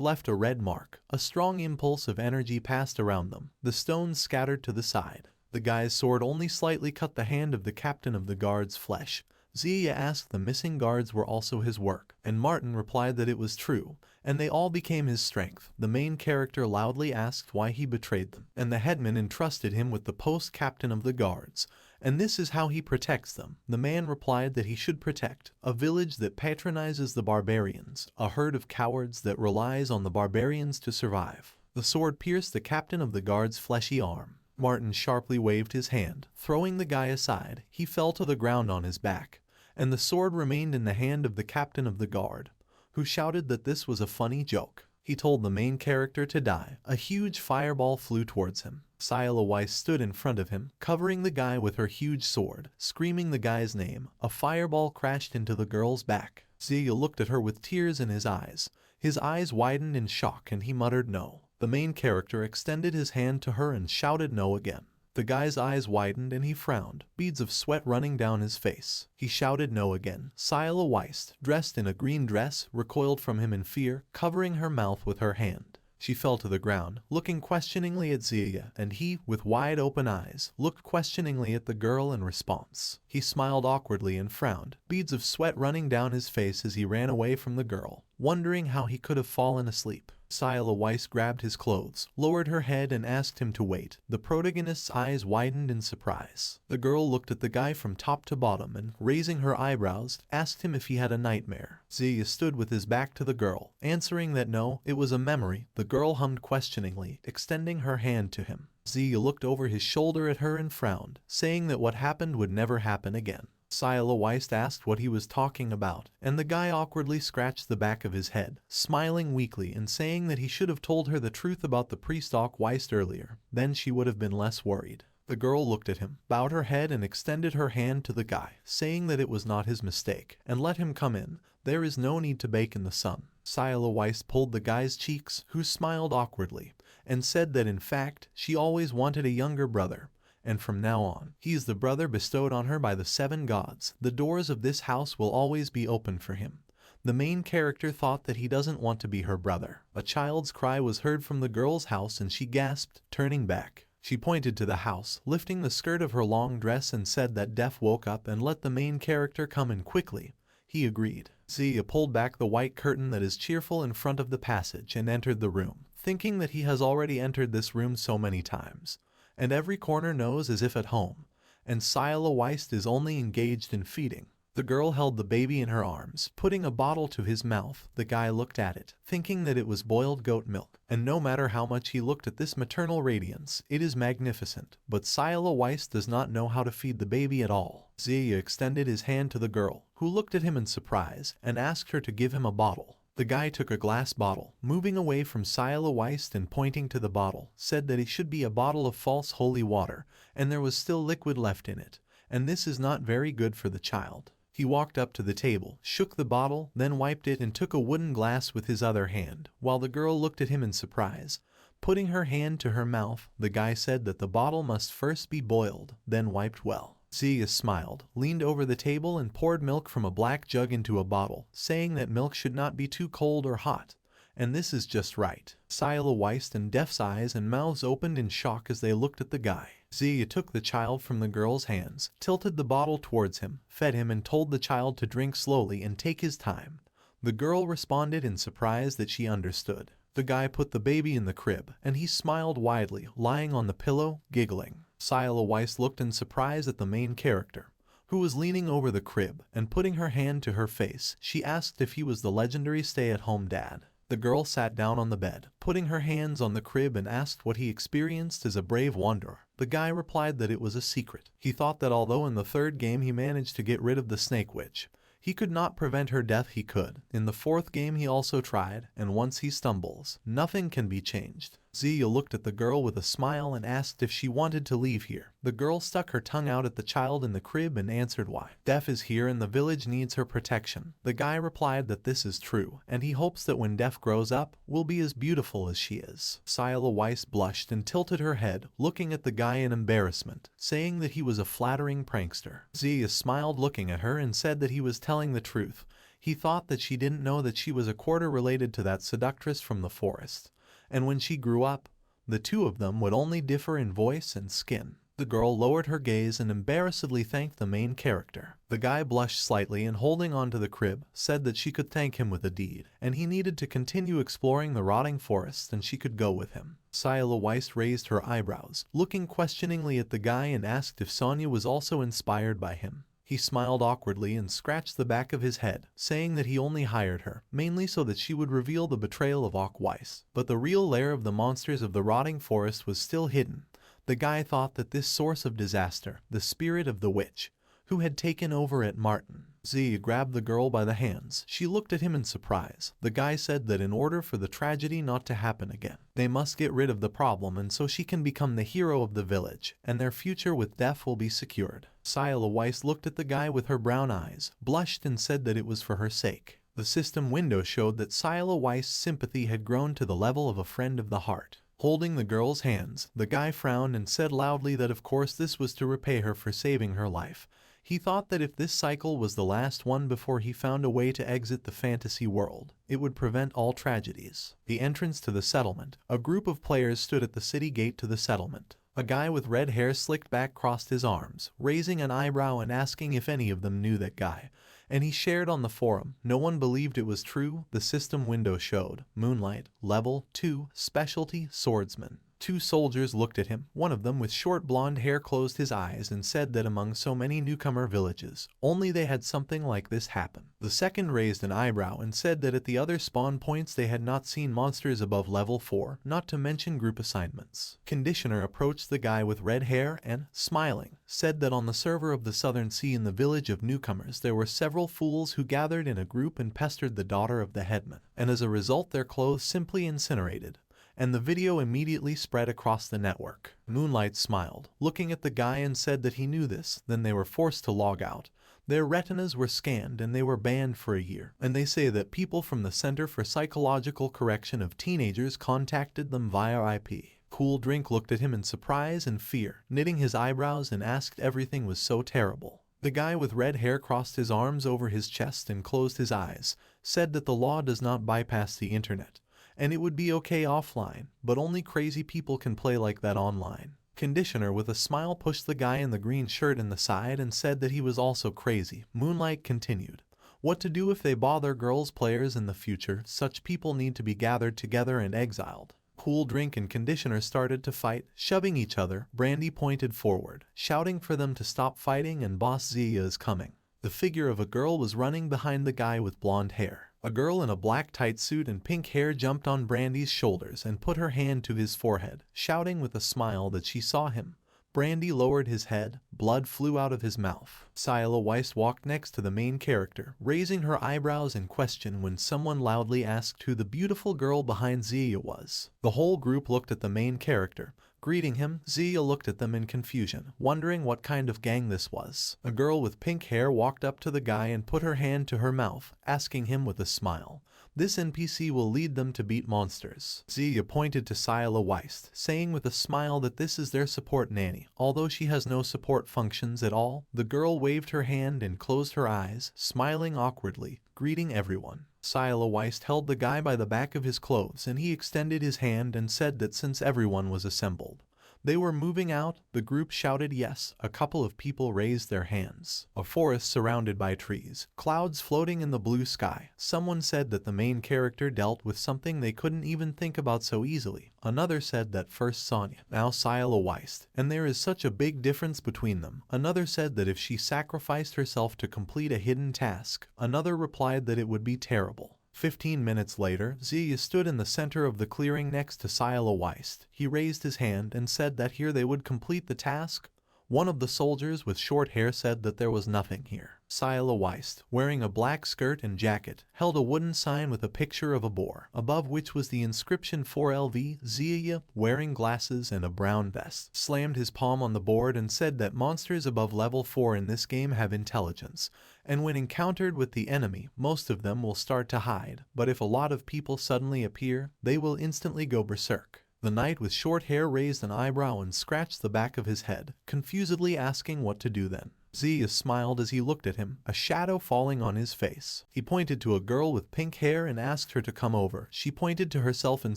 left a red mark. A strong impulse of energy passed around them. The stones scattered to the side. The guy's sword only slightly cut the hand of the captain of the guard's flesh. Zia asked the missing guards were also his work, and Martin replied that it was true, and they all became his strength. The main character loudly asked why he betrayed them, and the headman entrusted him with the post-captain of the guards, and this is how he protects them. The man replied that he should protect a village that patronizes the barbarians, a herd of cowards that relies on the barbarians to survive. The sword pierced the captain of the guard's fleshy arm. Martin sharply waved his hand, throwing the guy aside. He fell to the ground on his back, and the sword remained in the hand of the captain of the guard, who shouted that this was a funny joke. He told the main character to die. A huge fireball flew towards him. Scylla Weiss stood in front of him, covering the guy with her huge sword, screaming the guy's name. A fireball crashed into the girl's back. Zia looked at her with tears in his eyes. His eyes widened in shock and he muttered no. The main character extended his hand to her and shouted no again. The guy's eyes widened and he frowned, beads of sweat running down his face. He shouted no again. Scylla Weiss, dressed in a green dress, recoiled from him in fear, covering her mouth with her hand. She fell to the ground, looking questioningly at Zia, and he, with wide open eyes, looked questioningly at the girl in response. He smiled awkwardly and frowned, beads of sweat running down his face as he ran away from the girl, wondering how he could have fallen asleep. Scylla Weiss grabbed his clothes, lowered her head and asked him to wait. The protagonist's eyes widened in surprise. The girl looked at the guy from top to bottom and, raising her eyebrows, asked him if he had a nightmare. Zia stood with his back to the girl, answering that no, it was a memory. The girl hummed questioningly, extending her hand to him. Zia looked over his shoulder at her and frowned, saying that what happened would never happen again. Scylla Weiss asked what he was talking about, and the guy awkwardly scratched the back of his head, smiling weakly and saying that he should have told her the truth about the priest Weiss earlier, then she would have been less worried. The girl looked at him, bowed her head and extended her hand to the guy, saying that it was not his mistake, and let him come in. There is no need to bake in the sun. Scylla Weiss pulled the guy's cheeks, who smiled awkwardly, and said that in fact, she always wanted a younger brother. And from now on, he is the brother bestowed on her by the 7 gods. The doors of this house will always be open for him. The main character thought that he doesn't want to be her brother. A child's cry was heard from the girl's house and she gasped, turning back. She pointed to the house, lifting the skirt of her long dress and said that Def woke up and let the main character come in quickly. He agreed. Zia pulled back the white curtain that is cheerful in front of the passage and entered the room, thinking that he has already entered this room so many times. And every corner knows as if at home, and Scylla Weiss is only engaged in feeding. The girl held the baby in her arms, putting a bottle to his mouth. The guy looked at it, thinking that it was boiled goat milk, and no matter how much he looked at this maternal radiance, it is magnificent. But Sila Weiss does not know how to feed the baby at all. Zia extended his hand to the girl, who looked at him in surprise, and asked her to give him a bottle. The guy took a glass bottle, moving away from Sila Weiss and pointing to the bottle, said that it should be a bottle of false holy water, and there was still liquid left in it, and this is not very good for the child. He walked up to the table, shook the bottle, then wiped it and took a wooden glass with his other hand, while the girl looked at him in surprise. Putting her hand to her mouth, the guy said that the bottle must first be boiled, then wiped well. Zia smiled, leaned over the table and poured milk from a black jug into a bottle, saying that milk should not be too cold or hot. And this is just right. Sila Weiss and Def's eyes and mouths opened in shock as they looked at the guy. Zia took the child from the girl's hands, tilted the bottle towards him, fed him and told the child to drink slowly and take his time. The girl responded in surprise that she understood. The guy put the baby in the crib, and he smiled widely, lying on the pillow, giggling. Sila Weiss looked in surprise at the main character, who was leaning over the crib, and putting her hand to her face, she asked if he was the legendary stay-at-home dad. The girl sat down on the bed, putting her hands on the crib and asked what he experienced as a brave wanderer. The guy replied that it was a secret. He thought that although in the third game he managed to get rid of the snake witch, he could not prevent her death. He could. In the fourth game he also tried, and once he stumbles, nothing can be changed. Zia looked at the girl with a smile and asked if she wanted to leave here. The girl stuck her tongue out at the child in the crib and answered why. Def is here and the village needs her protection. The guy replied that this is true, and he hopes that when Def grows up, will be as beautiful as she is. Sila Weiss blushed and tilted her head, looking at the guy in embarrassment, saying that he was a flattering prankster. Zia smiled looking at her and said that he was telling the truth. He thought that she didn't know that she was a quarter related to that seductress from the forest, and when she grew up, the two of them would only differ in voice and skin. The girl lowered her gaze and embarrassedly thanked the main character. The guy blushed slightly and holding onto the crib, said that she could thank him with a deed, and he needed to continue exploring the rotting forest and she could go with him. Sila Weiss raised her eyebrows, looking questioningly at the guy and asked if Sonya was also inspired by him. He smiled awkwardly and scratched the back of his head, saying that he only hired her, mainly so that she would reveal the betrayal of Ok Weiss. But the real lair of the monsters of the rotting forest was still hidden. The guy thought that this source of disaster, the spirit of the witch, who had taken over at Martin. Zia grabbed the girl by the hands. She looked at him in surprise. The guy said that in order for the tragedy not to happen again, they must get rid of the problem and so she can become the hero of the village, and their future with Def will be secured. Sila Weiss looked at the guy with her brown eyes, blushed and said that it was for her sake. The system window showed that Sila Weiss' sympathy had grown to the level of a friend of the heart. Holding the girl's hands, the guy frowned and said loudly that of course this was to repay her for saving her life. He thought that if this cycle was the last one before he found a way to exit the fantasy world, it would prevent all tragedies. The entrance to the settlement. A group of players stood at the city gate to the settlement. A guy with red hair slicked back crossed his arms, raising an eyebrow and asking if any of them knew that guy. And he shared on the forum. No one believed it was true. The system window showed. Moonlight, level 2, specialty, swordsman. Two soldiers looked at him. One of them with short blonde hair closed his eyes and said that among so many newcomer villages, only they had something like this happen. The second raised an eyebrow and said that at the other spawn points they had not seen monsters above level 4, not to mention group assignments. Conditioner approached the guy with red hair and, smiling, said that on the server of the Southern Sea in the village of newcomers there were several fools who gathered in a group and pestered the daughter of the headman, and as a result their clothes simply incinerated. And the video immediately spread across the network. Moonlight smiled, looking at the guy and said that he knew this, then they were forced to log out. Their retinas were scanned and they were banned for a year. And they say that people from the Center for Psychological Correction of Teenagers contacted them via IP. Cool Drink looked at him in surprise and fear, knitting his eyebrows and asked if everything was so terrible. The guy with red hair crossed his arms over his chest and closed his eyes, said that the law does not bypass the internet, and it would be okay offline, but only crazy people can play like that online. Conditioner with a smile pushed the guy in the green shirt in the side and said that he was also crazy. Moonlight continued. What to do if they bother girls players in the future? Such people need to be gathered together and exiled. Cool Drink and Conditioner started to fight, shoving each other. Brandy pointed forward, shouting for them to stop fighting and Boss Zia is coming. The figure of a girl was running behind the guy with blonde hair. A girl in a black tight suit and pink hair jumped on Brandy's shoulders and put her hand to his forehead, shouting with a smile that she saw him. Brandy lowered his head, blood flew out of his mouth. Sila Weiss walked next to the main character, raising her eyebrows in question when someone loudly asked who the beautiful girl behind Zia was. The whole group looked at the main character. Greeting him, Zia looked at them in confusion, wondering what kind of gang this was. A girl with pink hair walked up to the guy and put her hand to her mouth, asking him with a smile, "This NPC will lead them to beat monsters." Zia pointed to Sila Weiss, saying with a smile that this is their support nanny. Although she has no support functions at all, the girl waved her hand and closed her eyes, smiling awkwardly, greeting everyone. Sila Weiss held the guy by the back of his clothes and he extended his hand and said that since everyone was assembled, they were moving out. The group shouted yes. A couple of people raised their hands. A forest surrounded by trees, clouds floating in the blue sky. Someone said that the main character dealt with something they couldn't even think about so easily. Another said that first Sonya, now Sila Weiss, and there is such a big difference between them. Another said that if she sacrificed herself to complete a hidden task. Another replied that it would be terrible. 15 minutes later, Zia stood in the center of the clearing next to Sila Weiss. He raised his hand and said that here they would complete the task. One of the soldiers with short hair said that there was nothing here. Sila Weiss, wearing a black skirt and jacket, held a wooden sign with a picture of a boar, above which was the inscription 4LV. Zia, wearing glasses and a brown vest, slammed his palm on the board and said that monsters above level 4 in this game have intelligence, and when encountered with the enemy, most of them will start to hide, but if a lot of people suddenly appear, they will instantly go berserk. The knight with short hair raised an eyebrow and scratched the back of his head, confusedly asking what to do then. Zia smiled as he looked at him, a shadow falling on his face. He pointed to a girl with pink hair and asked her to come over. She pointed to herself in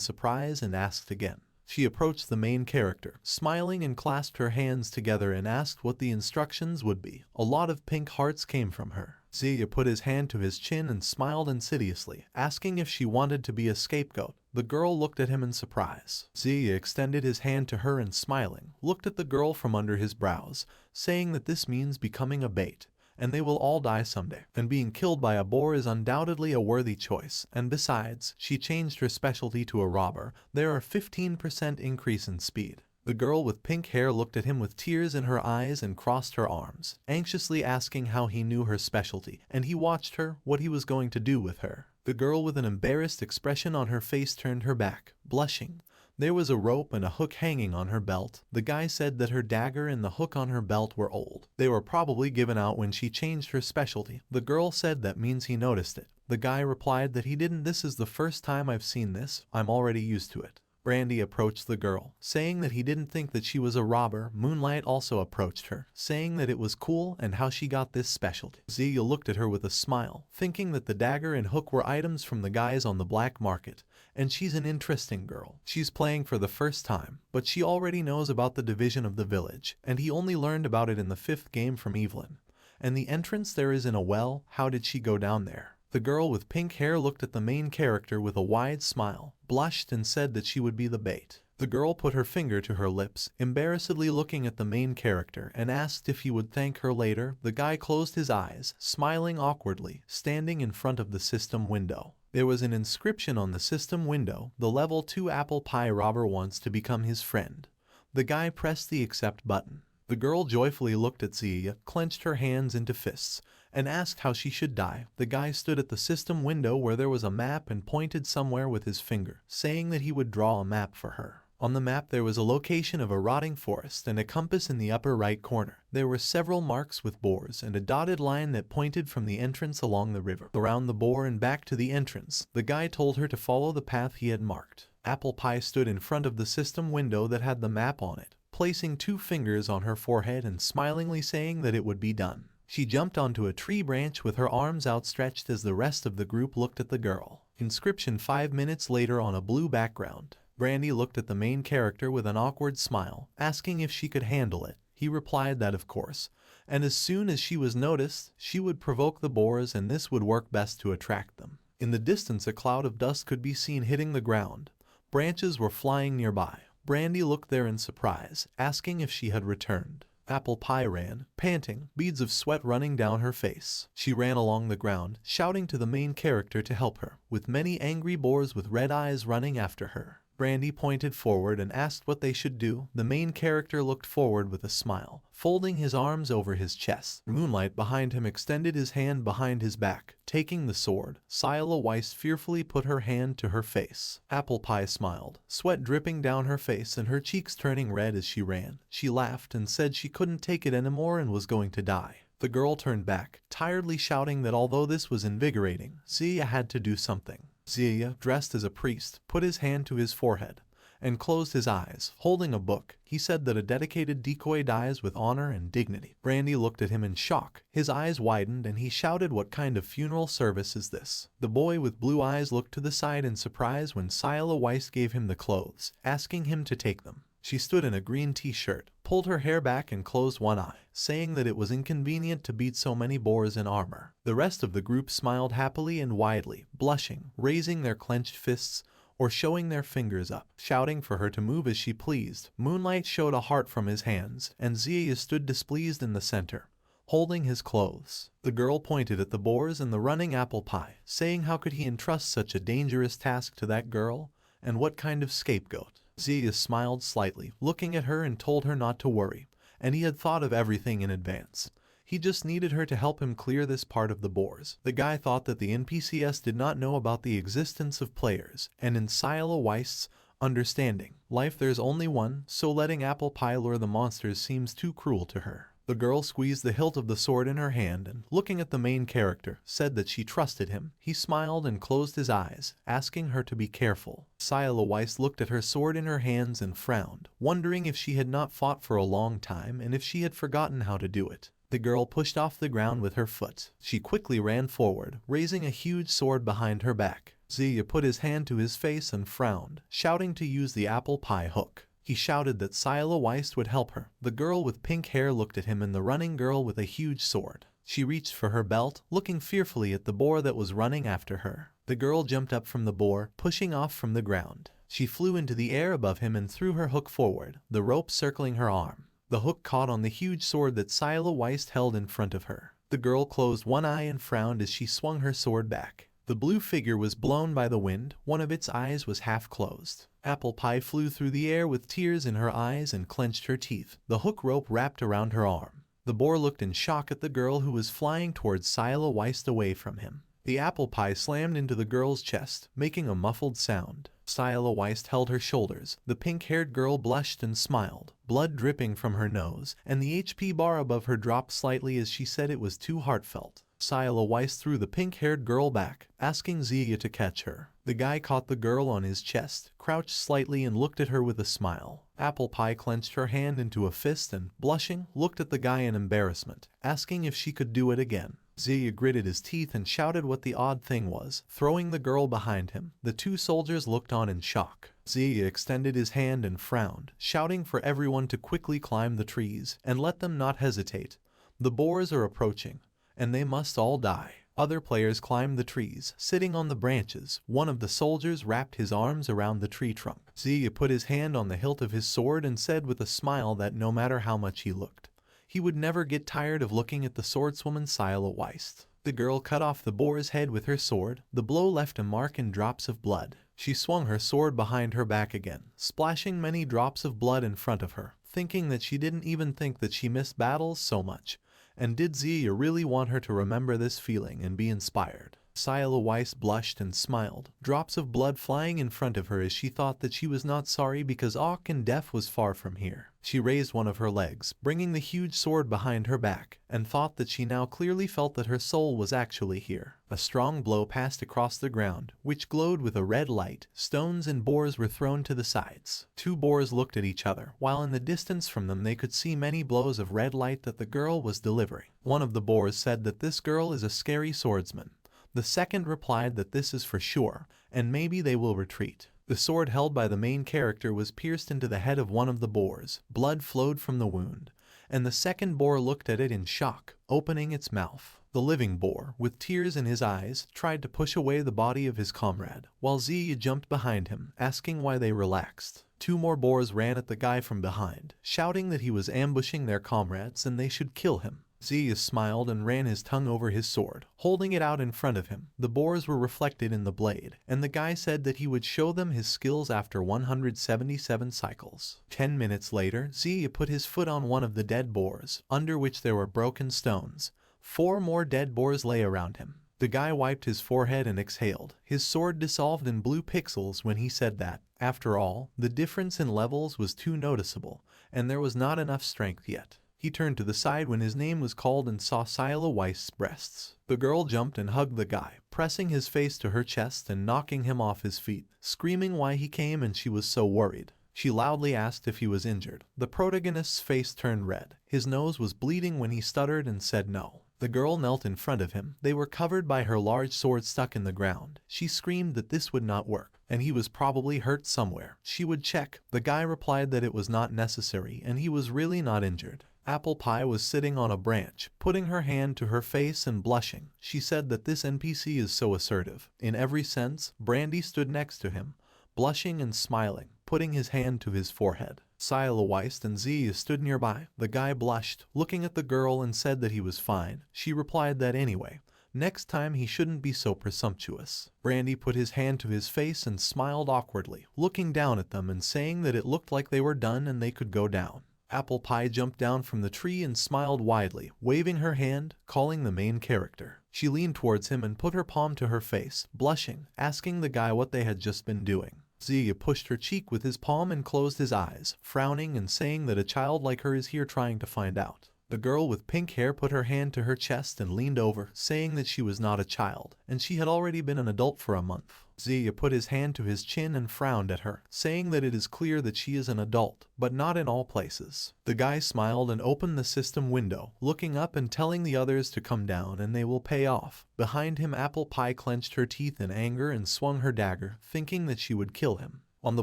surprise and asked again. She approached the main character, smiling and clasped her hands together and asked what the instructions would be. A lot of pink hearts came from her. Zia put his hand to his chin and smiled insidiously, asking if she wanted to be a scapegoat. The girl looked at him in surprise. Zia extended his hand to her and smiling, looked at the girl from under his brows, saying that this means becoming a bait, and they will all die someday, and being killed by a boar is undoubtedly a worthy choice, and besides, she changed her specialty to a robber. There are 15% increase in speed. The girl with pink hair looked at him with tears in her eyes and crossed her arms, anxiously asking how he knew her specialty, and he watched her, what he was going to do with her. The girl with an embarrassed expression on her face turned her back, blushing. There was a rope and a hook hanging on her belt. The guy said that her dagger and the hook on her belt were old. They were probably given out when she changed her specialty. The girl said that means he noticed it. The guy replied that he didn't. This is the first time I've seen this. I'm already used to it. Brandy approached the girl, saying that he didn't think that she was a robber. Moonlight also approached her, saying that it was cool and how she got this specialty. Zia looked at her with a smile, thinking that the dagger and hook were items from the guys on the black market. And she's an interesting girl. She's playing for the first time, but she already knows about the division of the village, and he only learned about it in the 5th game from Evelyn. And the entrance there is in a well. How did she go down there? The girl with pink hair looked at the main character with a wide smile, blushed and said that she would be the bait. The girl put her finger to her lips, embarrassedly looking at the main character, and asked if he would thank her later. The guy closed his eyes, smiling awkwardly, standing in front of the system window. There was an inscription on the system window. The level 2 apple pie robber wants to become his friend. The guy pressed the accept button. The girl joyfully looked at Zia, clenched her hands into fists, and asked how she should die. The guy stood at the system window where there was a map and pointed somewhere with his finger, saying that he would draw a map for her. On the map there was a location of a rotting forest and a compass in the upper right corner. There were several marks with boars and a dotted line that pointed from the entrance along the river, around the boar and back to the entrance. The guy told her to follow the path he had marked. Apple Pie stood in front of the system window that had the map on it, placing 2 fingers on her forehead and smilingly saying that it would be done. She jumped onto a tree branch with her arms outstretched as the rest of the group looked at the girl. Inscription 5 minutes later on a blue background. Brandy looked at the main character with an awkward smile, asking if she could handle it. He replied that of course, and as soon as she was noticed, she would provoke the boars and this would work best to attract them. In the distance a cloud of dust could be seen hitting the ground. Branches were flying nearby. Brandy looked there in surprise, asking if she had returned. Apple Pie ran, panting, beads of sweat running down her face. She ran along the ground, shouting to the main character to help her, with many angry boars with red eyes running after her. Brandy pointed forward and asked what they should do. The main character looked forward with a smile, folding his arms over his chest. Moonlight behind him extended his hand behind his back, taking the sword. Scylla Weiss fearfully put her hand to her face. Apple Pie smiled, sweat dripping down her face and her cheeks turning red as she ran. She laughed and said she couldn't take it anymore and was going to die. The girl turned back, tiredly shouting that although this was invigorating, Zia had to do something. Zia, dressed as a priest, put his hand to his forehead and closed his eyes, holding a book. He said that a dedicated decoy dies with honor and dignity. Brandy looked at him in shock. His eyes widened and he shouted, "What kind of funeral service is this?" The boy with blue eyes looked to the side in surprise when Scylla Weiss gave him the clothes, asking him to take them. She stood in a green t-shirt, pulled her hair back and closed one eye, saying that it was inconvenient to beat so many boars in armor. The rest of the group smiled happily and widely, blushing, raising their clenched fists, or showing their fingers up, shouting for her to move as she pleased. Moonlight showed a heart from his hands, and Zia stood displeased in the center, holding his clothes. The girl pointed at the boars and the running Apple Pie, saying how could he entrust such a dangerous task to that girl, and what kind of scapegoat. Zia smiled slightly, looking at her, and told her not to worry, and he had thought of everything in advance. He just needed her to help him clear this part of the boars. The guy thought that the NPCs did not know about the existence of players, and in Scylla Weiss's understanding, life there's only one, so letting Apple Pie lure the monsters seems too cruel to her. The girl squeezed the hilt of the sword in her hand and, looking at the main character, said that she trusted him. He smiled and closed his eyes, asking her to be careful. Scylla Weiss looked at her sword in her hands and frowned, wondering if she had not fought for a long time and if she had forgotten how to do it. The girl pushed off the ground with her foot. She quickly ran forward, raising a huge sword behind her back. Zia put his hand to his face and frowned, shouting to use the Apple Pie hook. He shouted that Scylla Weiss would help her. The girl with pink hair looked at him and the running girl with a huge sword. She reached for her belt, looking fearfully at the boar that was running after her. The girl jumped up from the boar, pushing off from the ground. She flew into the air above him and threw her hook forward, the rope circling her arm. The hook caught on the huge sword that Scylla Weiss held in front of her. The girl closed one eye and frowned as she swung her sword back. The blue figure was blown by the wind, one of its eyes was half closed. Apple Pie flew through the air with tears in her eyes and clenched her teeth. The hook rope wrapped around her arm. The boar looked in shock at the girl who was flying towards Scylla Weiss away from him. The Apple Pie slammed into the girl's chest, making a muffled sound. Scylla Weiss held her shoulders. The pink-haired girl blushed and smiled, blood dripping from her nose, and the HP bar above her dropped slightly as she said it was too heartfelt. Scylla Weiss threw the pink-haired girl back, asking Zia to catch her. The guy caught the girl on his chest, crouched slightly and looked at her with a smile. Apple Pie clenched her hand into a fist and, blushing, looked at the guy in embarrassment, asking if she could do it again. Zia gritted his teeth and shouted what the odd thing was, throwing the girl behind him. The two soldiers looked on in shock. Zia extended his hand and frowned, shouting for everyone to quickly climb the trees, and let them not hesitate. The boars are approaching, and they must all die. Other players climbed the trees, sitting on the branches. One of the soldiers wrapped his arms around the tree trunk. Zia put his hand on the hilt of his sword and said with a smile that no matter how much he looked, he would never get tired of looking at the swordswoman Scylla Weiss. The girl cut off the boar's head with her sword. The blow left a mark in drops of blood. She swung her sword behind her back again, splashing many drops of blood in front of her, thinking that she didn't even think that she missed battles so much. And did Zia really want her to remember this feeling and be inspired? Scylla Weiss blushed and smiled, drops of blood flying in front of her as she thought that she was not sorry because Auk and Death was far from here. She raised one of her legs, bringing the huge sword behind her back, and thought that she now clearly felt that her soul was actually here. A strong blow passed across the ground, which glowed with a red light. Stones and boars were thrown to the sides. Two boars looked at each other, while in the distance from them they could see many blows of red light that the girl was delivering. One of the boars said that this girl is a scary swordsman. The second replied that this is for sure, and maybe they will retreat. The sword held by the main character was pierced into the head of one of the boars. Blood flowed from the wound, and the second boar looked at it in shock, opening its mouth. The The living boar, with tears in his eyes, tried to push away the body of his comrade, while Ziya jumped behind him, asking why they relaxed. 2 more boars ran at the guy from behind, shouting that he was ambushing their comrades and they should kill him. Ziya smiled and ran his tongue over his sword, holding it out in front of him. The boars were reflected in the blade, and the guy said that he would show them his skills after 177 cycles. 10 minutes later, Ziya put his foot on one of the dead boars, under which there were broken stones. 4 more dead boars lay around him. The guy wiped his forehead and exhaled. His sword dissolved in blue pixels when he said that, after all, the difference in levels was too noticeable, and there was not enough strength yet. He turned to the side when his name was called and saw Sila Weiss's breasts. The girl jumped and hugged the guy, pressing his face to her chest and knocking him off his feet, screaming why he came, and she was so worried. She loudly asked if he was injured. The protagonist's face turned red. His nose was bleeding when he stuttered and said no. The girl knelt in front of him. They were covered by her large sword stuck in the ground. She screamed that this would not work, and he was probably hurt somewhere. She would check. The guy replied that it was not necessary and he was really not injured. Apple Pie was sitting on a branch, putting her hand to her face and blushing. She said that this NPC is so assertive. In every sense, Brandy stood next to him, blushing and smiling, putting his hand to his forehead. Sila Weiss and Ziya stood nearby. The guy blushed, looking at the girl, and said that he was fine. She replied that anyway, next time he shouldn't be so presumptuous. Brandy put his hand to his face and smiled awkwardly, looking down at them and saying that it looked like they were done and they could go down. Apple Pie jumped down from the tree and smiled widely, waving her hand, calling the main character. She leaned towards him and put her palm to her face, blushing, asking the guy what they had just been doing. Ziya pushed her cheek with his palm and closed his eyes, frowning and saying that a child like her is here trying to find out. The girl with pink hair put her hand to her chest and leaned over, saying that she was not a child, and she had already been an adult for a month. Ziya put his hand to his chin and frowned at her, saying that it is clear that she is an adult, but not in all places. The guy smiled and opened the system window, looking up and telling the others to come down and they will pay off. Behind him, Apple Pie clenched her teeth in anger and swung her dagger, thinking that she would kill him. On the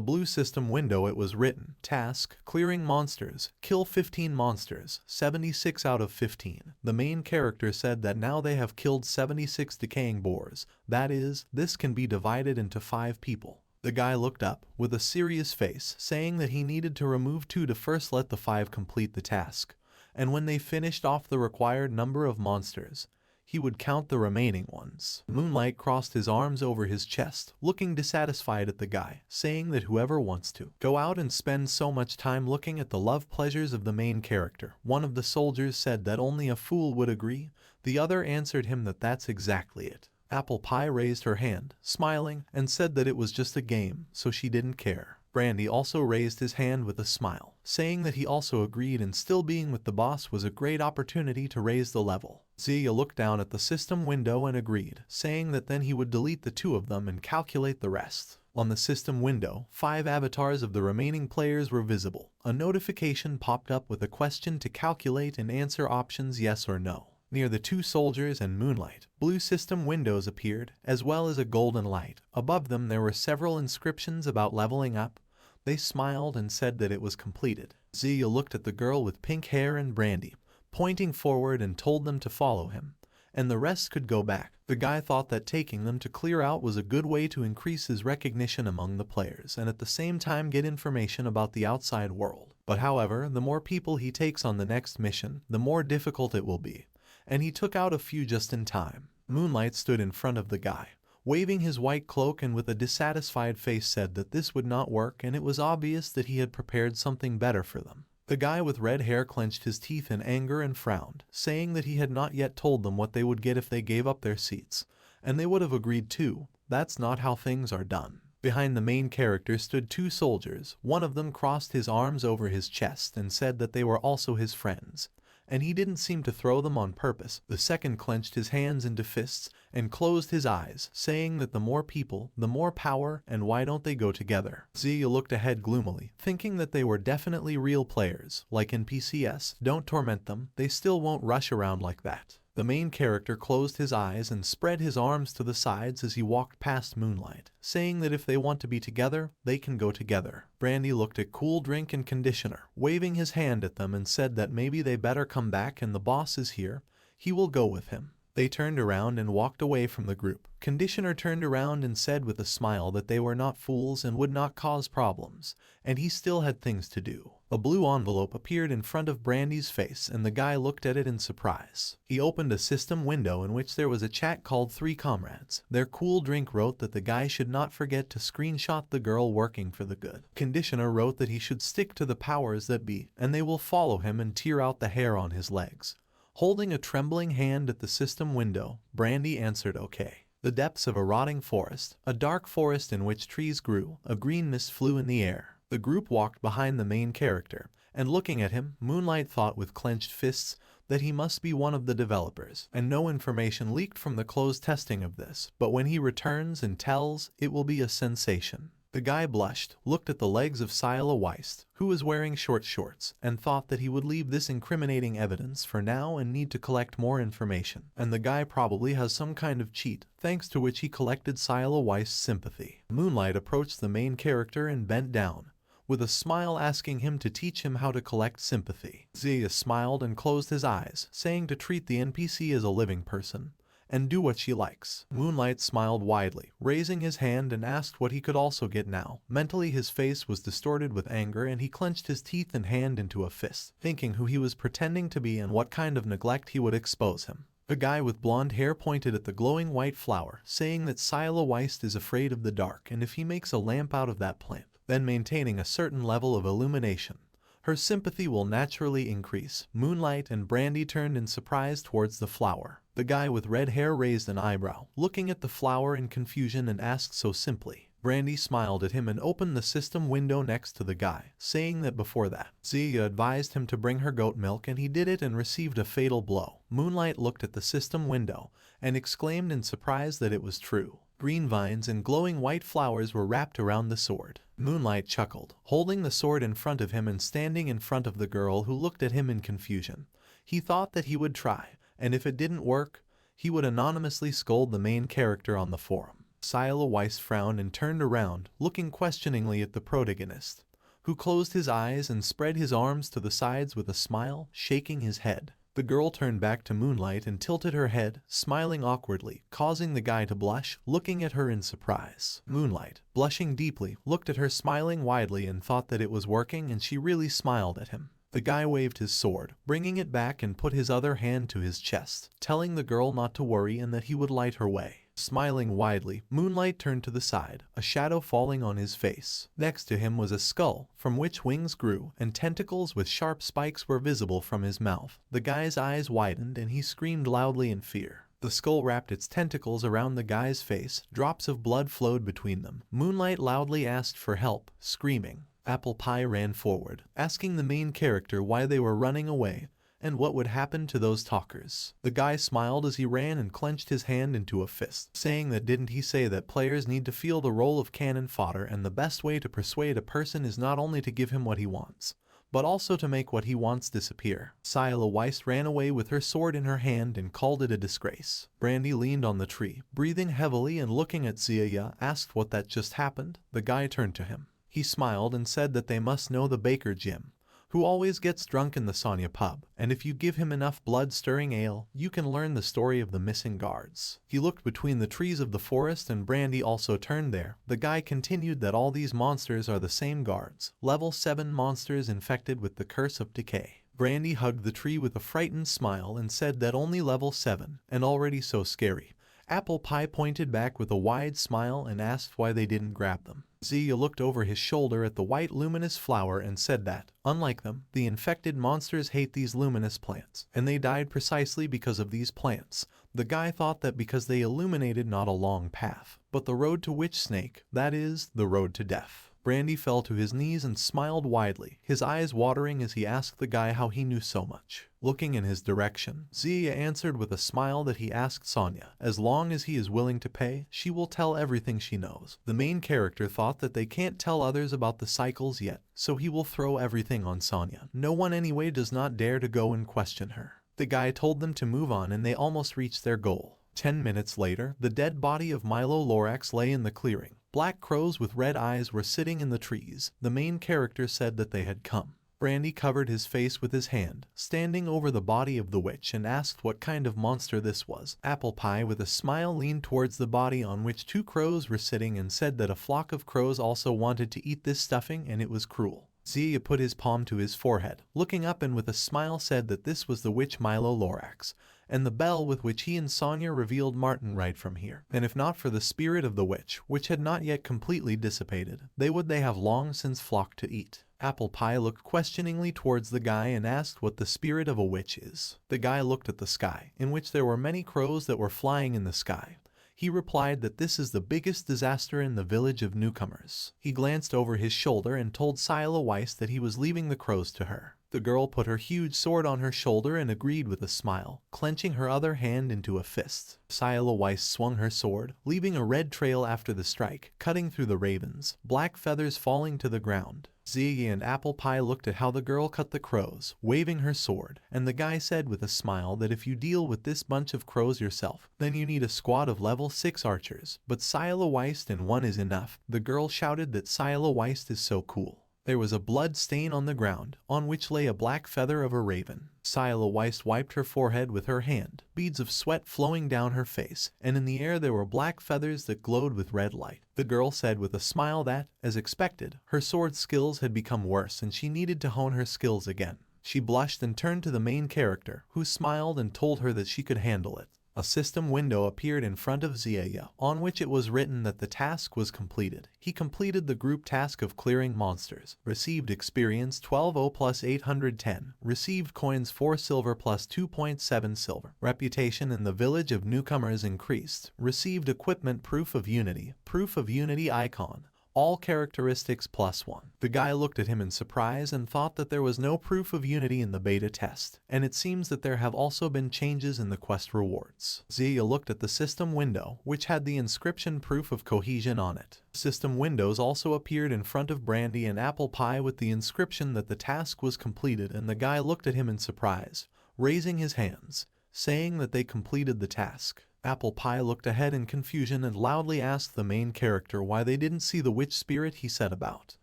blue system window it was written, Task, Clearing Monsters, Kill 15 monsters, 76 out of 15. The main character said that now they have killed 76 decaying boars. That is, this can be divided into 5 people. The guy looked up, with a serious face, saying that he needed to remove 2 to first let the 5 complete the task, and when they finished off the required number of monsters, he would count the remaining ones. Moonlight crossed his arms over his chest, looking dissatisfied at the guy, saying that whoever wants to go out and spend so much time looking at the love pleasures of the main character. One of the soldiers said that only a fool would agree. The other answered him that that's exactly it. Apple Pie raised her hand, smiling, and said that it was just a game, so she didn't care. Brandy also raised his hand with a smile, saying that he also agreed and still being with the boss was a great opportunity to raise the level. Ziya looked down at the system window and agreed, saying that then he would delete the 2 of them and calculate the rest. On the system window, 5 avatars of the remaining players were visible. A notification popped up with a question to calculate and answer options yes or no. Near the 2 soldiers and Moonlight, blue system windows appeared, as well as a golden light. Above them there were several inscriptions about leveling up. They smiled and said that it was completed. Ziya looked at the girl with pink hair and Brandy, pointing forward, and told them to follow him, and the rest could go back. The guy thought that taking them to clear out was a good way to increase his recognition among the players and at the same time get information about the outside world. But however, the more people he takes on the next mission, the more difficult it will be, and he took out a few just in time. Moonlight stood in front of the guy, waving his white cloak, and with a dissatisfied face said that this would not work and it was obvious that he had prepared something better for them. The guy with red hair clenched his teeth in anger and frowned, saying that he had not yet told them what they would get if they gave up their seats, and they would have agreed too. That's not how things are done. Behind the main character stood 2 soldiers. One of them crossed his arms over his chest and said that they were also his friends, and he didn't seem to throw them on purpose. The second clenched his hands into fists and closed his eyes, saying that the more people, the more power, and why don't they go together? Ziya looked ahead gloomily, thinking that they were definitely real players, like in PCS. Don't torment them, they still won't rush around like that. The main character closed his eyes and spread his arms to the sides as he walked past Moonlight, saying that if they want to be together, they can go together. Brandy looked at Cool Drink and Conditioner, waving his hand at them, and said that maybe they better come back and the boss is here, he will go with him. They turned around and walked away from the group. Conditioner turned around and said with a smile that they were not fools and would not cause problems, and he still had things to do. A blue envelope appeared in front of Brandy's face and the guy looked at it in surprise. He opened a system window in which there was a chat called 3 Comrades. Their cool drink wrote that the guy should not forget to screenshot the girl working for the good. Conditioner wrote that he should stick to the powers that be, and they will follow him and tear out the hair on his legs. Holding a trembling hand at the system window, Brandy answered okay. The depths of a rotting forest, a dark forest in which trees grew, a green mist flew in the air. The group walked behind the main character, and looking at him, Moonlight thought with clenched fists that he must be one of the developers, and no information leaked from the closed testing of this, but when he returns and tells, it will be a sensation. The guy blushed, looked at the legs of Sila Weist, who was wearing short shorts, and thought that he would leave this incriminating evidence for now and need to collect more information. And the guy probably has some kind of cheat, thanks to which he collected Sila Weist's sympathy. Moonlight approached the main character and bent down, with a smile asking him to teach him how to collect sympathy. Zia smiled and closed his eyes, saying to treat the NPC as a living person and do what she likes. Moonlight smiled widely, raising his hand and asked what he could also get now. Mentally his face was distorted with anger and he clenched his teeth and hand into a fist, thinking who he was pretending to be and what kind of neglect he would expose him. The guy with blonde hair pointed at the glowing white flower, saying that Sila Weist is afraid of the dark and if he makes a lamp out of that plant, then maintaining a certain level of illumination, her sympathy will naturally increase. Moonlight and Brandy turned in surprise towards the flower. The guy with red hair raised an eyebrow, looking at the flower in confusion and asked so simply. Brandy smiled at him and opened the system window next to the guy, saying that before that, Zia advised him to bring her goat milk and he did it and received a fatal blow. Moonlight looked at the system window and exclaimed in surprise that it was true. Green vines and glowing white flowers were wrapped around the sword. Moonlight chuckled, holding the sword in front of him and standing in front of the girl who looked at him in confusion. He thought that he would try, and if it didn't work, he would anonymously scold the main character on the forum. Sila Weist frowned and turned around, looking questioningly at the protagonist, who closed his eyes and spread his arms to the sides with a smile, shaking his head. The girl turned back to Moonlight and tilted her head, smiling awkwardly, causing the guy to blush, looking at her in surprise. Moonlight, blushing deeply, looked at her smiling widely and thought that it was working and she really smiled at him. The guy waved his sword, bringing it back and put his other hand to his chest, telling the girl not to worry and that he would light her way. Smiling widely, Moonlight turned to the side, a shadow falling on his face. Next to him was a skull, from which wings grew, and tentacles with sharp spikes were visible from his mouth. The guy's eyes widened and he screamed loudly in fear. The skull wrapped its tentacles around the guy's face, drops of blood flowed between them. Moonlight loudly asked for help, screaming. Apple Pie ran forward, asking the main character why they were running away, and what would happen to those talkers. The guy smiled as he ran and clenched his hand into a fist, saying that didn't he say that players need to feel the role of cannon fodder and the best way to persuade a person is not only to give him what he wants, but also to make what he wants disappear. Sila Weist ran away with her sword in her hand and called it a disgrace. Brandy leaned on the tree, breathing heavily and looking at Zia, asked what that just happened. The guy turned to him. He smiled and said that they must know the baker Jim, who always gets drunk in the Sonia pub, and if you give him enough blood-stirring ale, you can learn the story of the missing guards. He looked between the trees of the forest and Brandy also turned there. The guy continued that all these monsters are the same guards, level 7 monsters infected with the curse of decay. Brandy hugged the tree with a frightened smile and said that only level 7, and already so scary. Apple Pie pointed back with a wide smile and asked why they didn't grab them. Zia looked over his shoulder at the white luminous flower and said that, unlike them, the infected monsters hate these luminous plants, and they died precisely because of these plants. The guy thought that because they illuminated not a long path, but the road to Witch Snake, that is, the road to death. Brandy fell to his knees and smiled widely, his eyes watering as he asked the guy how he knew so much. Looking in his direction, Zia answered with a smile that he asked Sonia, as long as he is willing to pay, she will tell everything she knows. The main character thought that they can't tell others about the cycles yet, so he will throw everything on Sonia. No one anyway does not dare to go and question her. The guy told them to move on and they almost reached their goal. 10 minutes later, the dead body of Milo Lorax lay in the clearing. Black crows with red eyes were sitting in the trees. The main character said that they had come Brandy covered his face with his hand, standing over the body of the witch, and asked what kind of monster this was. Apple Pie with a smile leaned towards the body on which 2 crows were sitting and said that a flock of crows also wanted to eat this stuffing and it was cruel. Zia put his palm to his forehead, looking up, and with a smile said that this was the witch Milo Lorax, and the bell with which he and Sonia revealed Martin right from here. And if not for the spirit of the witch, which had not yet completely dissipated, they have long since flocked to eat. Apple Pie looked questioningly towards the guy and asked what the spirit of a witch is. The guy looked at the sky, in which there were many crows that were flying in the sky. He replied that this is the biggest disaster in the village of newcomers. He glanced over his shoulder and told Sila Weiss that he was leaving the crows to her. The girl put her huge sword on her shoulder and agreed with a smile, clenching her other hand into a fist. Sila Weiss swung her sword, leaving a red trail after the strike, cutting through the ravens, black feathers falling to the ground. Ziggy and Apple Pie looked at how the girl cut the crows, waving her sword, and the guy said with a smile that if you deal with this bunch of crows yourself, then you need a squad of level 6 archers, but Sila Weiss and 1 is enough. The girl shouted that Sila Weiss is so cool. There was a blood stain on the ground, on which lay a black feather of a raven. Sila Weiss wiped her forehead with her hand, beads of sweat flowing down her face, and in the air there were black feathers that glowed with red light. The girl said with a smile that, as expected, her sword skills had become worse and she needed to hone her skills again. She blushed and turned to the main character, who smiled and told her that she could handle it. A system window appeared in front of Zia, on which it was written that the task was completed. He completed the group task of clearing monsters, received experience 12 plus 810, received coins 4 silver plus 2.7 silver, reputation in the village of newcomers increased, received equipment proof of unity icon, all characteristics +1. The guy looked at him in surprise and thought that there was no proof of unity in the beta test, and it seems that there have also been changes in the quest rewards. Zia looked at the system window, which had the inscription proof of cohesion on it. System windows also appeared in front of Brandy and Apple Pie with the inscription that the task was completed, and the guy looked at him in surprise, raising his hands, saying that they completed the task. Apple Pie looked ahead in confusion and loudly asked the main character why they didn't see the witch spirit he said about.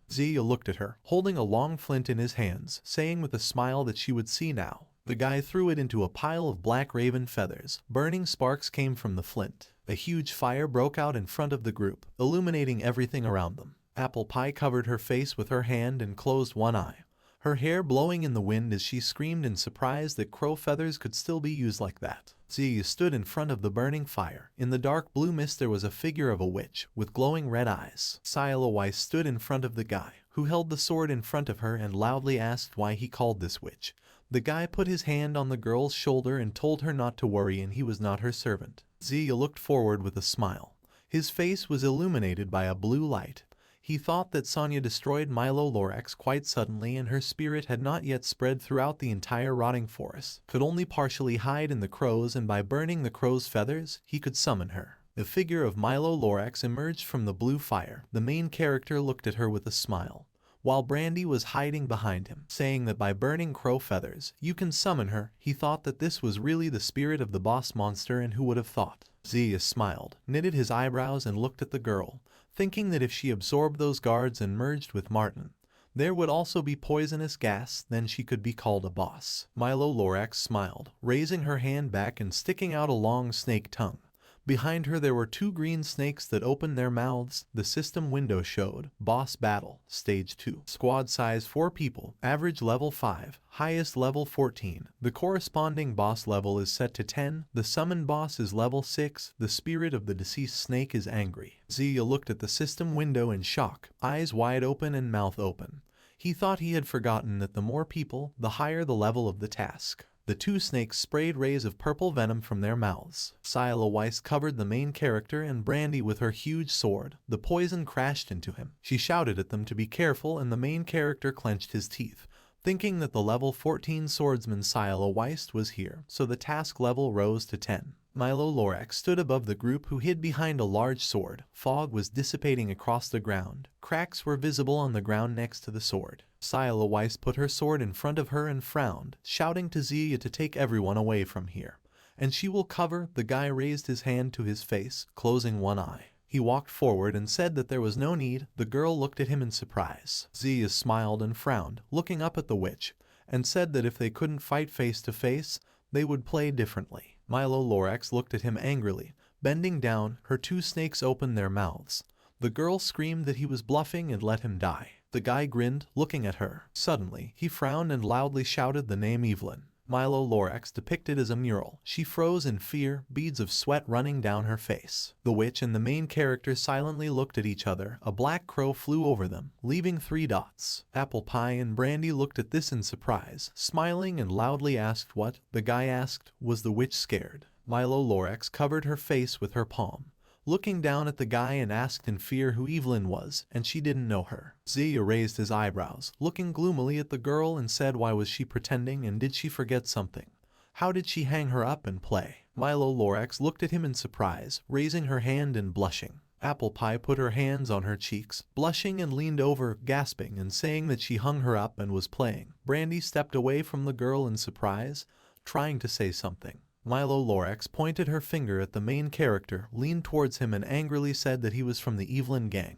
Zia looked at her, holding a long flint in his hands, saying with a smile that she would see now. The guy threw it into a pile of black raven feathers. Burning sparks came from the flint. A huge fire broke out in front of the group, illuminating everything around them. Apple Pie covered her face with her hand and closed one eye, her hair blowing in the wind as she screamed in surprise that crow feathers could still be used like that. Zia stood in front of the burning fire. In the dark blue mist there was a figure of a witch, with glowing red eyes. Sila Weiss stood in front of the guy, who held the sword in front of her and loudly asked why he called this witch. The guy put his hand on the girl's shoulder and told her not to worry and he was not her servant. Zia looked forward with a smile. His face was illuminated by a blue light. He thought that Sonia destroyed Milo Lorax quite suddenly and her spirit had not yet spread throughout the entire rotting forest, could only partially hide in the crows, and by burning the crow's feathers, he could summon her. The figure of Milo Lorax emerged from the blue fire. The main character looked at her with a smile, while Brandy was hiding behind him, saying that by burning crow feathers, you can summon her. He thought that this was really the spirit of the boss monster, and who would have thought? Zia smiled, knitted his eyebrows and looked at the girl, thinking that if she absorbed those guards and merged with Martin, there would also be poisonous gas, then she could be called a boss. Milo Lorax smiled, raising her hand back and sticking out a long snake tongue. Behind her there were 2 green snakes that opened their mouths. The system window showed Boss Battle, Stage 2. Squad size 4 people, average level 5, highest level 14. The corresponding boss level is set to 10. The summoned boss is level 6. The spirit of the deceased snake is angry. Zia looked at the system window in shock, eyes wide open and mouth open. He thought he had forgotten that the more people, the higher the level of the task. The 2 snakes sprayed rays of purple venom from their mouths. Sila Weiss covered the main character and Brandy with her huge sword. The poison crashed into him. She shouted at them to be careful and the main character clenched his teeth, thinking that the level 14 swordsman Sila Weiss was here, so the task level rose to 10. Milo Lorax stood above the group who hid behind a large sword. Fog was dissipating across the ground. Cracks were visible on the ground next to the sword. Sila Weiss put her sword in front of her and frowned, shouting to Zia to take everyone away from here. And she will cover. The guy raised his hand to his face, closing one eye. He walked forward and said that there was no need. The girl looked at him in surprise. Zia smiled and frowned, looking up at the witch, and said that if they couldn't fight face to face, they would play differently. Milo Lorax looked at him angrily. Bending down, her two snakes opened their mouths. The girl screamed that he was bluffing and let him die. The guy grinned, looking at her. Suddenly, he frowned and loudly shouted the name Evelyn. Milo Lorax depicted as a mural. She froze in fear, beads of sweat running down her face. The witch and the main character silently looked at each other. A black crow flew over them, leaving 3 dots. Apple Pie and Brandy looked at this in surprise, smiling and loudly asked what. The guy asked, was the witch scared? Milo Lorax covered her face with her palm, looking down at the guy, and asked in fear who Evelyn was, and she didn't know her. Zia raised his eyebrows, looking gloomily at the girl, and said why was she pretending, and did she forget something? How did she hang her up and play? Milo Lorax looked at him in surprise, raising her hand and blushing. Apple Pie put her hands on her cheeks, blushing, and leaned over, gasping and saying that she hung her up and was playing. Brandy stepped away from the girl in surprise, trying to say something. Milo Lorax pointed her finger at the main character, leaned towards him, and angrily said that he was from the Evelyn gang.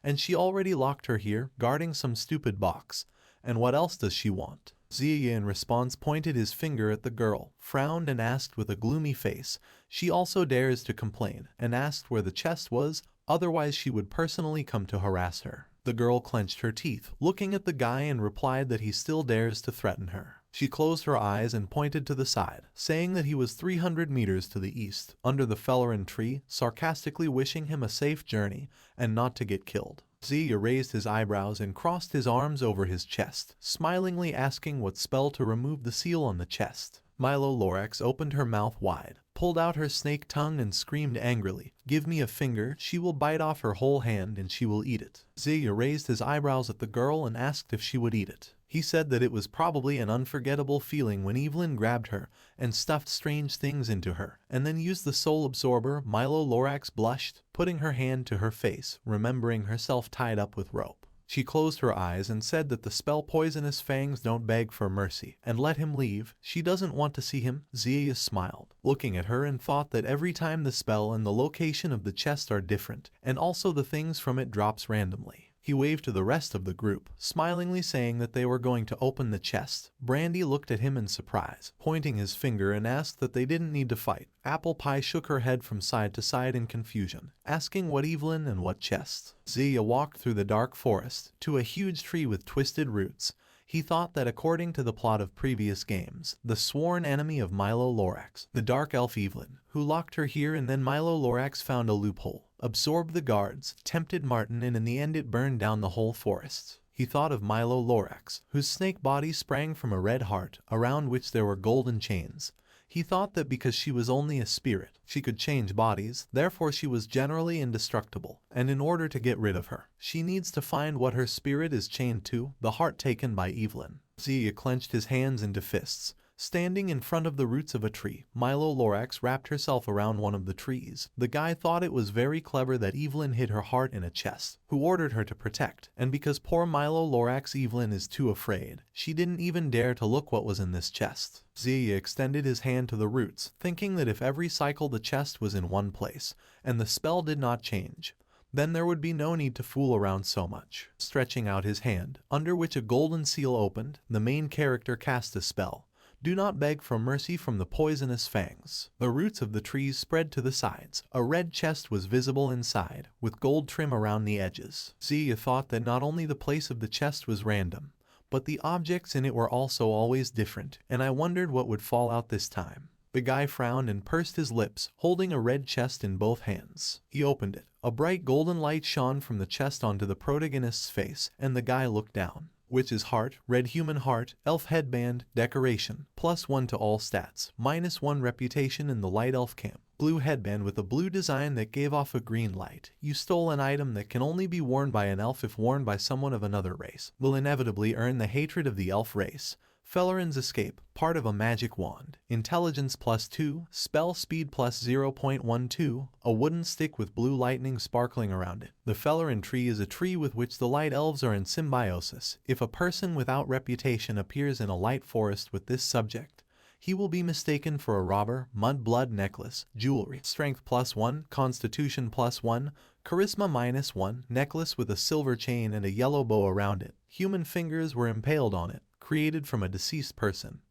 And she already locked her here, guarding some stupid box. And what else does she want? Zia in response pointed his finger at the girl, frowned, and asked with a gloomy face, she also dares to complain, and asked where the chest was, otherwise she would personally come to harass her. The girl clenched her teeth, looking at the guy, and replied that he still dares to threaten her. She closed her eyes and pointed to the side, saying that he was 300 meters to the east, under the Fellerin tree, sarcastically wishing him a safe journey, and not to get killed. Zia raised his eyebrows and crossed his arms over his chest, smilingly asking what spell to remove the seal on the chest. Milo Lorax opened her mouth wide, pulled out her snake tongue, and screamed angrily, "Give me a finger, she will bite off her whole hand and she will eat it." Zia raised his eyebrows at the girl and asked if she would eat it. He said that it was probably an unforgettable feeling when Evelyn grabbed her and stuffed strange things into her, and then used the soul absorber. Milo Lorax blushed, putting her hand to her face, remembering herself tied up with rope. She closed her eyes and said that the spell Poisonous Fangs don't beg for mercy, and let him leave. She doesn't want to see him. Zia smiled, looking at her, and thought that every time the spell and the location of the chest are different, and also the things from it drops randomly. He waved to the rest of the group, smilingly saying that they were going to open the chest. Brandy looked at him in surprise, pointing his finger, and asked that they didn't need to fight. Apple Pie shook her head from side to side in confusion, asking what Evelyn and what chest. Zia walked through the dark forest, to a huge tree with twisted roots. He thought that according to the plot of previous games, the sworn enemy of Milo Lorax, the dark elf Evelyn, who locked her here, and then Milo Lorax found a loophole, absorbed the guards, tempted Martin, and in the end it burned down the whole forest. He thought of Milo Lorax, whose snake body sprang from a red heart, around which there were golden chains. He thought that because she was only a spirit, she could change bodies, therefore she was generally indestructible, and in order to get rid of her, she needs to find what her spirit is chained to, the heart taken by Evelyn. Zia clenched his hands into fists. Standing in front of the roots of a tree, Milo Lorax wrapped herself around one of the trees. The guy thought it was very clever that Evelyn hid her heart in a chest, who ordered her to protect, and because poor Milo Lorax Evelyn is too afraid, she didn't even dare to look what was in this chest. Zia extended his hand to the roots, thinking that if every cycle the chest was in one place, and the spell did not change, then there would be no need to fool around so much. Stretching out his hand, under which a golden seal opened, the main character cast a spell. Do not beg for mercy from the poisonous fangs. The roots of the trees spread to the sides. A red chest was visible inside, with gold trim around the edges. Zia thought that not only the place of the chest was random, but the objects in it were also always different, and I wondered what would fall out this time. The guy frowned and pursed his lips, holding a red chest in both hands. He opened it. A bright golden light shone from the chest onto the protagonist's face, and the guy looked down. Witch's heart, red human heart, elf headband, decoration, +1 to all stats, -1 reputation in the light elf camp. Blue headband with a blue design that gave off a green light. You stole an item that can only be worn by an elf if worn by someone of another race. Will inevitably earn the hatred of the elf race. Fellerin's escape, part of a magic wand. Intelligence +2, spell speed +0.12, a wooden stick with blue lightning sparkling around it. The Fellerin tree is a tree with which the light elves are in symbiosis. If a person without reputation appears in a light forest with this subject, he will be mistaken for a robber. Mudblood necklace, jewelry, strength +1, constitution +1, charisma -1, necklace with a silver chain and a yellow bow around it. Human fingers were impaled on it, created from a deceased person.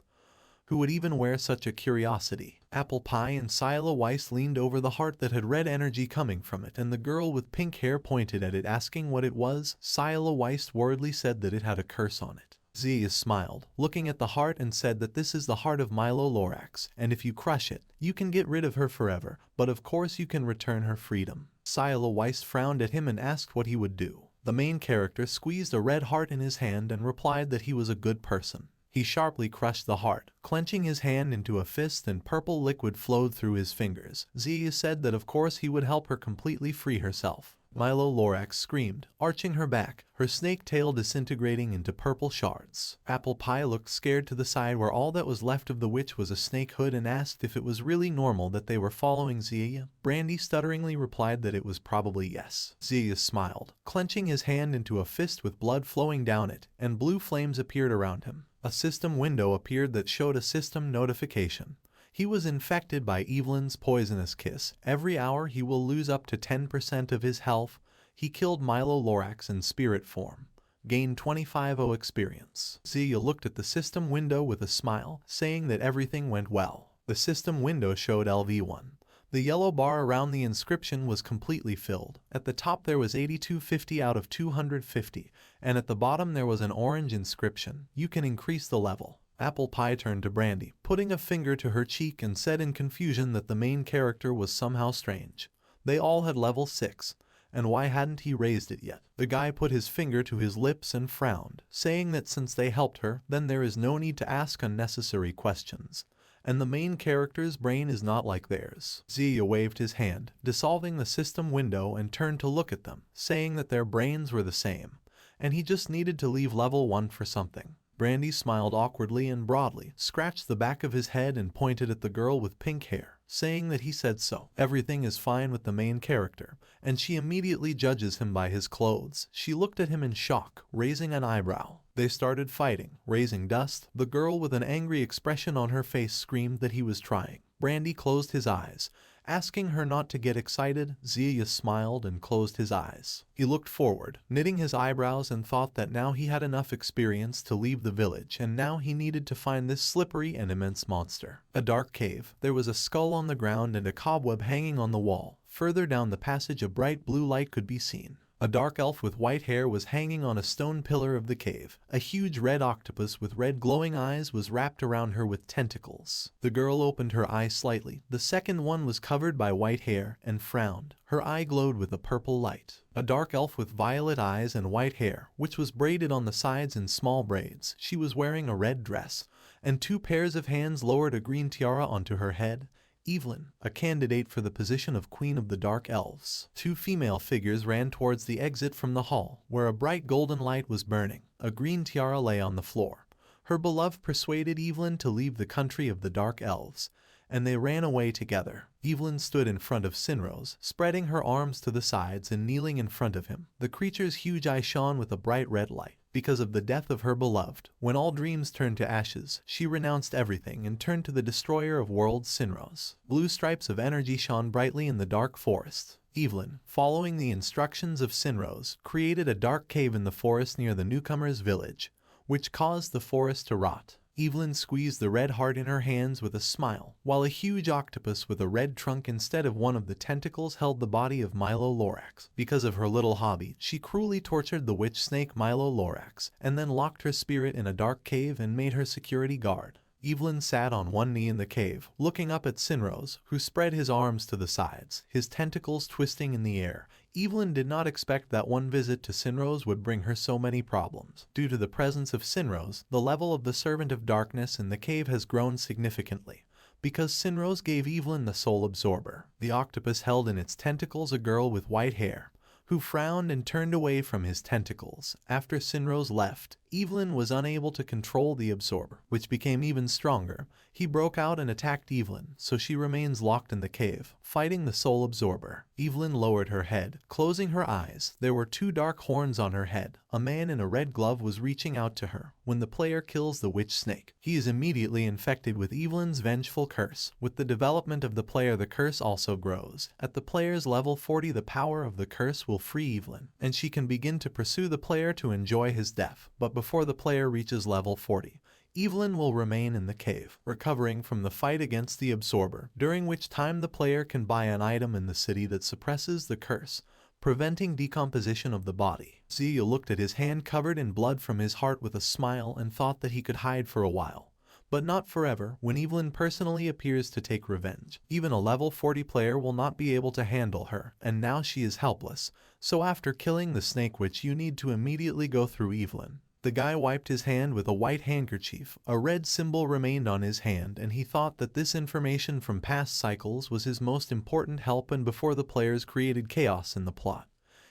Who would even wear such a curiosity? Apple Pie and Sila Weiss leaned over the heart that had red energy coming from it, and the girl with pink hair pointed at it asking what it was. Sila Weiss worriedly said that it had a curse on it. Zia smiled, looking at the heart, and said that this is the heart of Milo Lorax, and if you crush it, you can get rid of her forever, but of course you can return her freedom. Sila Weiss frowned at him and asked what he would do. The main character squeezed a red heart in his hand and replied that he was a good person. He sharply crushed the heart, clenching his hand into a fist, and purple liquid flowed through his fingers. Zia said that of course he would help her completely free herself. Milo Lorax screamed, arching her back, her snake tail disintegrating into purple shards. Apple Pie looked scared to the side where all that was left of the witch was a snake hood and asked if it was really normal that they were following Zia. Brandy stutteringly replied that it was probably yes. Zia smiled, clenching his hand into a fist with blood flowing down it, and blue flames appeared around him. A system window appeared that showed a system notification. He was infected by Evelyn's poisonous kiss. Every hour he will lose up to 10% of his health. He killed Milo Lorax in spirit form. Gained 25 experience. Zia looked at the system window with a smile, saying that everything went well. The system window showed LV1. The yellow bar around the inscription was completely filled. At the top there was 8250 out of 250, and at the bottom there was an orange inscription. You can increase the level. Apple Pie turned to Brandy, putting a finger to her cheek, and said in confusion that the main character was somehow strange. They all had level 6, and why hadn't he raised it yet? The guy put his finger to his lips and frowned, saying that since they helped her, then there is no need to ask unnecessary questions. And the main character's brain is not like theirs. Zia waved his hand, dissolving the system window, and turned to look at them, saying that their brains were the same, and he just needed to leave level 1 for something. Brandy smiled awkwardly and broadly, scratched the back of his head, and pointed at the girl with pink hair, saying that he said so. Everything is fine with the main character, and she immediately judges him by his clothes. She looked at him in shock, raising an eyebrow. They started fighting, raising dust. The girl with an angry expression on her face screamed that he was trying. Brandy closed his eyes, asking her not to get excited. Zia smiled and closed his eyes. He looked forward, knitting his eyebrows, and thought that now he had enough experience to leave the village, and now he needed to find this slippery and immense monster. A dark cave. There was a skull on the ground and a cobweb hanging on the wall. Further down the passage a bright blue light could be seen. A dark elf with white hair was hanging on a stone pillar of the cave. A huge red octopus with red glowing eyes was wrapped around her with tentacles. The girl opened her eye slightly. The second one was covered by white hair, and frowned. Her eye glowed with a purple light. A dark elf with violet eyes and white hair, which was braided on the sides in small braids. She was wearing a red dress, and 2 pairs of hands lowered a green tiara onto her head. Evelyn, a candidate for the position of Queen of the Dark Elves. 2 female figures ran towards the exit from the hall, where a bright golden light was burning. A green tiara lay on the floor. Her beloved persuaded Evelyn to leave the country of the Dark Elves, and they ran away together. Evelyn stood in front of Sinrose, spreading her arms to the sides and kneeling in front of him. The creature's huge eye shone with a bright red light. Because of the death of her beloved, when all dreams turned to ashes, she renounced everything and turned to the destroyer of worlds, Sinrose. Blue stripes of energy shone brightly in the dark forest. Evelyn, following the instructions of Sinrose, created a dark cave in the forest near the newcomer's village, which caused the forest to rot. Evelyn squeezed the red heart in her hands with a smile, while a huge octopus with a red trunk instead of one of the tentacles held the body of Milo Lorax. Because of her little hobby, she cruelly tortured the witch snake Milo Lorax, and then locked her spirit in a dark cave and made her security guard. Evelyn sat on one knee in the cave, looking up at Sinrose, who spread his arms to the sides, his tentacles twisting in the air. Evelyn did not expect that one visit to Sinrose would bring her so many problems. Due to the presence of Sinrose, the level of the Servant of Darkness in the cave has grown significantly. Because Sinrose gave Evelyn the Soul Absorber, the octopus held in its tentacles a girl with white hair, who frowned and turned away from his tentacles. After Sinrose left, Evelyn was unable to control the absorber, which became even stronger. He broke out and attacked Evelyn, so she remains locked in the cave, fighting the soul absorber. Evelyn lowered her head, closing her eyes. There were two dark horns on her head. A man in a red glove was reaching out to her. When the player kills the witch snake, he is immediately infected with Evelyn's vengeful curse. With the development of the player, the curse also grows. At the player's level 40, the power of the curse will free Evelyn, and she can begin to pursue the player to enjoy his death. But before the player reaches level 40, Evelyn will remain in the cave, recovering from the fight against the absorber, during which time the player can buy an item in the city that suppresses the curse, preventing decomposition of the body. Zia looked at his hand covered in blood from his heart with a smile and thought that he could hide for a while. But not forever. When Evelyn personally appears to take revenge, even a level 40 player will not be able to handle her, and now she is helpless. So after killing the snake witch, you need to immediately go through Evelyn. The guy wiped his hand with a white handkerchief. A red symbol remained on his hand, and he thought that this information from past cycles was his most important help, and before the players created chaos in the plot,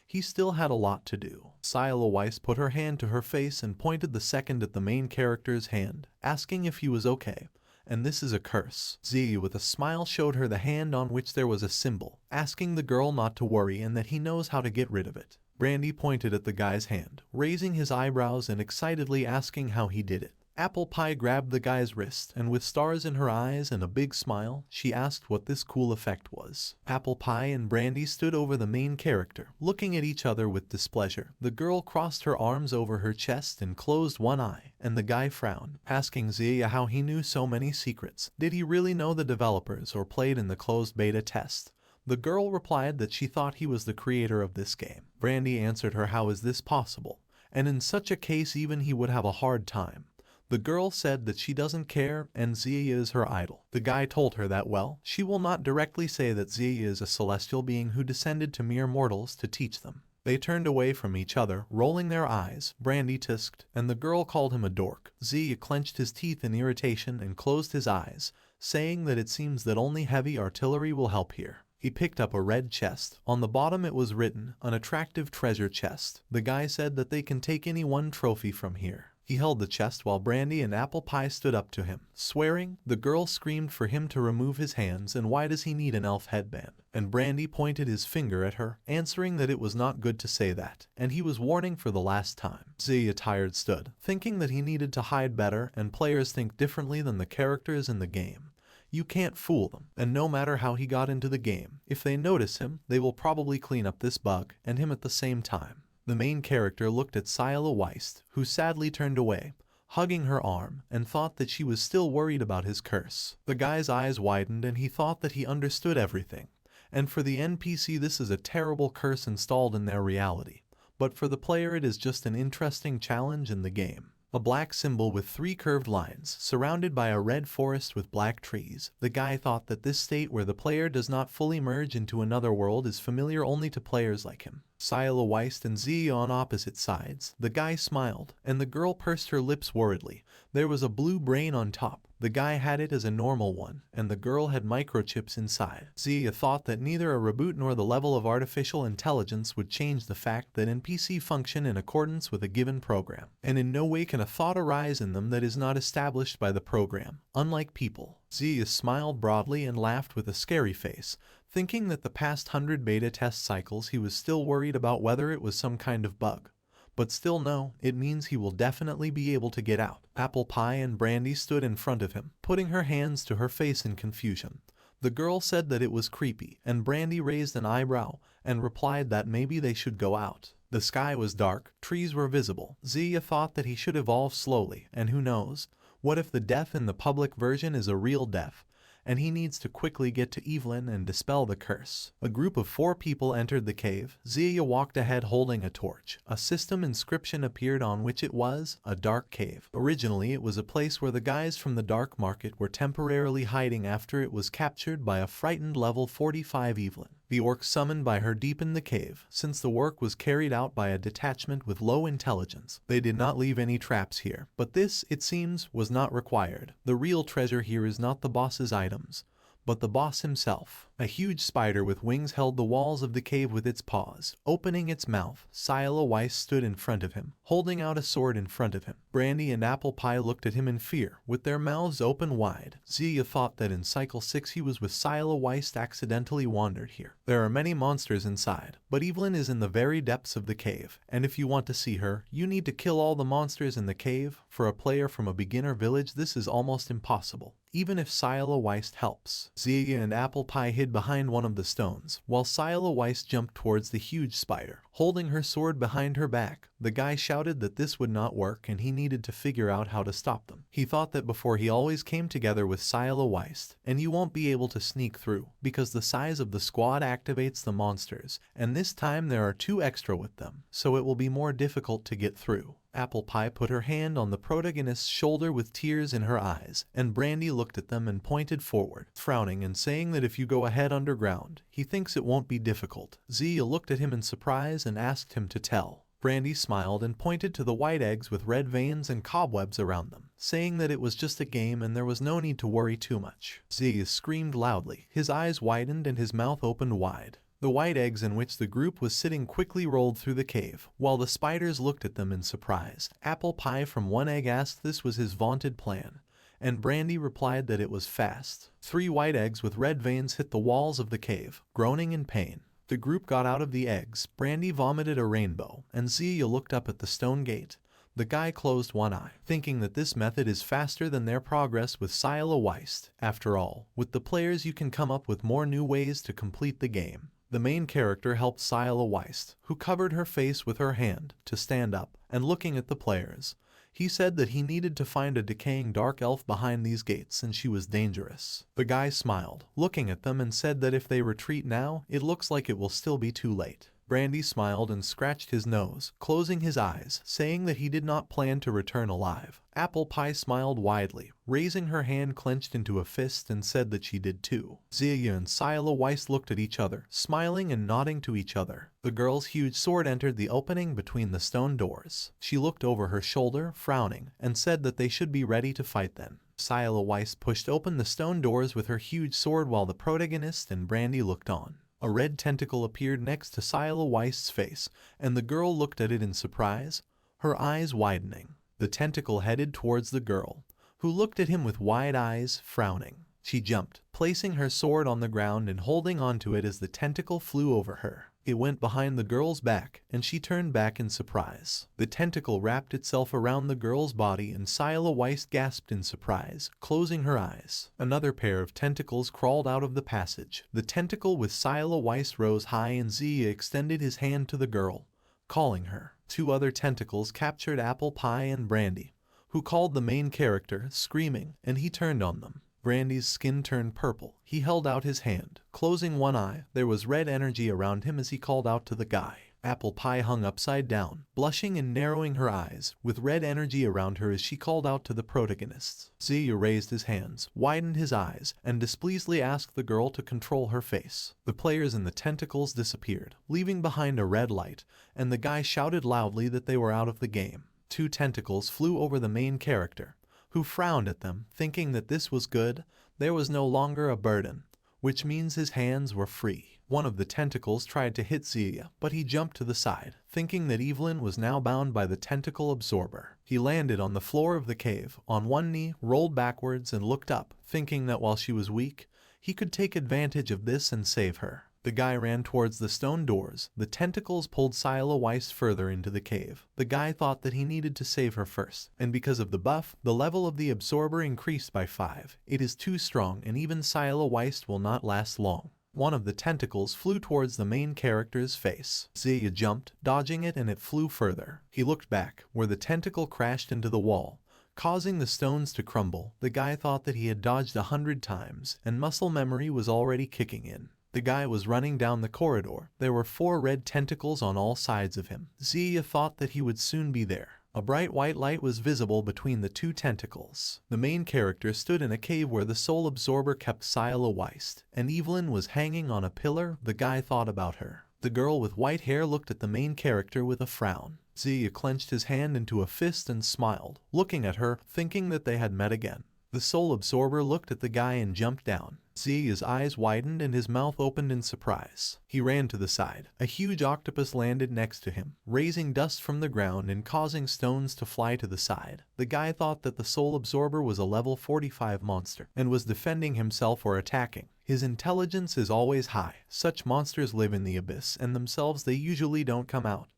he still had a lot to do. Sila Weiss put her hand to her face and pointed the second at the main character's hand, asking if he was okay. And this is a curse. Zia with a smile showed her the hand on which there was a symbol, asking the girl not to worry and that he knows how to get rid of it. Brandy pointed at the guy's hand, raising his eyebrows and excitedly asking how he did it. Apple Pie grabbed the guy's wrist, and with stars in her eyes and a big smile, she asked what this cool effect was. Apple Pie and Brandy stood over the main character, looking at each other with displeasure. The girl crossed her arms over her chest and closed one eye, and the guy frowned, asking Zia how he knew so many secrets. Did he really know the developers or played in the closed beta test? The girl replied that she thought he was the creator of this game. Brandy answered her, how is this possible? And in such a case even he would have a hard time. The girl said that she doesn't care and Zia is her idol. The guy told her that, well, she will not directly say that Zia is a celestial being who descended to mere mortals to teach them. They turned away from each other, rolling their eyes. Brandy tisked, and the girl called him a dork. Zia clenched his teeth in irritation and closed his eyes, saying that it seems that only heavy artillery will help here. He picked up a red chest. On the bottom it was written, an attractive treasure chest. The guy said that they can take any one trophy from here. He held the chest while Brandy and Apple Pie stood up to him, swearing. The girl screamed for him to remove his hands, and why does he need an elf headband? And Brandy pointed his finger at her, answering that it was not good to say that, and he was warning for the last time. Zia tired stood, thinking that he needed to hide better, and players think differently than the characters in the game. You can't fool them, and no matter how he got into the game, if they notice him, they will probably clean up this bug and him at the same time. The main character looked at Sila Weiss, who sadly turned away, hugging her arm, and thought that she was still worried about his curse. The guy's eyes widened and he thought that he understood everything. And for the NPC this is a terrible curse installed in their reality. But for the player it is just an interesting challenge in the game. A black symbol with 3 curved lines, surrounded by a red forest with black trees. The guy thought that this state where the player does not fully merge into another world is familiar only to players like him. Sila Weiss and Zia on opposite sides. The guy smiled, and the girl pursed her lips worriedly. There was a blue brain on top. The guy had it as a normal one, and the girl had microchips inside. Zia thought that neither a reboot nor the level of artificial intelligence would change the fact that NPC function in accordance with a given program, and in no way can a thought arise in them that is not established by the program, unlike people. Zia smiled broadly and laughed with a scary face, thinking that the past 100 beta test cycles he was still worried about whether it was some kind of bug. But still no, it means he will definitely be able to get out. Apple Pie and Brandy stood in front of him, putting her hands to her face in confusion. The girl said that it was creepy, and Brandy raised an eyebrow and replied that maybe they should go out. The sky was dark, trees were visible. Zia thought that he should evolve slowly, and who knows, what if the death in the public version is a real death, and he needs to quickly get to Evelyn and dispel the curse. A group of 4 people entered the cave. Zia walked ahead holding a torch. A system inscription appeared on which it was, a dark cave. Originally it was a place where the guys from the dark market were temporarily hiding after it was captured by a frightened level 45 Evelyn. The orcs summoned by her deepened the cave, since the work was carried out by a detachment with low intelligence. They did not leave any traps here, but this, it seems, was not required. The real treasure here is not the boss's items, but the boss himself. A huge spider with wings held the walls of the cave with its paws. Opening its mouth, Scylla Weiss stood in front of him, holding out a sword in front of him. Brandy and Apple Pie looked at him in fear, with their mouths open wide. Zia thought that in Cycle 6 he was with Scylla Weiss accidentally wandered here. There are many monsters inside, but Evelyn is in the very depths of the cave, and if you want to see her, you need to kill all the monsters in the cave. For a player from a beginner village, this is almost impossible, even if Scylla Weiss helps. Zia and Apple Pie hid behind one of the stones, while Scylla Weiss jumped towards the huge spider, holding her sword behind her back. The guy shouted that this would not work and he needed to figure out how to stop them. He thought that before he always came together with Scylla Weiss, and you won't be able to sneak through, because the size of the squad activates the monsters, and this time there are 2 extra with them, so it will be more difficult to get through. Apple Pie put her hand on the protagonist's shoulder with tears in her eyes, and Brandy looked at them and pointed forward, frowning and saying that if you go ahead underground, he thinks it won't be difficult. Zia looked at him in surprise and asked him to tell. Brandy smiled and pointed to the white eggs with red veins and cobwebs around them, saying that it was just a game and there was no need to worry too much. Zia screamed loudly. His eyes widened and his mouth opened wide. The white eggs in which the group was sitting quickly rolled through the cave, while the spiders looked at them in surprise. Apple Pie from one egg asked this was his vaunted plan, and Brandy replied that it was fast. 3 white eggs with red veins hit the walls of the cave, groaning in pain. The group got out of the eggs. Brandy vomited a rainbow, and Zia looked up at the stone gate. The guy closed one eye, thinking that this method is faster than their progress with Scylla Weiss. After all, with the players you can come up with more new ways to complete the game. The main character helped Scylla Weiss, who covered her face with her hand, to stand up, and looking at the players. He said that he needed to find a decaying dark elf behind these gates and she was dangerous. The guy smiled, looking at them and said that if they retreat now, it looks like it will still be too late. Brandy smiled and scratched his nose, closing his eyes, saying that he did not plan to return alive. Apple Pie smiled widely, raising her hand clenched into a fist and said that she did too. Zia and Scylla Weiss looked at each other, smiling and nodding to each other. The girl's huge sword entered the opening between the stone doors. She looked over her shoulder, frowning, and said that they should be ready to fight then. Scylla Weiss pushed open the stone doors with her huge sword while the protagonist and Brandy looked on. A red tentacle appeared next to Scylla Weiss's face, and the girl looked at it in surprise, her eyes widening. The tentacle headed towards the girl, who looked at him with wide eyes, frowning. She jumped, placing her sword on the ground and holding onto it as the tentacle flew over her. It went behind the girl's back, and she turned back in surprise. The tentacle wrapped itself around the girl's body and Scylla Weiss gasped in surprise, closing her eyes. Another pair of tentacles crawled out of the passage. The tentacle with Scylla Weiss rose high and Zia extended his hand to the girl, calling her. 2 other tentacles captured Apple Pie and Brandy, who called the main character, screaming, and he turned on them. Brandy's skin turned purple. He held out his hand, closing one eye. There was red energy around him as he called out to the guy. Apple Pie hung upside down, blushing and narrowing her eyes, with red energy around her as she called out to the protagonists. Zia raised his hands, widened his eyes, and displeasedly asked the girl to control her face. The players and the tentacles disappeared, leaving behind a red light, and the guy shouted loudly that they were out of the game. 2 tentacles flew over the main character, who frowned at them, thinking that this was good. There was no longer a burden, which means his hands were free. One of the tentacles tried to hit Zia, but he jumped to the side, thinking that Evelyn was now bound by the tentacle absorber. He landed on the floor of the cave, on one knee, rolled backwards and looked up, thinking that while she was weak, he could take advantage of this and save her. The guy ran towards the stone doors. The tentacles pulled Scylla Weiss further into the cave. The guy thought that he needed to save her first, and because of the buff, the level of the absorber increased by 5. It is too strong and even Scylla Weiss will not last long. One of the tentacles flew towards the main character's face. Zia jumped, dodging it, and it flew further. He looked back, where the tentacle crashed into the wall, causing the stones to crumble. The guy thought that he had dodged 100 times, and muscle memory was already kicking in. The guy was running down the corridor. There were 4 red tentacles on all sides of him. Zia thought that he would soon be there. A bright white light was visible between the 2 tentacles. The main character stood in a cave where the soul absorber kept Scylla Weiss, and Evelyn was hanging on a pillar. The guy thought about her. The girl with white hair looked at the main character with a frown. Zia clenched his hand into a fist and smiled, looking at her, thinking that they had met again. The soul absorber looked at the guy and jumped down. Ziya's eyes widened and his mouth opened in surprise. He ran to the side. A huge octopus landed next to him, raising dust from the ground and causing stones to fly to the side. The guy thought that the soul absorber was a level 45 monster and was defending himself or attacking. His intelligence is always high. Such monsters live in the abyss and themselves they usually don't come out.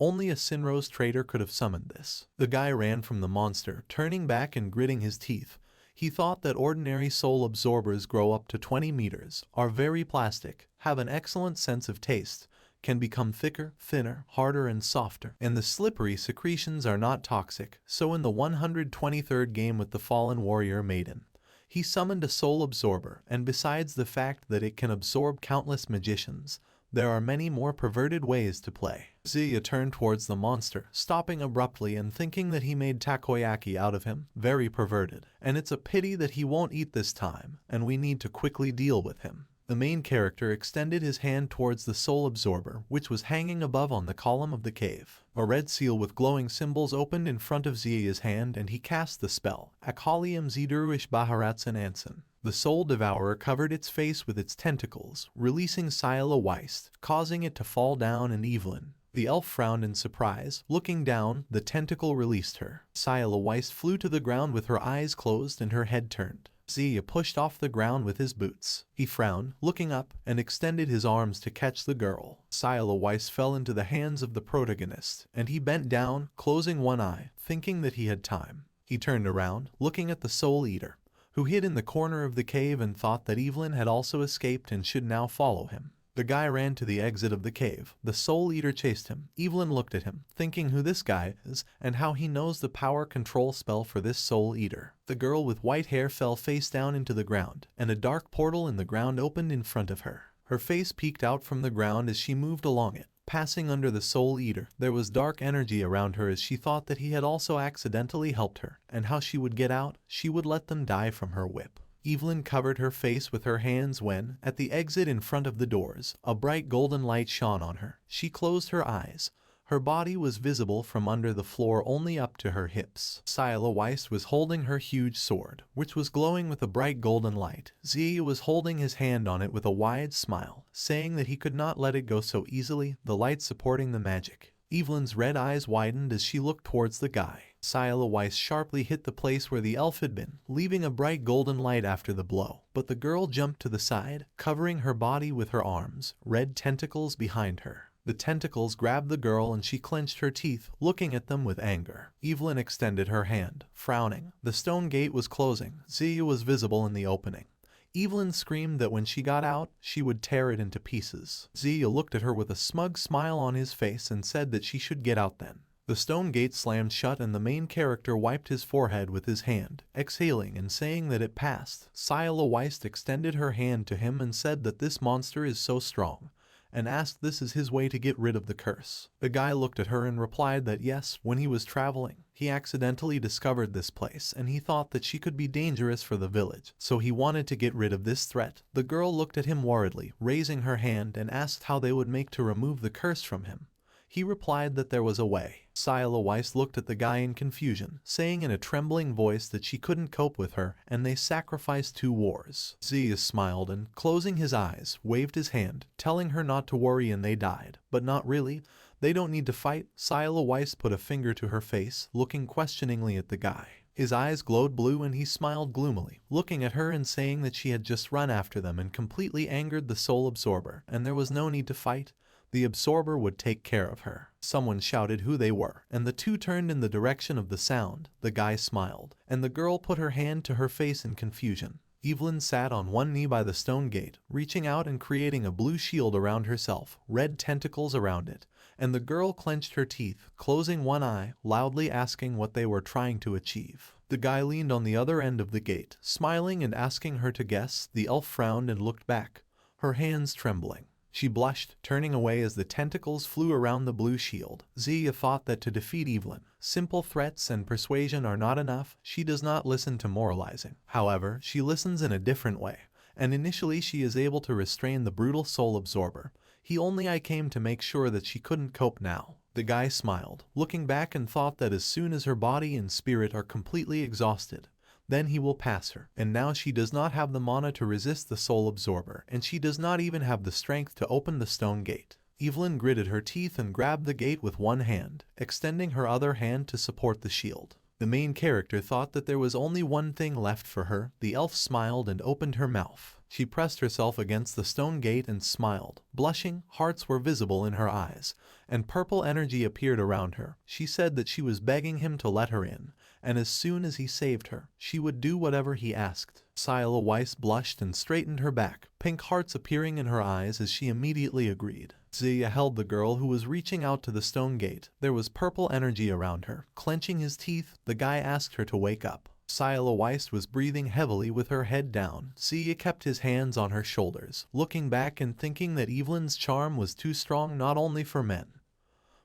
Only a Sinrose trader could have summoned this. The guy ran from the monster, turning back and gritting his teeth. He thought that ordinary soul absorbers grow up to 20 meters, are very plastic, have an excellent sense of taste, can become thicker, thinner, harder and softer, and the slippery secretions are not toxic. So in the 123rd game with the Fallen Warrior Maiden, he summoned a soul absorber, and besides the fact that it can absorb countless magicians, there are many more perverted ways to play. Ziya turned towards the monster, stopping abruptly and thinking that he made takoyaki out of him. Very perverted. And it's a pity that he won't eat this time, and we need to quickly deal with him. The main character extended his hand towards the soul absorber, which was hanging above on the column of the cave. A red seal with glowing symbols opened in front of Ziya's hand and he cast the spell, Akalium Zidurish Baharatsan Ansan. The soul devourer covered its face with its tentacles, releasing Sila Weist, causing it to fall down, and Evelyn, the elf, frowned in surprise. Looking down, the tentacle released her. Sila Weist flew to the ground with her eyes closed and her head turned. Ziya pushed off the ground with his boots. He frowned, looking up, and extended his arms to catch the girl. Sila Weist fell into the hands of the protagonist, and he bent down, closing one eye, thinking that he had time. He turned around, looking at the Soul Eater, who hid in the corner of the cave and thought that Evelyn had also escaped and should now follow him. The guy ran to the exit of the cave. The Soul Eater chased him. Evelyn looked at him, thinking who this guy is and how he knows the power control spell for this Soul Eater. The girl with white hair fell face down into the ground, and a dark portal in the ground opened in front of her. Her face peeked out from the ground as she moved along it. Passing under the Soul Eater, there was dark energy around her as she thought that he had also accidentally helped her, and how she would get out. She would let them die from her whip. Evelyn covered her face with her hands when, at the exit in front of the doors, a bright golden light shone on her. She closed her eyes. Her body was visible from under the floor only up to her hips. Sila Weist was holding her huge sword, which was glowing with a bright golden light. Ziya was holding his hand on it with a wide smile, saying that he could not let it go so easily, the light supporting the magic. Evelyn's red eyes widened as she looked towards the guy. Sila Weist sharply hit the place where the elf had been, leaving a bright golden light after the blow. But the girl jumped to the side, covering her body with her arms, red tentacles behind her. The tentacles grabbed the girl and she clenched her teeth, looking at them with anger. Evelyn extended her hand, frowning. The stone gate was closing. Ziya was visible in the opening. Evelyn screamed that when she got out, she would tear it into pieces. Ziya looked at her with a smug smile on his face and said that she should get out then. The stone gate slammed shut and the main character wiped his forehead with his hand, exhaling and saying that it passed. Sila Weist extended her hand to him and said that this monster is so strong, and asked this is his way to get rid of the curse. The guy looked at her and replied that yes, when he was traveling, he accidentally discovered this place and he thought that she could be dangerous for the village, so he wanted to get rid of this threat. The girl looked at him worriedly, raising her hand, and asked how they would make to remove the curse from him. He replied that there was a way. Sila Weist looked at the guy in confusion, saying in a trembling voice that she couldn't cope with her, and they sacrificed 2 wars. Ziya smiled and, closing his eyes, waved his hand, telling her not to worry, and they died. But not really. They don't need to fight. Sila Weist put a finger to her face, looking questioningly at the guy. His eyes glowed blue and he smiled gloomily, looking at her and saying that she had just run after them and completely angered the soul absorber, and there was no need to fight. The absorber would take care of her. Someone shouted who they were, and the two turned in the direction of the sound. The guy smiled, and the girl put her hand to her face in confusion. Evelyn sat on one knee by the stone gate, reaching out and creating a blue shield around herself, red tentacles around it, and the girl clenched her teeth, closing one eye, loudly asking what they were trying to achieve. The guy leaned on the other end of the gate, smiling and asking her to guess. The elf frowned and looked back, her hands trembling. She blushed, turning away as the tentacles flew around the blue shield. Ziya thought that to defeat Evelyn, simple threats and persuasion are not enough. She does not listen to moralizing. However, she listens in a different way, and initially she is able to restrain the brutal soul absorber. I came to make sure that she couldn't cope now. The guy smiled, looking back, and thought that as soon as her body and spirit are completely exhausted, then he will pass her. And now she does not have the mana to resist the soul absorber, and she does not even have the strength to open the stone gate. Evelyn gritted her teeth and grabbed the gate with one hand, extending her other hand to support the shield. The main character thought that there was only one thing left for her. The elf smiled and opened her mouth. She pressed herself against the stone gate and smiled. Blushing, hearts were visible in her eyes, and purple energy appeared around her. She said that she was begging him to let her in, and as soon as he saved her, she would do whatever he asked. Scylla Weiss blushed and straightened her back, pink hearts appearing in her eyes as she immediately agreed. Zia held the girl who was reaching out to the stone gate. There was purple energy around her. Clenching his teeth, the guy asked her to wake up. Scylla Weiss was breathing heavily with her head down. Zia kept his hands on her shoulders, looking back and thinking that Evelyn's charm was too strong not only for men,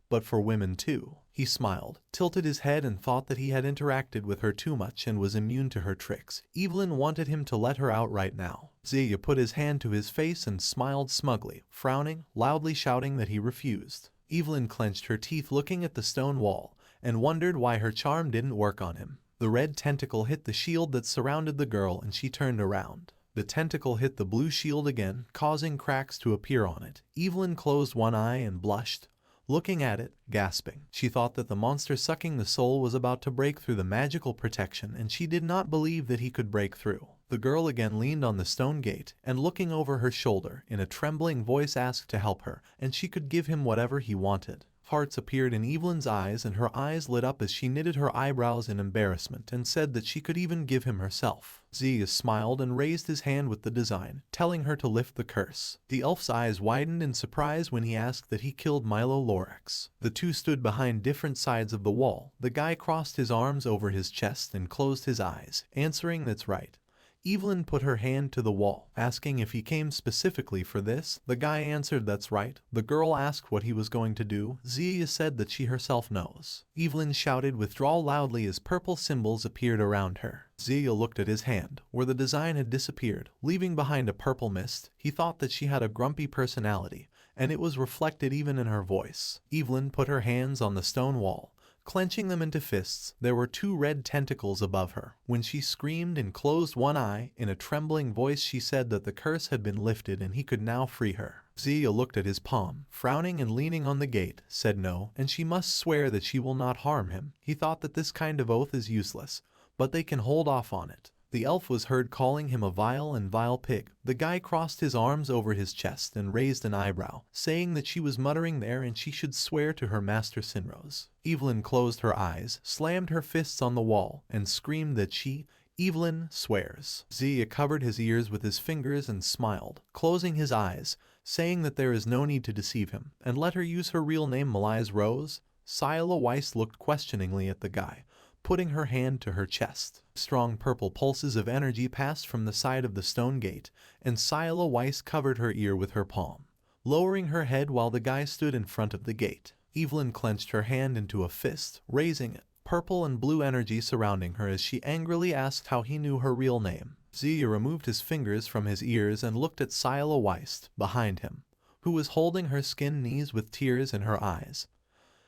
but for women too. He smiled, tilted his head and thought that he had interacted with her too much and was immune to her tricks. Evelyn wanted him to let her out right now. Zia put his hand to his face and smiled smugly, frowning, loudly shouting that he refused. Evelyn clenched her teeth looking at the stone wall, and wondered why her charm didn't work on him. The red tentacle hit the shield that surrounded the girl and she turned around. The tentacle hit the blue shield again, causing cracks to appear on it. Evelyn closed one eye and blushed, looking at it, gasping. She thought that the monster sucking the soul was about to break through the magical protection, and she did not believe that he could break through. The girl again leaned on the stone gate, and looking over her shoulder, in a trembling voice asked to help her, and she could give him whatever he wanted. Hearts appeared in Evelyn's eyes, and her eyes lit up as she knitted her eyebrows in embarrassment and said that she could even give him herself. Zia smiled and raised his hand with the design, telling her to lift the curse. The elf's eyes widened in surprise when he asked that he killed Milo Lorax. The two stood behind different sides of the wall. The guy crossed his arms over his chest and closed his eyes, answering that's right. Evelyn put her hand to the wall, asking if he came specifically for this. The guy answered that's right. The girl asked what he was going to do. Zia said that she herself knows. Evelyn shouted withdraw loudly as purple symbols appeared around her. Zia looked at his hand, where the design had disappeared, leaving behind a purple mist. He thought that she had a grumpy personality, and it was reflected even in her voice. Evelyn put her hands on the stone wall, clenching them into fists. There were two red tentacles above her. When she screamed and closed one eye, in a trembling voice she said that the curse had been lifted and he could now free her. Zia looked at his palm, frowning and leaning on the gate, said no, and she must swear that she will not harm him. He thought that this kind of oath is useless, but they can hold off on it. The elf was heard calling him a vile pig. The guy crossed his arms over his chest and raised an eyebrow, saying that she was muttering there and she should swear to her master Sinrose. Evelyn closed her eyes, slammed her fists on the wall, and screamed that she, Evelyn, swears. Zia covered his ears with his fingers and smiled, closing his eyes, saying that there is no need to deceive him, and let her use her real name Malise Rose. Scylla Weiss looked questioningly at the guy, putting her hand to her chest. Strong purple pulses of energy passed from the side of the stone gate, and Scylla Weiss covered her ear with her palm, lowering her head while the guy stood in front of the gate. Evelyn clenched her hand into a fist, raising it, purple and blue energy surrounding her as she angrily asked how he knew her real name. Zia removed his fingers from his ears and looked at Scylla Weiss, behind him, who was holding her skin knees with tears in her eyes.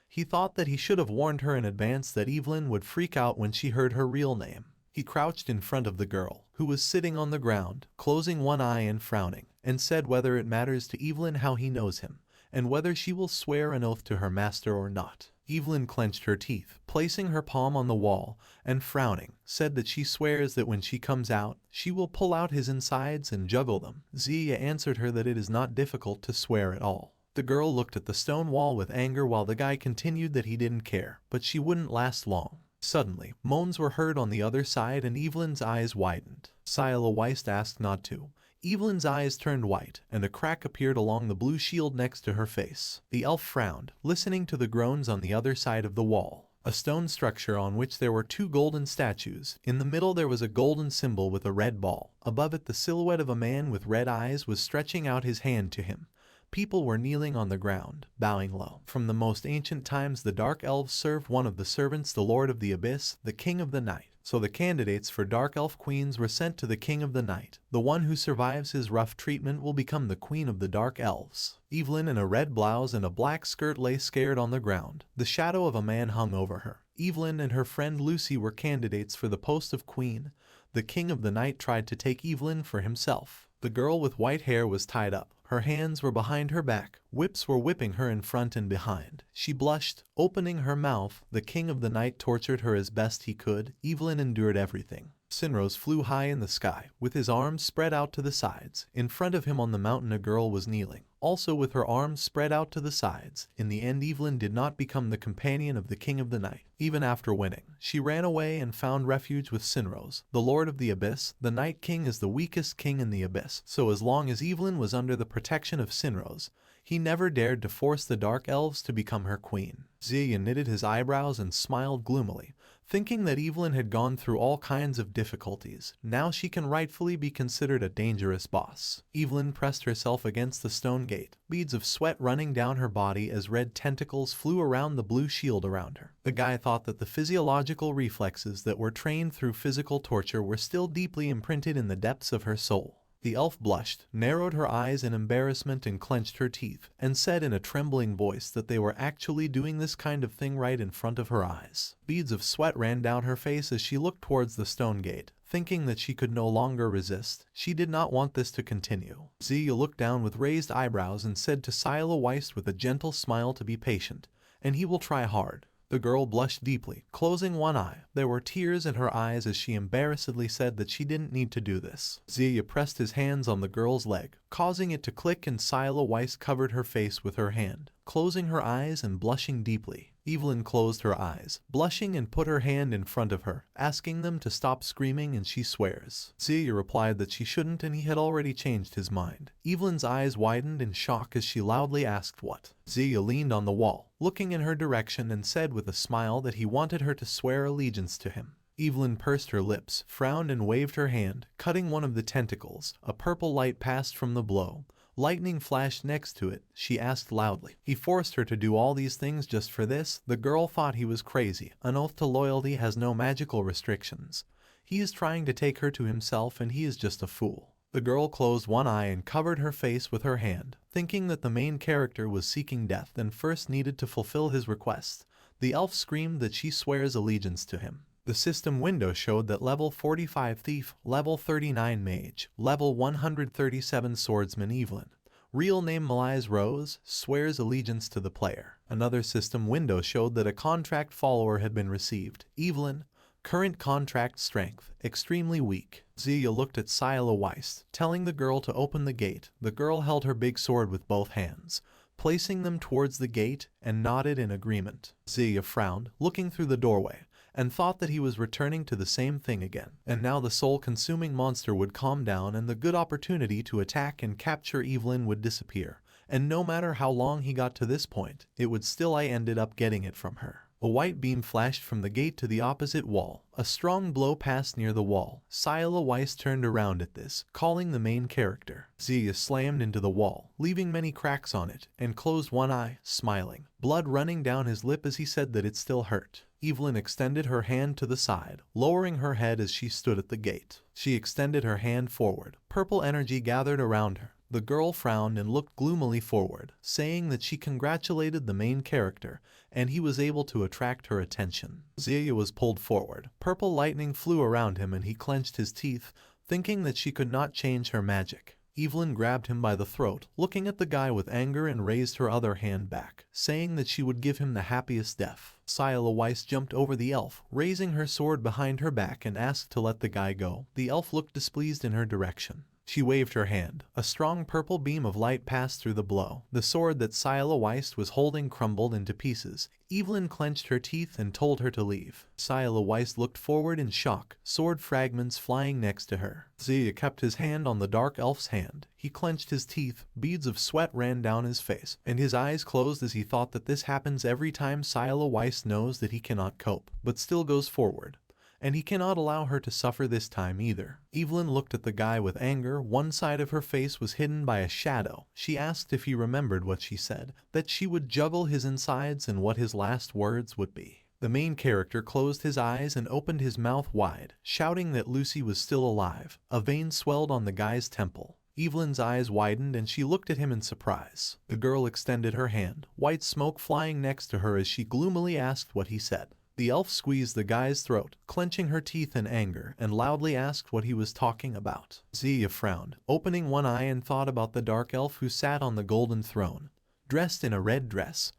He thought that he should have warned her in advance that Evelyn would freak out when she heard her real name. He crouched in front of the girl, who was sitting on the ground, closing one eye and frowning, and said whether it matters to Evelyn how he knows him, and whether she will swear an oath to her master or not. Evelyn clenched her teeth, placing her palm on the wall, and frowning, said that she swears that when she comes out, she will pull out his insides and juggle them. Zia answered her that it is not difficult to swear at all. The girl looked at the stone wall with anger while the guy continued that he didn't care, but she wouldn't last long. Suddenly, moans were heard on the other side and Evelyn's eyes widened. Scylla Weiss asked not to. Evelyn's eyes turned white, and a crack appeared along the blue shield next to her face. The elf frowned, listening to the groans on the other side of the wall. A stone structure on which there were two golden statues. In the middle there was a golden symbol with a red ball. Above it the silhouette of a man with red eyes was stretching out his hand to him. People were kneeling on the ground, bowing low. From the most ancient times the Dark Elves served one of the servants, the Lord of the Abyss, the King of the Night. So the candidates for Dark Elf Queens were sent to the King of the Night. The one who survives his rough treatment will become the Queen of the Dark Elves. Evelyn in a red blouse and a black skirt lay scared on the ground. The shadow of a man hung over her. Evelyn and her friend Lucy were candidates for the post of Queen, the king of the night tried to take Evelyn for himself. The girl with white hair was tied up. Her hands were behind her back. Whips were whipping her in front and behind. She blushed, opening her mouth. The king of the night tortured her as best he could. Evelyn endured everything. Sinrose flew high in the sky, with his arms spread out to the sides. In front of him on the mountain a girl was kneeling, also with her arms spread out to the sides. In the end, Evelyn did not become the companion of the king of the night. Even after winning, she ran away and found refuge with Sinrose, the lord of the abyss. The Night King is the weakest king in the abyss, so as long as Evelyn was under the protection of Sinrose, he never dared to force the dark elves to become her queen. Xia knitted his eyebrows and smiled gloomily, thinking that Evelyn had gone through all kinds of difficulties. Now she can rightfully be considered a dangerous boss. Evelyn pressed herself against the stone gate, beads of sweat running down her body as red tentacles flew around the blue shield around her. The guy thought that the physiological reflexes that were trained through physical torture were still deeply imprinted in the depths of her soul. The elf blushed, narrowed her eyes in embarrassment and clenched her teeth, and said in a trembling voice that they were actually doing this kind of thing right in front of her eyes. Beads of sweat ran down her face as she looked towards the stone gate, thinking that she could no longer resist. She did not want this to continue. Xia looked down with raised eyebrows and said to Sila Weist with a gentle smile to be patient, and he will try hard. The girl blushed deeply, closing one eye. There were tears in her eyes as she embarrassedly said that she didn't need to do this. Xia pressed his hands on the girl's leg, causing it to click, and Sila Weist covered her face with her hand, closing her eyes and blushing deeply. Evelyn closed her eyes, blushing, and put her hand in front of her, asking them to stop screaming, and she swears. Xia replied that she shouldn't, and he had already changed his mind. Evelyn's eyes widened in shock as she loudly asked what. Xia leaned on the wall, looking in her direction, and said with a smile that he wanted her to swear allegiance to him. Evelyn pursed her lips, frowned, and waved her hand, cutting one of the tentacles. A purple light passed from the blow. Lightning flashed next to it. She asked loudly. He forced her to do all these things just for this? The girl thought he was crazy. An oath to loyalty has no magical restrictions. He is trying to take her to himself, and he is just a fool. The girl closed one eye and covered her face with her hand, thinking that the main character was seeking death and first needed to fulfill his request. The elf screamed that she swears allegiance to him. The system window showed that level 45 Thief, level 39 Mage, level 137 Swordsman Evelyn, real name Malise Rose, swears allegiance to the player. Another system window showed that a contract follower had been received. Evelyn, current contract strength, extremely weak. Xia looked at Sila Weist, telling the girl to open the gate. The girl held her big sword with both hands, placing them towards the gate, and nodded in agreement. Xia frowned, looking through the doorway, and thought that he was returning to the same thing again. And now the soul-consuming monster would calm down, and the good opportunity to attack and capture Evelyn would disappear. And no matter how long he got to this point, it would still ended up getting it from her. A white beam flashed from the gate to the opposite wall. A strong blow passed near the wall. Sila Weist turned around at this, calling the main character. Xia slammed into the wall, leaving many cracks on it, and closed one eye, smiling, blood running down his lip as he said that it still hurt. Evelyn extended her hand to the side, lowering her head as she stood at the gate. She extended her hand forward. Purple energy gathered around her. The girl frowned and looked gloomily forward, saying that she congratulated the main character, and he was able to attract her attention. Xia was pulled forward. Purple lightning flew around him, and he clenched his teeth, thinking that she could not change her magic. Evelyn grabbed him by the throat, looking at the guy with anger, and raised her other hand back, saying that she would give him the happiest death. Sila Weist jumped over the elf, raising her sword behind her back, and asked to let the guy go. The elf looked displeased in her direction. She waved her hand. A strong purple beam of light passed through the blow. The sword that Sila Weist was holding crumbled into pieces. Evelyn clenched her teeth and told her to leave. Sila Weist looked forward in shock, sword fragments flying next to her. Xia kept his hand on the dark elf's hand. He clenched his teeth, beads of sweat ran down his face, and his eyes closed as he thought that this happens every time Sila Weist knows that he cannot cope, but still goes forward. And he cannot allow her to suffer this time either. Evelyn looked at the guy with anger. One side of her face was hidden by a shadow. She asked if he remembered what she said, that she would juggle his insides, and what his last words would be. The main character closed his eyes and opened his mouth wide, shouting that Lucy was still alive. A vein swelled on the guy's temple. Evelyn's eyes widened and she looked at him in surprise. The girl extended her hand, white smoke flying next to her as she gloomily asked what he said. The elf squeezed the guy's throat, clenching her teeth in anger, and loudly asked what he was talking about. Zia frowned, opening one eye, and thought about the dark elf who sat on the golden throne, dressed in a red dress.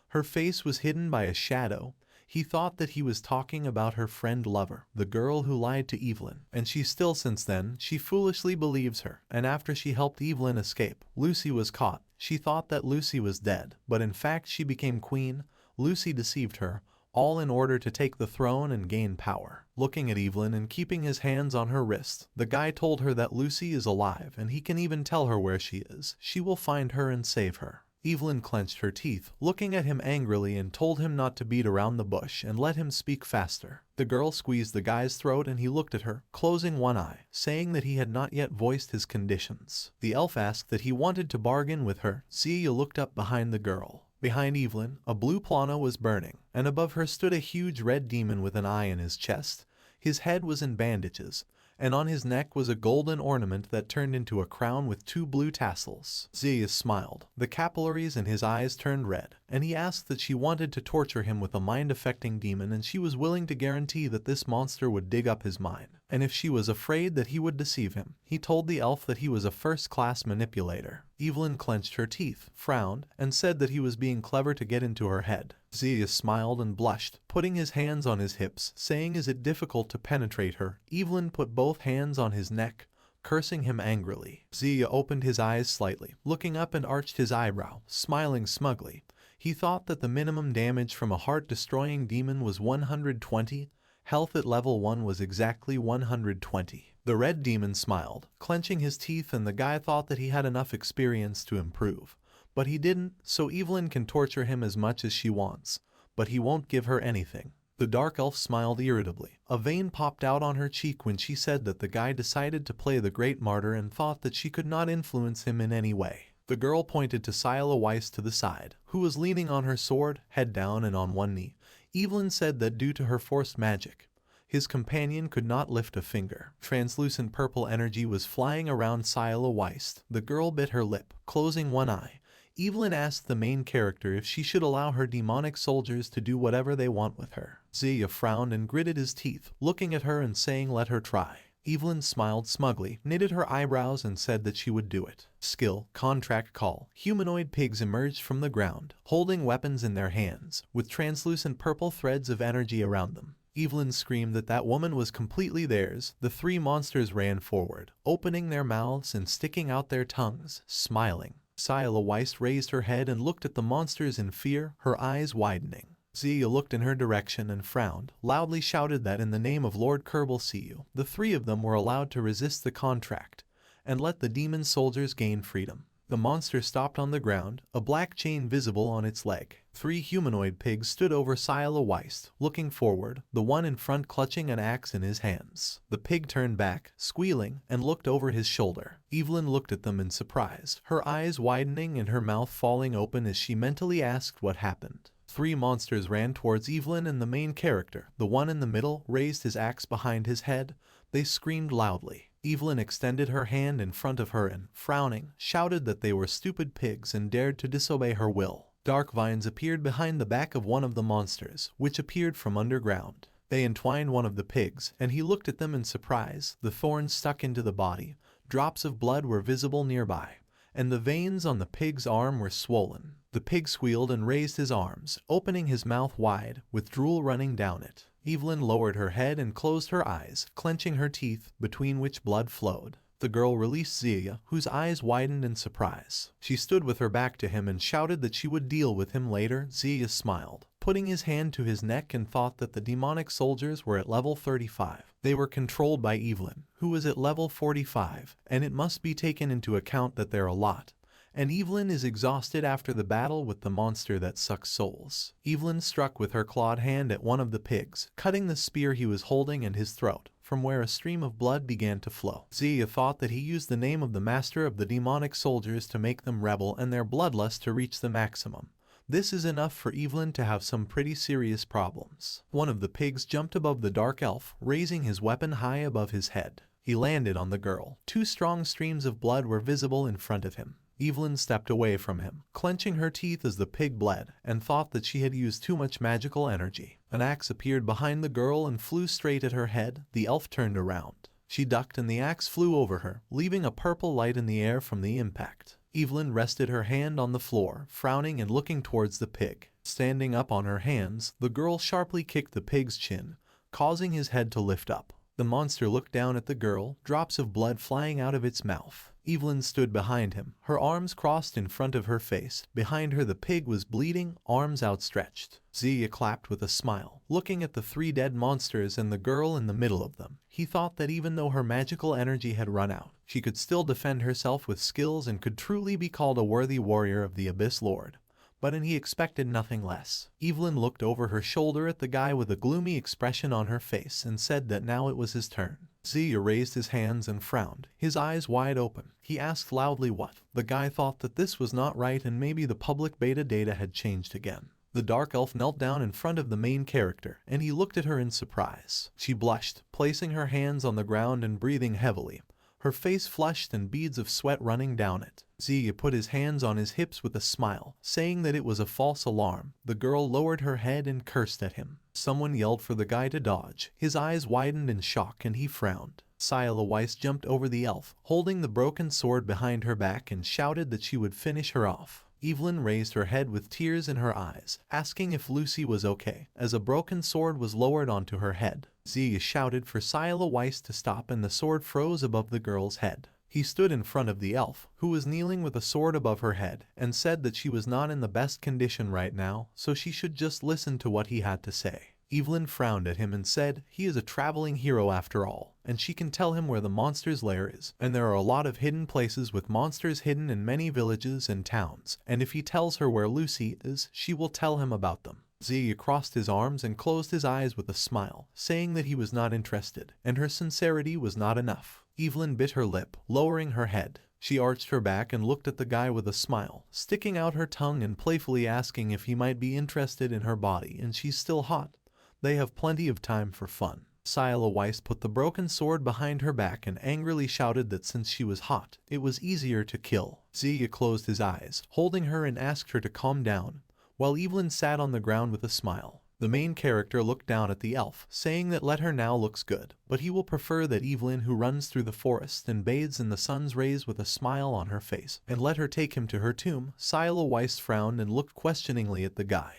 Her face was hidden by a shadow. He thought that he was talking about her friend lover, the girl who lied to Evelyn, and she still since then, she foolishly believes her, and after she helped Evelyn escape, Lucy was caught. She thought that Lucy was dead, but in fact she became queen. Lucy deceived her, all in order to take the throne and gain power. Looking at Evelyn and keeping his hands on her wrists, the guy told her that Lucy is alive and he can even tell her where she is. She will find her and save her. Evelyn clenched her teeth, looking at him angrily, and told him not to beat around the bush and let him speak faster. The girl squeezed the guy's throat and he looked at her, closing one eye, saying that he had not yet voiced his conditions. The elf asked that he wanted to bargain with her. Zia looked up behind the girl. Behind Evelyn, a blue plana was burning, and above her stood a huge red demon with an eye in his chest. His head was in bandages, and on his neck was a golden ornament that turned into a crown with 2 blue tassels. Zia smiled. The capillaries in his eyes turned red, and he asked that she wanted to torture him with a mind-affecting demon, and she was willing to guarantee that this monster would dig up his mind. And if she was afraid that he would deceive him, he told the elf that he was a first-class manipulator. Evelyn clenched her teeth, frowned, and said that he was being clever to get into her head. Zia smiled and blushed, putting his hands on his hips, saying, "Is it difficult to penetrate her?" Evelyn put both hands on his neck, cursing him angrily. Zia opened his eyes slightly, looking up, and arched his eyebrow, smiling smugly. He thought that the minimum damage from a heart-destroying demon was 120. Health at level 1 was exactly 120. The red demon smiled, clenching his teeth, and the guy thought that he had enough experience to improve. But he didn't, so Evelyn can torture him as much as she wants, but he won't give her anything. The dark elf smiled irritably. A vein popped out on her cheek when she said that the guy decided to play the great martyr and thought that she could not influence him in any way. The girl pointed to Scylla Weiss to the side, who was leaning on her sword, head down and on one knee. Evelyn said that due to her forced magic, his companion could not lift a finger. Translucent purple energy was flying around Scylla Weiss. The girl bit her lip, closing one eye. Evelyn asked the main character if she should allow her demonic soldiers to do whatever they want with her. Zia frowned and gritted his teeth, looking at her and saying, "Let her try." Evelyn smiled smugly, knitted her eyebrows, and said that she would do it. Skill, contract call. Humanoid pigs emerged from the ground, holding weapons in their hands, with translucent purple threads of energy around them. Evelyn screamed that that woman was completely theirs. The 3 monsters ran forward, opening their mouths and sticking out their tongues, smiling. Scylla Weiss raised her head and looked at the monsters in fear, her eyes widening. Zia looked in her direction and frowned, loudly shouted that in the name of Lord Kerbal-Siu, the 3 of them were allowed to resist the contract and let the demon soldiers gain freedom. The monster stopped on the ground, a black chain visible on its leg. 3 humanoid pigs stood over Scylla Weiss, looking forward, the one in front clutching an axe in his hands. The pig turned back, squealing, and looked over his shoulder. Evelyn looked at them in surprise, her eyes widening and her mouth falling open as she mentally asked what happened. 3 monsters ran towards Evelyn, and the main character, the one in the middle, raised his axe behind his head. They screamed loudly. Evelyn extended her hand in front of her and, frowning, shouted that they were stupid pigs and dared to disobey her will. Dark vines appeared behind the back of one of the monsters, which appeared from underground. They entwined one of the pigs, and he looked at them in surprise. The thorns stuck into the body. Drops of blood were visible nearby, and the veins on the pig's arm were swollen. The pig squealed and raised his arms, opening his mouth wide, with drool running down it. Evelyn lowered her head and closed her eyes, clenching her teeth, between which blood flowed. The girl released Zia, whose eyes widened in surprise. She stood with her back to him and shouted that she would deal with him later. Zia smiled, putting his hand to his neck, and thought that the demonic soldiers were at level 35. They were controlled by Evelyn, who was at level 45, and it must be taken into account that they're a lot. And Evelyn is exhausted after the battle with the monster that sucks souls. Evelyn struck with her clawed hand at one of the pigs, cutting the spear he was holding and his throat, from where a stream of blood began to flow. Zia thought that he used the name of the master of the demonic soldiers to make them rebel and their bloodlust to reach the maximum. This is enough for Evelyn to have some pretty serious problems. One of the pigs jumped above the dark elf, raising his weapon high above his head. He landed on the girl. 2 strong streams of blood were visible in front of him. Evelyn stepped away from him, clenching her teeth as the pig bled, and thought that she had used too much magical energy. An axe appeared behind the girl and flew straight at her head. The elf turned around. She ducked and the axe flew over her, leaving a purple light in the air from the impact. Evelyn rested her hand on the floor, frowning and looking towards the pig. Standing up on her hands, the girl sharply kicked the pig's chin, causing his head to lift up. The monster looked down at the girl, drops of blood flying out of its mouth. Evelyn stood behind him, her arms crossed in front of her face. Behind her the pig was bleeding, arms outstretched. Zia clapped with a smile, looking at the three dead monsters and the girl in the middle of them. He thought that even though her magical energy had run out, she could still defend herself with skills and could truly be called a worthy warrior of the Abyss Lord. But he expected nothing less. Evelyn looked over her shoulder at the guy with a gloomy expression on her face and said that now it was his turn. Zia raised his hands and frowned, his eyes wide open. He asked loudly what. The guy thought that this was not right and maybe the public beta data had changed again. The dark elf knelt down in front of the main character, and he looked at her in surprise. She blushed, placing her hands on the ground and breathing heavily, her face flushed and beads of sweat running down it. Zia put his hands on his hips with a smile, saying that it was a false alarm. The girl lowered her head and cursed at him. Someone yelled for the guy to dodge. His eyes widened in shock and he frowned. Scylla Weiss jumped over the elf, holding the broken sword behind her back, and shouted that she would finish her off. Evelyn raised her head with tears in her eyes, asking if Lucy was okay, as a broken sword was lowered onto her head. Zia shouted for Scylla Weiss to stop and the sword froze above the girl's head. He stood in front of the elf, who was kneeling with a sword above her head, and said that she was not in the best condition right now, so she should just listen to what he had to say. Evelyn frowned at him and said he is a traveling hero after all, and she can tell him where the monster's lair is, and there are a lot of hidden places with monsters hidden in many villages and towns, and if he tells her where Lucy is, she will tell him about them. Zia crossed his arms and closed his eyes with a smile, saying that he was not interested, and her sincerity was not enough. Evelyn bit her lip, lowering her head. She arched her back and looked at the guy with a smile, sticking out her tongue and playfully asking if he might be interested in her body, and she's still hot. They have plenty of time for fun. Scylla Weiss put the broken sword behind her back and angrily shouted that since she was hot, it was easier to kill. Zia closed his eyes, holding her, and asked her to calm down, while Evelyn sat on the ground with a smile. The main character looked down at the elf, saying that let her now looks good, but he will prefer that Evelyn, who runs through the forest and bathes in the sun's rays with a smile on her face, and let her take him to her tomb. Scylla Weiss frowned and looked questioningly at the guy.